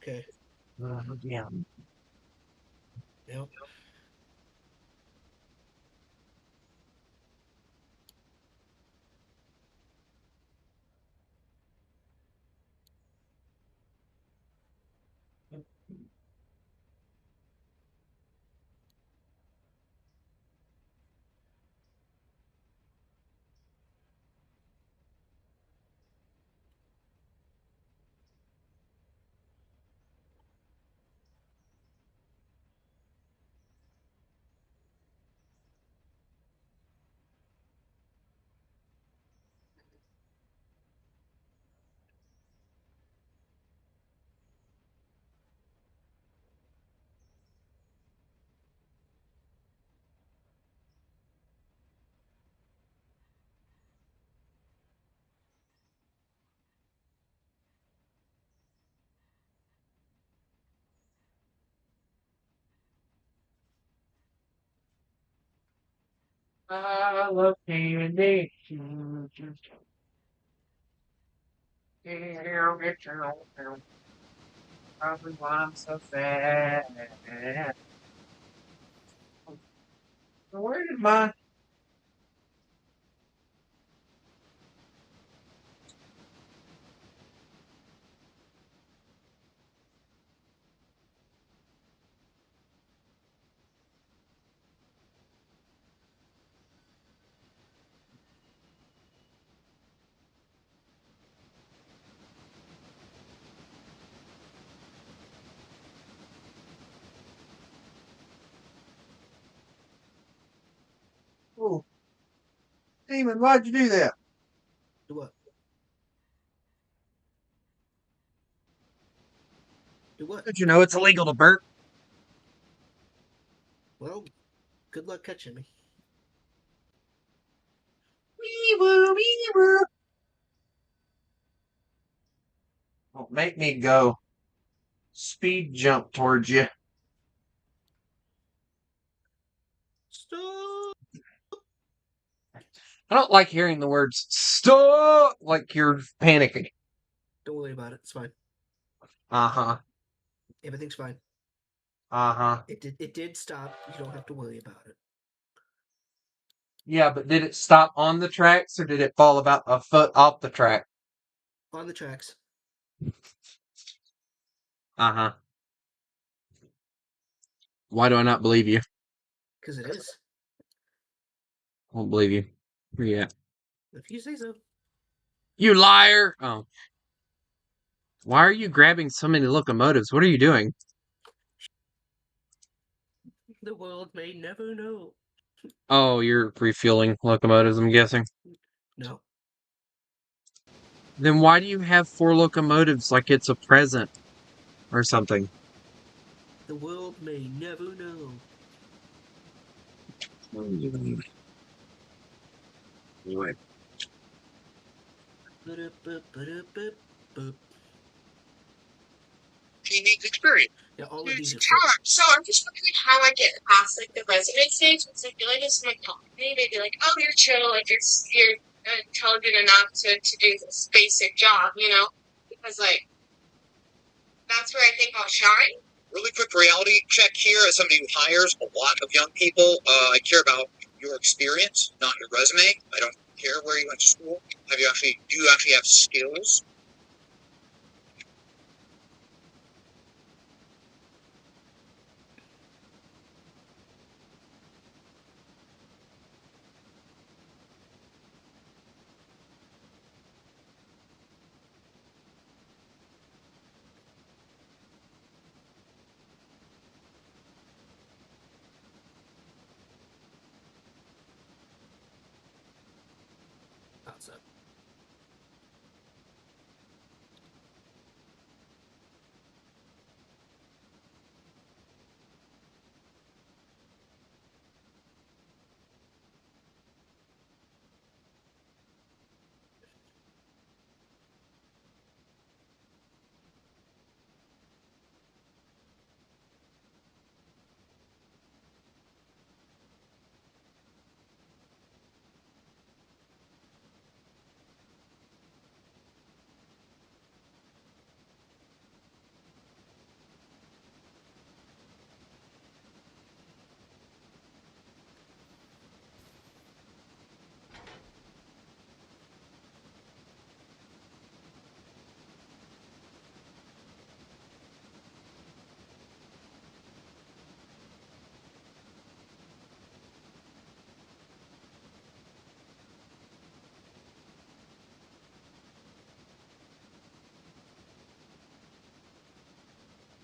Okay. Yeah. Yep. I love candy. Probably why I'm so fat. Where did my oh, Demon, why'd you do that? Do what? Do what? Did you know it's illegal to burp? Well, good luck catching me. Wee woo, wee woo. Don't make me go speed jump towards you. Stop. I don't like hearing the words stop like you're panicking. Don't worry about it. It's fine. Uh-huh. Everything's fine. Uh-huh. It did stop. You don't have to worry about it. Yeah, but did it stop on the tracks or did it fall about a foot off the track? On the tracks. Uh-huh. Why do I not believe you? Because it is. I won't believe you. Where you at? If you say so. You liar! Oh. Why are you grabbing so many locomotives? What are you doing? The world may never know. Oh, you're refueling locomotives, I'm guessing. No. Then why do you have 4 locomotives like it's a present or something? The world may never know. Anyway. Teenage experience. Yeah, all of these are So I'm just wondering how I get past like the resume stage, because I feel like it's my company. They'd be like, "Oh, you're chill, like you're intelligent enough to do this basic job," you know? Because like that's where I think I'll shine. Really quick reality check here as somebody who hires a lot of young people. I care about your experience, not your resume. I don't care where you went to school. Do you actually have skills? outside.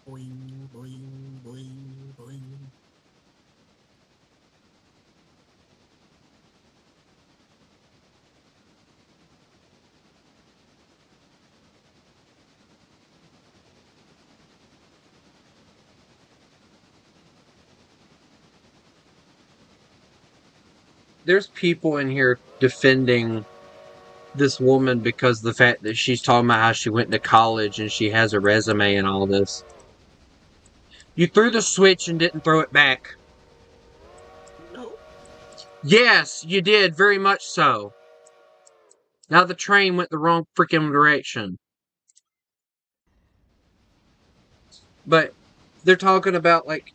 Boing, boing, boing, boing. There's people in here defending this woman because the fact that she's talking about how she went to college and she has a resume and all this. You threw the switch and didn't throw it back. No. Yes, you did, very much so. Now the train went the wrong freaking direction. But they're talking about like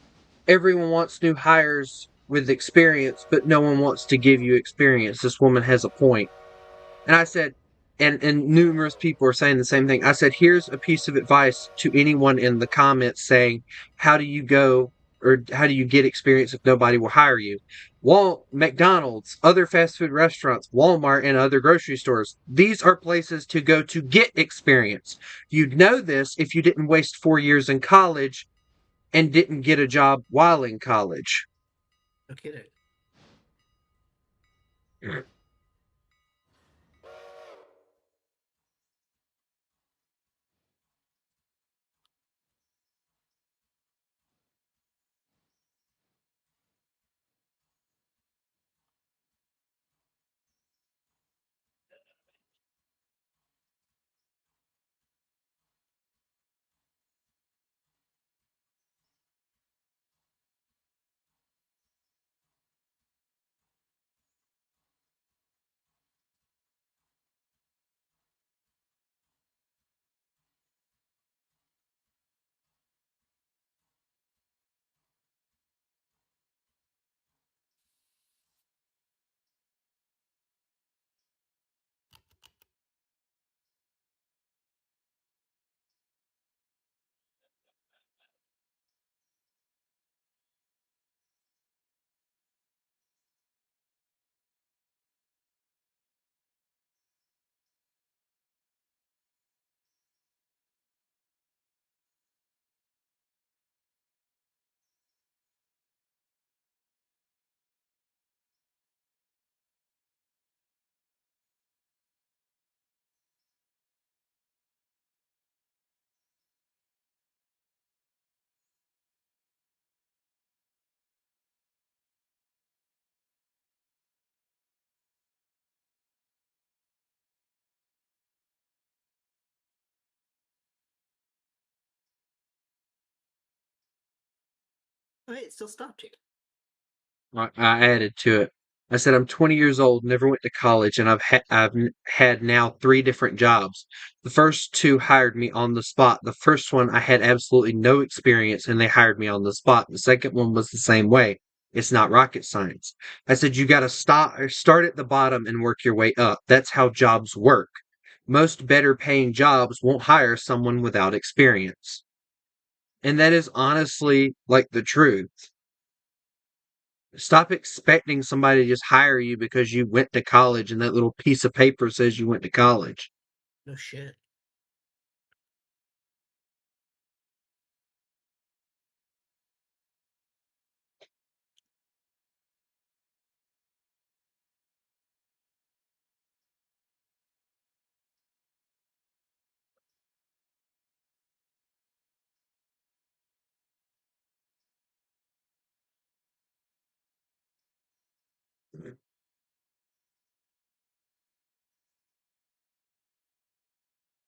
everyone wants new hires with experience, but no one wants to give you experience. This woman has a point. And I said, and numerous people are saying the same thing. I said, here's a piece of advice to anyone in the comments saying, how do you go or how do you get experience if nobody will hire you? McDonald's, other fast food restaurants, Walmart, and other grocery stores. These are places to go to get experience. You'd know this if you didn't waste 4 years in college and didn't get a job while in college. No kidding. Oh, hey, it still stopped you. I added to it. I said I'm 20 years old, never went to college, and I've had now 3 different jobs. The first 2 hired me on the spot. The first one I had absolutely no experience, and they hired me on the spot. The second one was the same way. It's not rocket science. I said you got to start at the bottom and work your way up. That's how jobs work. Most better paying jobs won't hire someone without experience. And that is honestly like the truth. Stop expecting somebody to just hire you because you went to college and that little piece of paper says you went to college. No shit.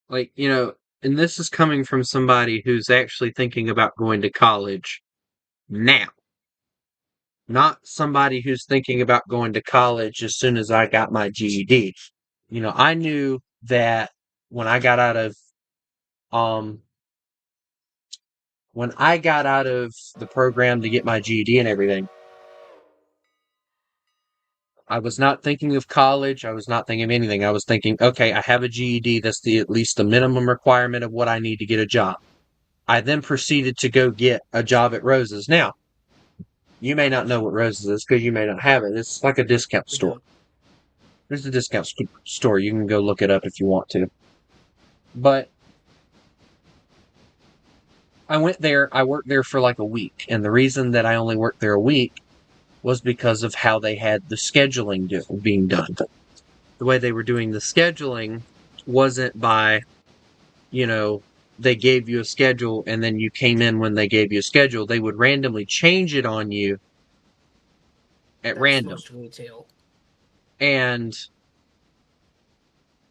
Like, and this is coming from somebody who's actually thinking about going to college now. Not somebody who's thinking about going to college as soon as I got my GED. I knew that when I got out of um when I got out of the program to get my GED and everything, I was not thinking of college. I was not thinking of anything. I was thinking, okay, I have a GED. That's at least the minimum requirement of what I need to get a job. I then proceeded to go get a job at Rose's. Now, you may not know what Rose's is because you may not have it. It's like a discount store. There's a discount store. You can go look it up if you want to. But I went there. I worked there for like a week. And the reason that I only worked there a week was because of how they had the scheduling being done. The way they were doing the scheduling wasn't by, they gave you a schedule and then you came in when they gave you a schedule. They would randomly change it on you at random. Most retail. And,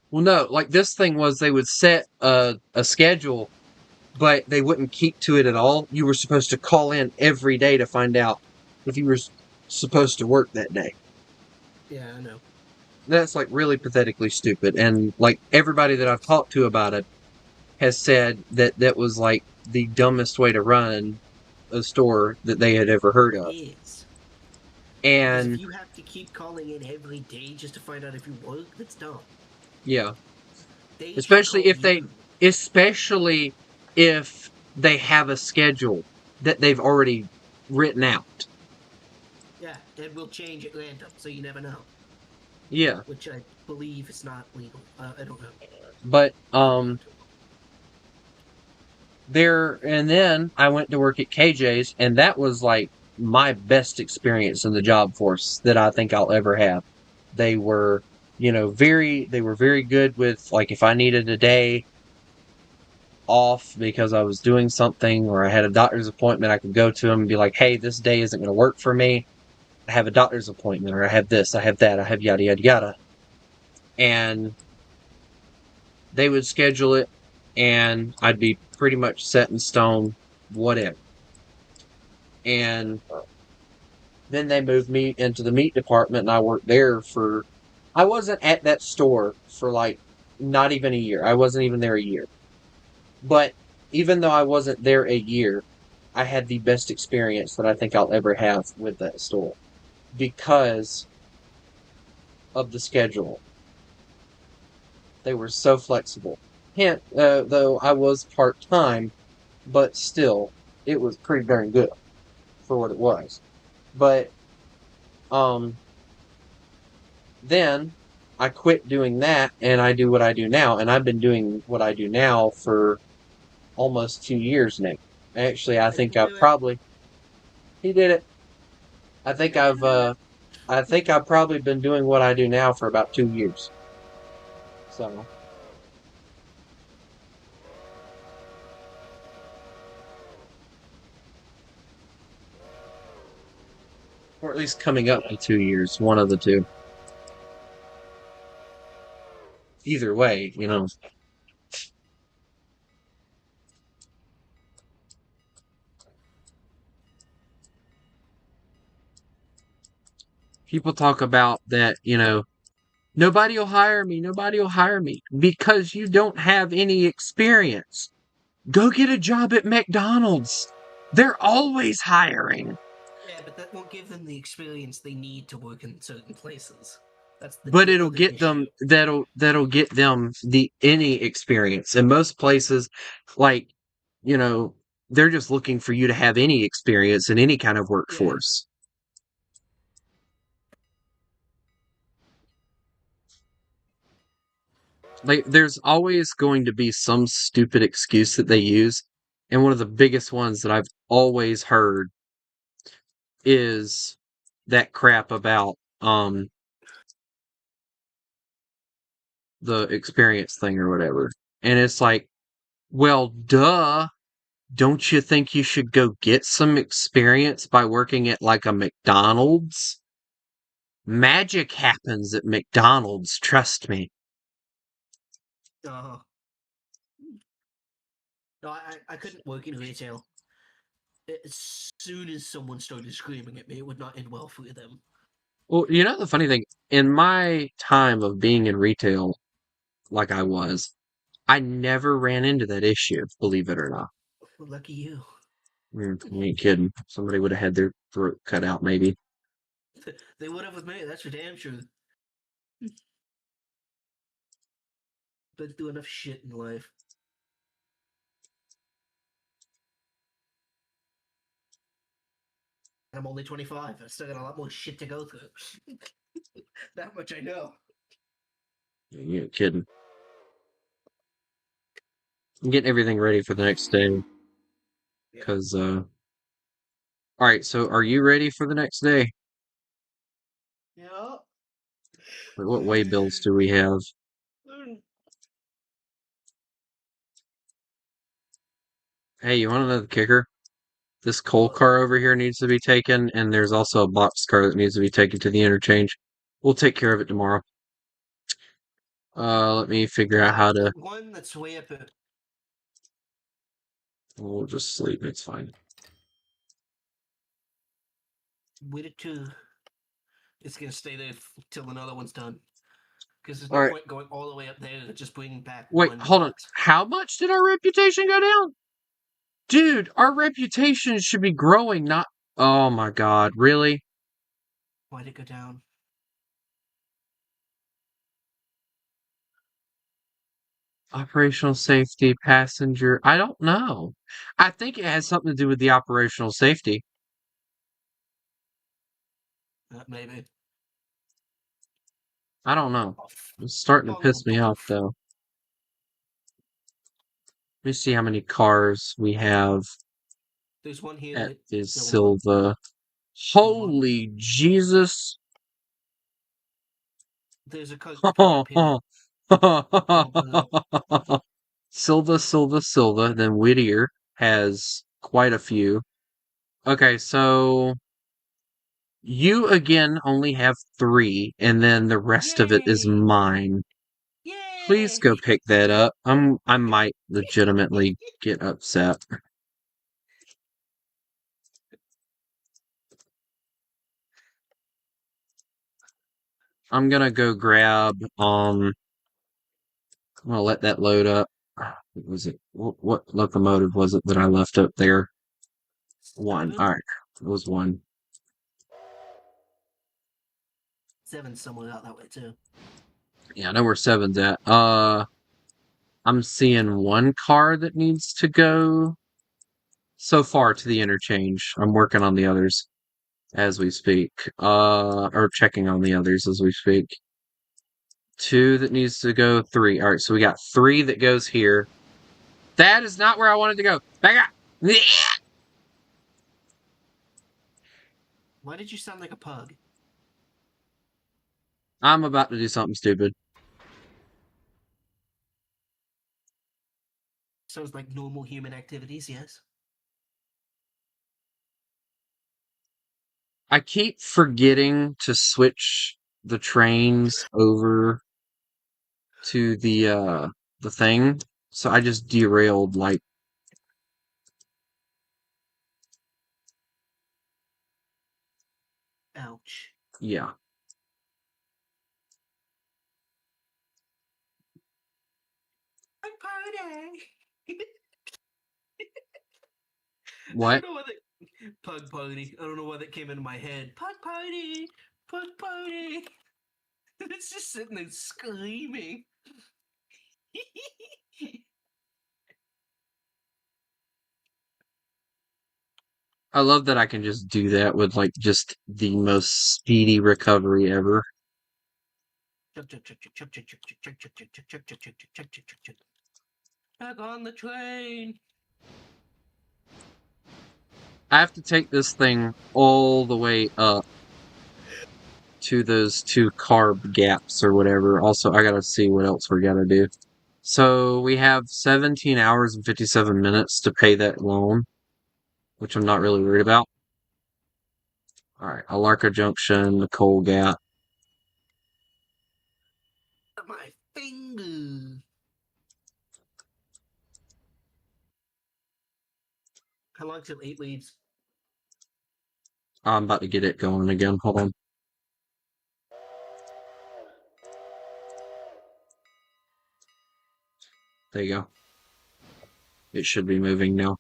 well, no, like this thing was they would set a schedule, but they wouldn't keep to it at all. You were supposed to call in every day to find out if you were supposed to work that day. Yeah, I know. That's like really pathetically stupid. And like everybody that I've talked to about it has said that that was like the dumbest way to run a store that they had ever heard of. It is. And if you have to keep calling in every day just to find out if you work, that's dumb. Yeah. They especially if they have a schedule that they've already written out. Yeah, and we'll change at random, so you never know. Yeah. Which I believe is not legal. I don't know. But, and then I went to work at KJ's, and that was like my best experience in the job force that I think I'll ever have. They were, they were very good with, like, if I needed a day off because I was doing something or I had a doctor's appointment, I could go to them and be like, hey, this day isn't going to work for me. I have a doctor's appointment, or I have this, I have that, I have yada, yada, yada. And they would schedule it, and I'd be pretty much set in stone, whatever. And then they moved me into the meat department, and I worked there I wasn't at that store for like not even a year. I wasn't even there a year. But even though I wasn't there a year, I had the best experience that I think I'll ever have with that store because of the schedule. They were so flexible. Though I was part-time, but still, it was pretty darn good for what it was. But, then I quit doing that, and I do what I do now, and I've been doing what I do now for almost 2 years now. Actually, I think I've probably... He did it. I think I've probably been doing what I do now for about 2 years. So... Or at least coming up to 2 years, one of the two. Either way, people talk about that, nobody will hire me, nobody will hire me because you don't have any experience. Go get a job at McDonald's. They're always hiring. Yeah, but that won't give them the experience they need to work in certain places. That's the But it'll other get issue. them that'll get them any experience. In most places, like, they're just looking for you to have any experience in any kind of workforce. Like, there's always going to be some stupid excuse that they use. And one of the biggest ones that I've always heard is that crap about the experience thing or whatever. And it's like, well, duh. Don't you think you should go get some experience by working at like a McDonald's? Magic happens at McDonald's, trust me. No, I couldn't work in retail. As soon as someone started screaming at me, it would not end well for them. Well, the funny thing, in my time of being in retail, like I was, I never ran into that issue, believe it or not. Lucky you. You ain't kidding. Somebody would have had their throat cut out, maybe. They would have with me, that's for damn sure. Been through enough shit in life. I'm only 25. I still got a lot more shit to go through. That much I know. You ain't kidding. I'm getting everything ready for the next day. Because, Alright, so are you ready for the next day? Yeah. What way bills do we have? Hey, you want to know the kicker? This coal car over here needs to be taken, and there's also a box car that needs to be taken to the interchange. We'll take care of it tomorrow. Let me figure out how to... One that's way up at... We'll just sleep, it's fine. With it too. It's gonna stay there till another one's done. Because there's no Alright. point going all the way up there to just bring back Wait, one hold on. box. How much did our reputation go down? Dude, our reputation should be growing, not... Oh my god, really? Why'd it go down? Operational safety, passenger... I don't know. I think it has something to do with the operational safety. Maybe. I don't know. It's starting to piss me off, though. Let me see how many cars we have There's one here at that the Silva. Holy Jesus. There's a car. Silva. Then Whittier has quite a few. Okay, so you again only have 3, and then the rest of it is mine. Please go pick that up. I might legitimately get upset. I'm gonna go grab, I'm gonna let that load up. What was it? What locomotive was it that I left up there? 1. Alright, it was 1. 7 somewhere out that way too. Yeah, I know where 7's at. I'm seeing 1 car that needs to go so far to the interchange. I'm working on the others as we speak. Or checking on the others as we speak. 2 that needs to go, 3. Alright, so we got 3 that goes here. That is not where I wanted to go. Back up! Why did you sound like a pug? I'm about to do something stupid. Sounds like normal human activities, yes? I keep forgetting to switch the trains over to the thing, so I just derailed, like... Ouch. Yeah. Pug party. I What? don't know why that pug party. I don't know why that came into my head. Pug party. Pug party. It's just sitting there screaming. I love that I can just do that with like just the most speedy recovery ever. Back on the train. I have to take this thing all the way up to those 2 carb gaps or whatever. Also, I gotta see what else we gotta do. So we have 17 hours and 57 minutes to pay that loan, which I'm not really worried about. Alright, Alarka Junction, the Coal Gap. My finger. How long till 8 leaves? I'm about to get it going again. Hold on. There you go. It should be moving now.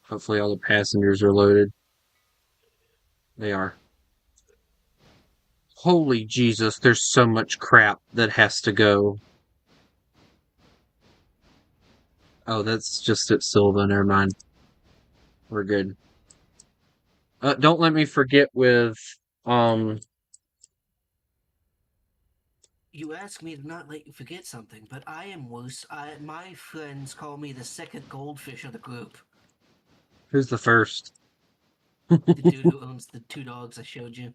Hopefully all the passengers are loaded. They are. Holy Jesus, there's so much crap that has to go. Oh, that's just at Silva, never mind. We're good. Don't let me forget with, You ask me to not let you forget something, but I am worse. My friends call me the second goldfish of the group. who's the first? The dude who owns the 2 dogs I showed you.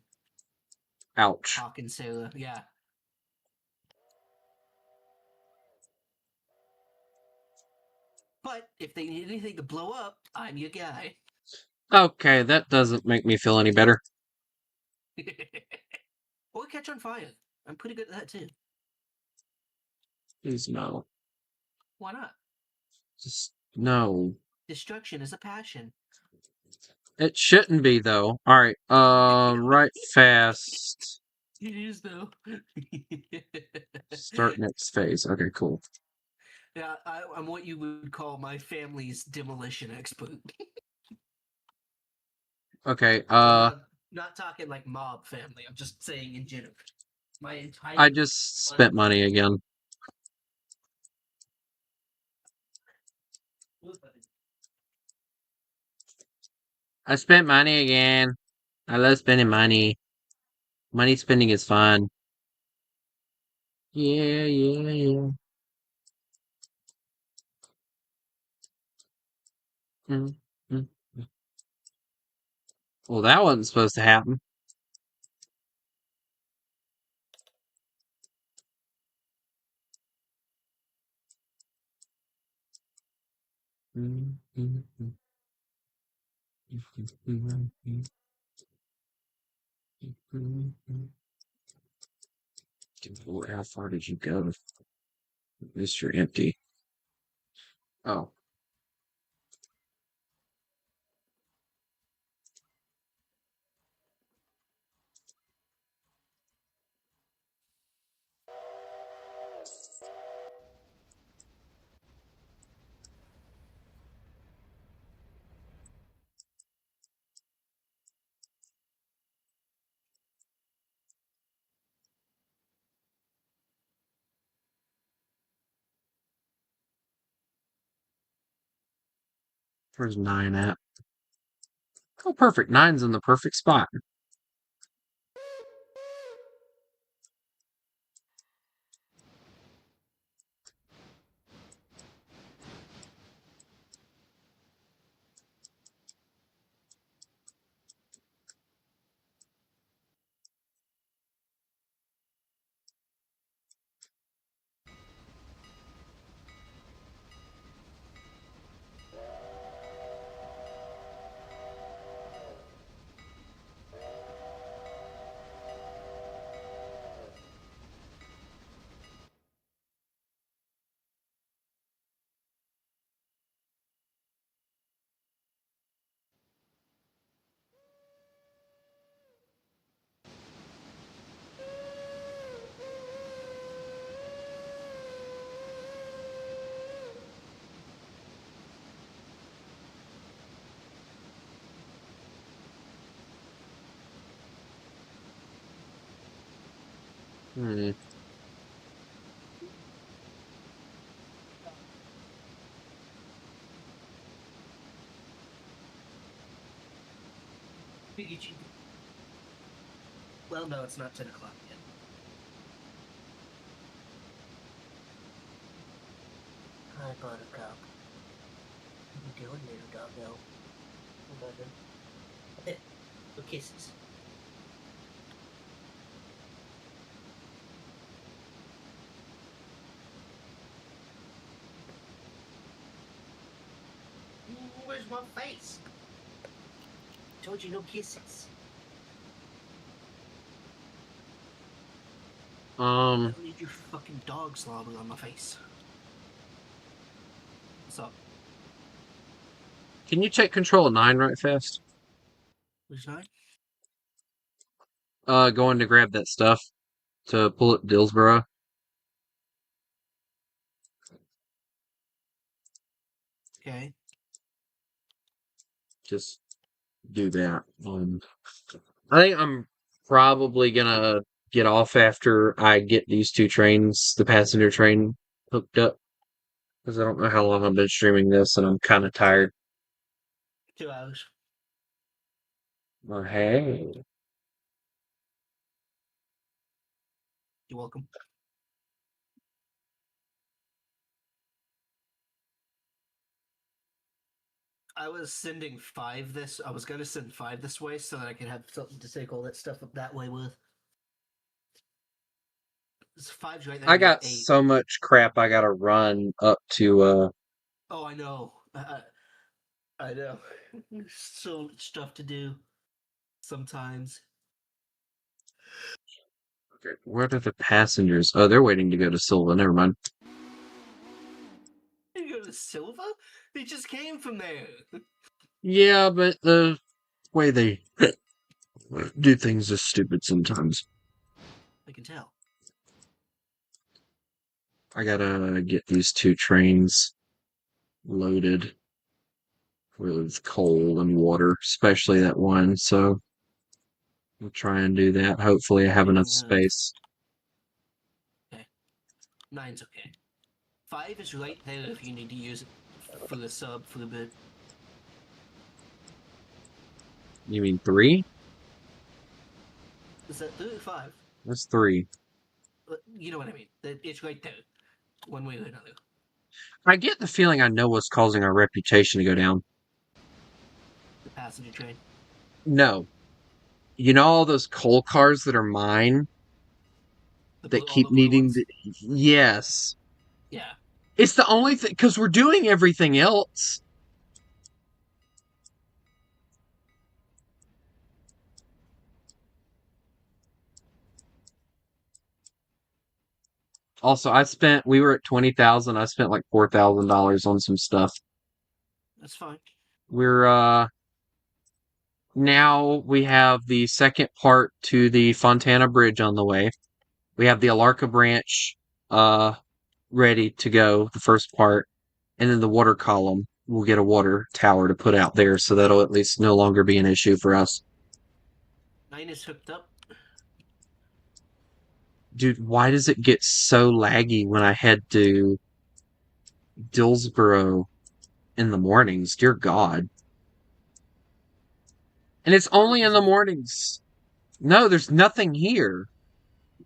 Ouch. Hawk and Sarah, yeah. But if they need anything to blow up, I'm your guy. Okay, that doesn't make me feel any better. Or catch on fire. I'm pretty good at that too. Please no. Why not? Just no. Destruction is a passion. It shouldn't be though. Alright, right fast. It is though. Start next phase. Okay, cool. Yeah, I'm what you would call my family's demolition expert. Okay, not talking like mob family. I'm just saying in general. My entire I just spent money again. I spent money again. I love spending money. Money spending is fun. Yeah, yeah, yeah. Mm, mm, mm. Well, that wasn't supposed to happen. Mm, mm, mm. How far did you go? Mr. Empty. Oh. Where's 9 at? Oh, perfect. 9's in the perfect spot. Hmm. Well, no, it's not 10 o'clock yet. Hi, Buttercup. What are you doing there, doggo? Nothing. No kisses. Where's my face? Told you no kisses. I don't need your fucking dog slobbering on my face. What's up? Can you check Control 9 right fast? Which 9? Going to grab that stuff to pull up Dillsboro. Okay. Just do that. I think I'm probably gonna get off after I get these two trains, the passenger train, hooked up. Because I don't know how long I've been streaming this, and I'm kind of tired. 2 hours. Oh, hey. You're welcome. I was sending 5 this. I was gonna send 5 this way so that I could have something to take all that stuff up that way with. It's 5's right there. I got 8. so much crap I gotta run up to, Oh, I know. I know. So much stuff to do. Sometimes. Where are the passengers? Oh, they're waiting to go to Silva. Never mind. You go to Silva? They just came from there. Yeah, but the way they do things is stupid sometimes. I can tell. I gotta get these two trains loaded with coal and water, especially that one, so we'll try and do that. Hopefully I have enough space. Okay. 9's okay. 5 is right there if you need to use it for the sub for the bit. You mean 3? Is that 3 or 5? That's 3. You know what I mean. It's right there. One way or another. I get the feeling I know what's causing our reputation to go down. The passenger train. No. You know all those coal cars that are mine? That keep needing to... Yes. Yeah. It's the only thing... Because we're doing everything else. Also, we were at 20,000. I spent like $4,000 on some stuff. That's fine. We're, now we have the second part to the Fontana Bridge on the way. We have the Alarca Branch, ready to go, the first part. And then the water column. We'll get a water tower to put out there, so that'll at least no longer be an issue for us. 9 is hooked up. Dude, why does it get so laggy when I head to Dillsboro in the mornings? Dear God. And it's only in the mornings. No, there's nothing here.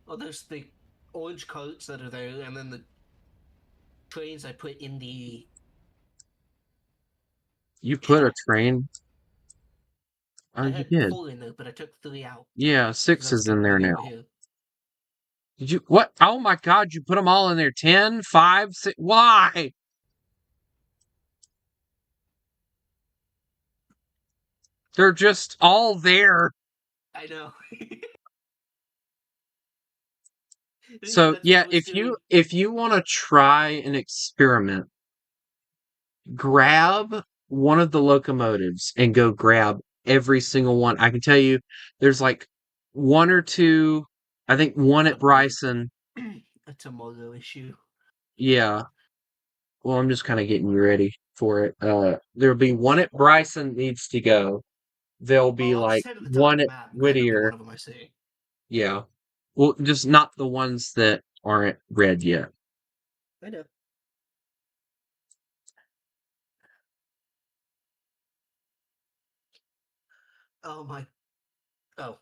Well, there's the orange coats that are there, and then the trains I put in the... You put a train? Oh, I you had did. 4 in there, but I took 3 out. Yeah, 6 is in there now. Here. Did you... What? Oh my God, you put them all in there. 10, 5, 6... Why? They're just all there. I know. So, yeah, if you want to try an experiment, grab one of the locomotives and go grab every single one. I can tell you there's like 1 or 2, I think 1 at Bryson. A Tomogo issue. Yeah. Well, I'm just kind of getting you ready for it. There'll be 1 at Bryson needs to go. There'll be like 1 at Whittier. One of them I see. Yeah. Well, just not the ones that aren't red yet. I know. Oh my. Oh,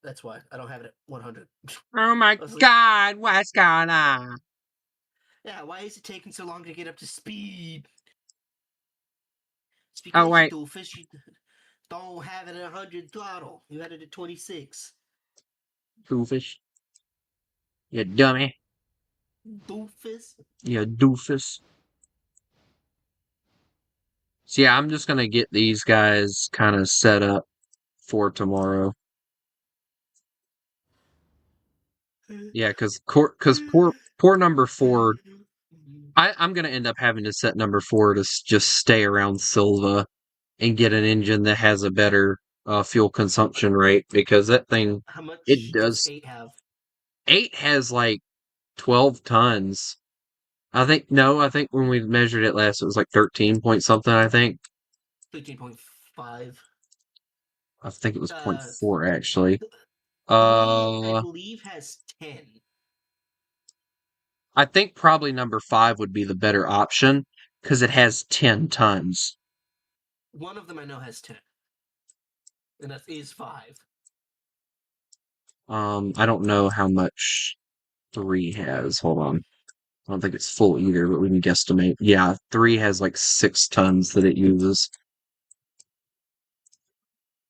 that's why I don't have it at 100. Oh my God, what's going on? Yeah, why is it taking so long to get up to speed? It's Oh, because wait. you doofus, you don't have it at 100 throttle. You had it at 26. Doofus. You dummy. Doofus. You doofus. So yeah, I'm just gonna get these guys kind of set up for tomorrow. Yeah, because poor number 4. I'm gonna end up having to set number 4 to just stay around Silva and get an engine that has a better fuel consumption rate, because that thing, How much it does does. 8 have? 8 has like 12 tons. I think when we measured it last, it was like 13 point something. I think 13.5. I think it was 0.4 actually. 3, I believe, has 10. I think probably number 5 would be the better option because it has 10 tons. One of them I know has 10. And that is 5. I don't know how much 3 has. Hold on. I don't think it's full either, but we can guesstimate. Yeah, 3 has like 6 tons that it uses.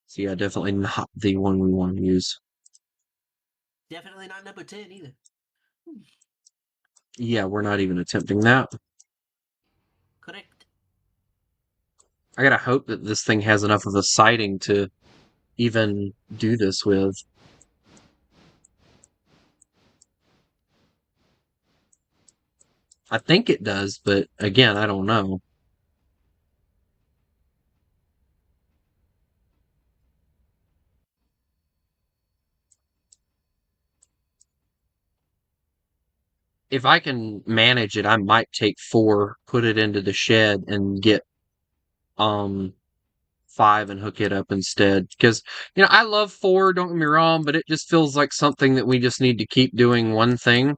So yeah, definitely not the one we want to use. Definitely not number 10 either. Yeah, we're not even attempting that. Correct. I gotta hope that this thing has enough of a siding to even do this with. I think it does, but again, I don't know. If I can manage it, I might take 4, put it into the shed, and get 5 and hook it up instead. Because, I love 4, don't get me wrong, but it just feels like something that we just need to keep doing one thing.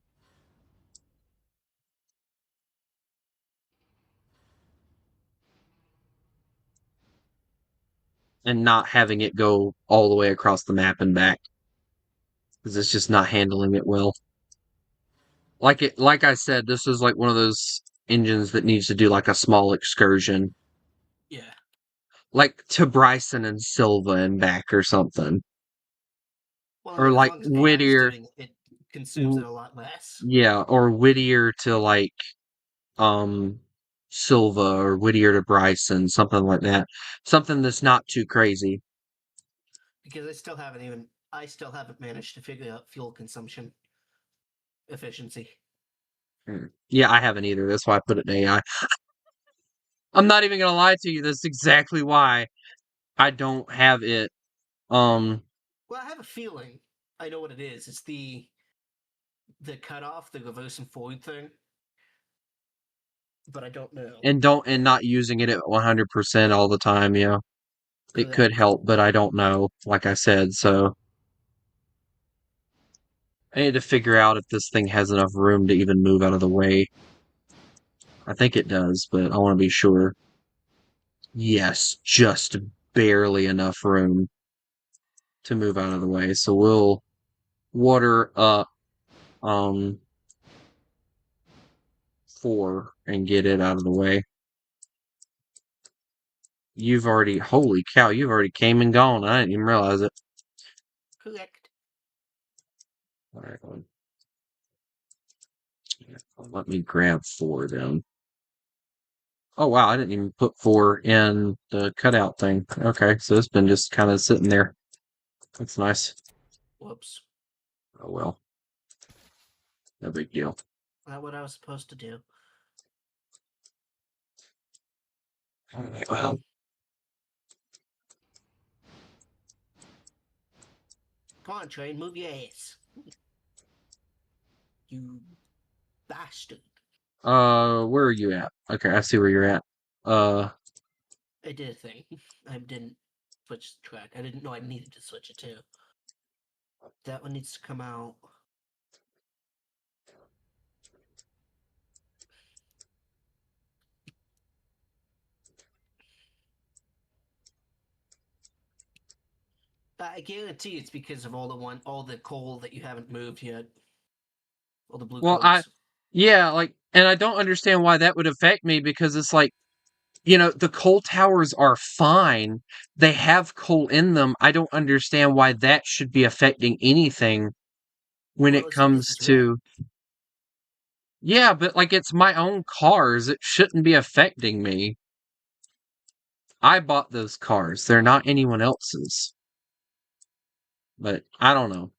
And not having it go all the way across the map and back. Because it's just not handling it well. Like I said, this is like one of those engines that needs to do like a small excursion. Yeah. Like to Bryson and Silva and back or something. Well, Or as like long as AI is Whittier. doing it, consumes it a lot less. Yeah, or Whittier to like Silva, or Whittier to Bryson, something like that. Something that's not too crazy. Because I still haven't managed to figure out fuel consumption efficiency. Yeah, I haven't either. That's why I put it in AI. I'm not even gonna lie to you. That's exactly why I don't have it. Well, I have a feeling I know what it is. It's the cutoff, the reverse and forward thing. But I don't know. And not using it at 100% all the time, yeah. It could help, but I don't know, like I said, so I need to figure out if this thing has enough room to even move out of the way. I think it does, but I want to be sure. Yes, just barely enough room to move out of the way. So we'll water up 4 and get it out of the way. Holy cow, you've already came and gone. I didn't even realize it. Correct. Alright, let me grab 4 then. Oh wow, I didn't even put 4 in the cutout thing. Okay, so it's been just kind of sitting there. That's nice. Whoops. Oh well. No big deal. Not what I was supposed to do. Well. Come on, train, move your ass. You bastard. Where are you at? Okay, I see where you're at. I did a thing. I didn't switch the track. I didn't know I needed to switch it too. That one needs to come out. I guarantee it's because of all the coal that you haven't moved yet. All the blue Well, coats. yeah, like, and I don't understand why that would affect me because it's like, the coal towers are fine. They have coal in them. I don't understand why that should be affecting anything when it Well, it's because comes it's to. Yeah, but like it's my own cars. It shouldn't be affecting me. I bought those cars. They're not anyone else's. But I don't know.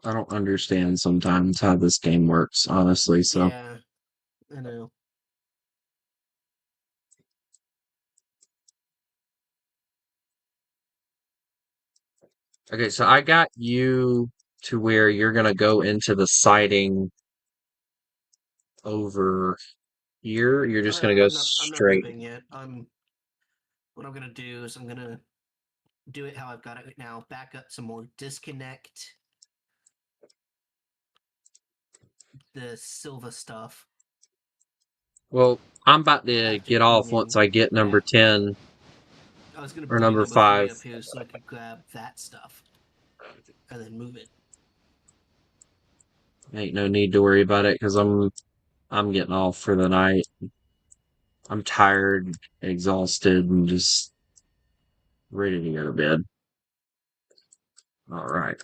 I don't understand sometimes how this game works, honestly. So, Yeah, I know. okay, so I got you to where you're gonna go into the siding over here. You're just gonna go I'm not straight. moving yet. What I'm gonna do is I'm gonna do it how I've got it now. Back up some more. Disconnect the silver stuff. Well, I'm about to After get off cleaning, once I get number 10 I was gonna or bring number number 3 5. up here so I could grab that stuff and then move it. Ain't no need to worry about it because I'm getting off for the night. I'm tired, exhausted, and just ready to go to bed. All right.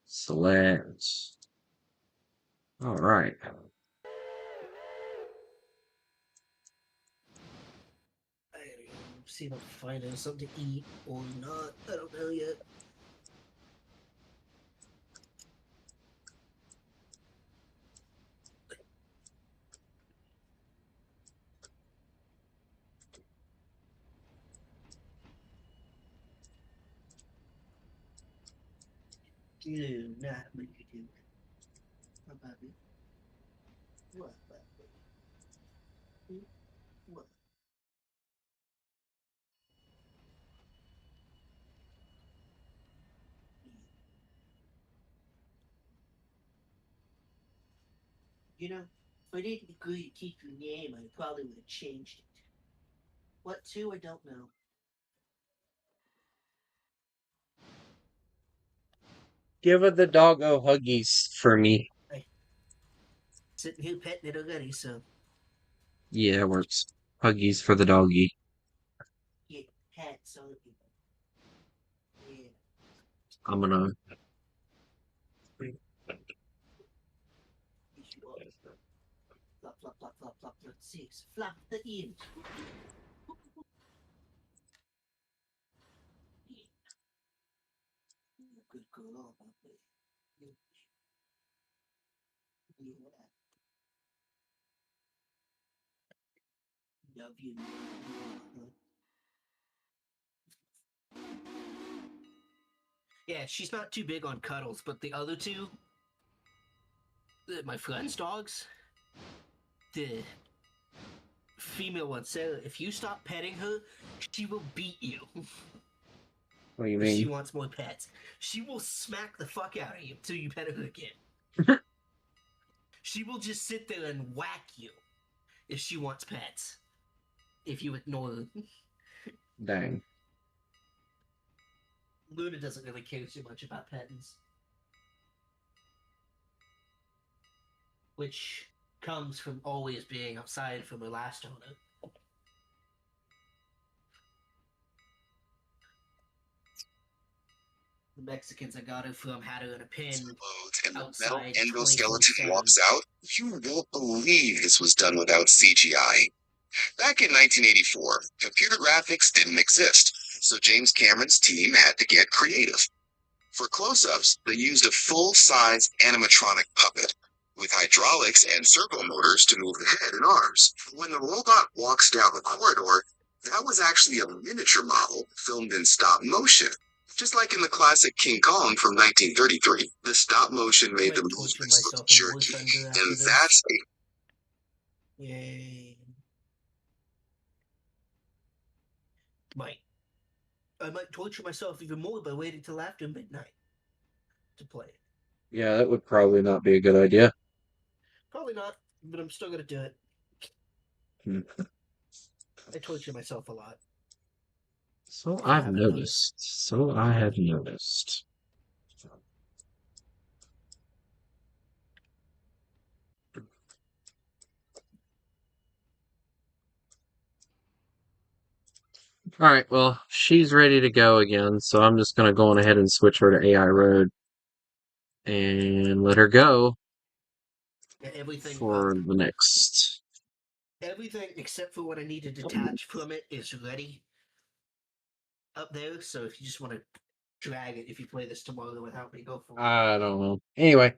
Select. All right. See if I can find something to eat or not. I don't know yet. Do not make you do it. How about it? What about it? What? You know, if I didn't agree to keep your name, I probably would have changed it. What to? I don't know. Give it the doggo huggies for me. Sitting here petting it already, so Yeah, it works. Huggies for the doggy. get pets on people. Yeah. I'm gonna. Flop, flop, flop, flop, flop, flop, 6. Flop the ears. Good girl, all about it. Yeah. Love you. Yeah, she's not too big on cuddles, but the other two, my friend's dogs, the female one, Sarah, if you stop petting her, she will beat you. What do you If she mean? wants more pets. She will smack the fuck out of you until you pet her again. She will just sit there and whack you if she wants pets. If you ignore her. Dang. Luna doesn't really care too much about pettings. Which comes from always being outside from her last owner. The Mexicans I got her from had her in a pen And the metal outside endoskeleton 24/7. walks out. You won't believe this was done without CGI. Back in 1984, computer graphics didn't exist, so James Cameron's team had to get creative. For close-ups, they used a full-size animatronic puppet with hydraulics and servo motors to move the head and arms. When the robot walks down the corridor, that was actually a miniature model filmed in stop motion. Just like in the classic King Kong from 1933, the stop motion made the movements look jerky, and that's Yay. I might torture myself even more by waiting till after midnight to play it. Yeah, that would probably not be a good idea. Probably not, but I'm still gonna do it. I torture myself a lot. So I I've haven't noticed. So I have noticed. Alright, well, she's ready to go again, so I'm just gonna go on ahead and switch her to AI Road. And let her go Yeah, everything. for the next. Everything except for what I need to detach from it is ready up there. So if you just want to drag it, if you play this tomorrow without me, go for it. I don't know. Anyway.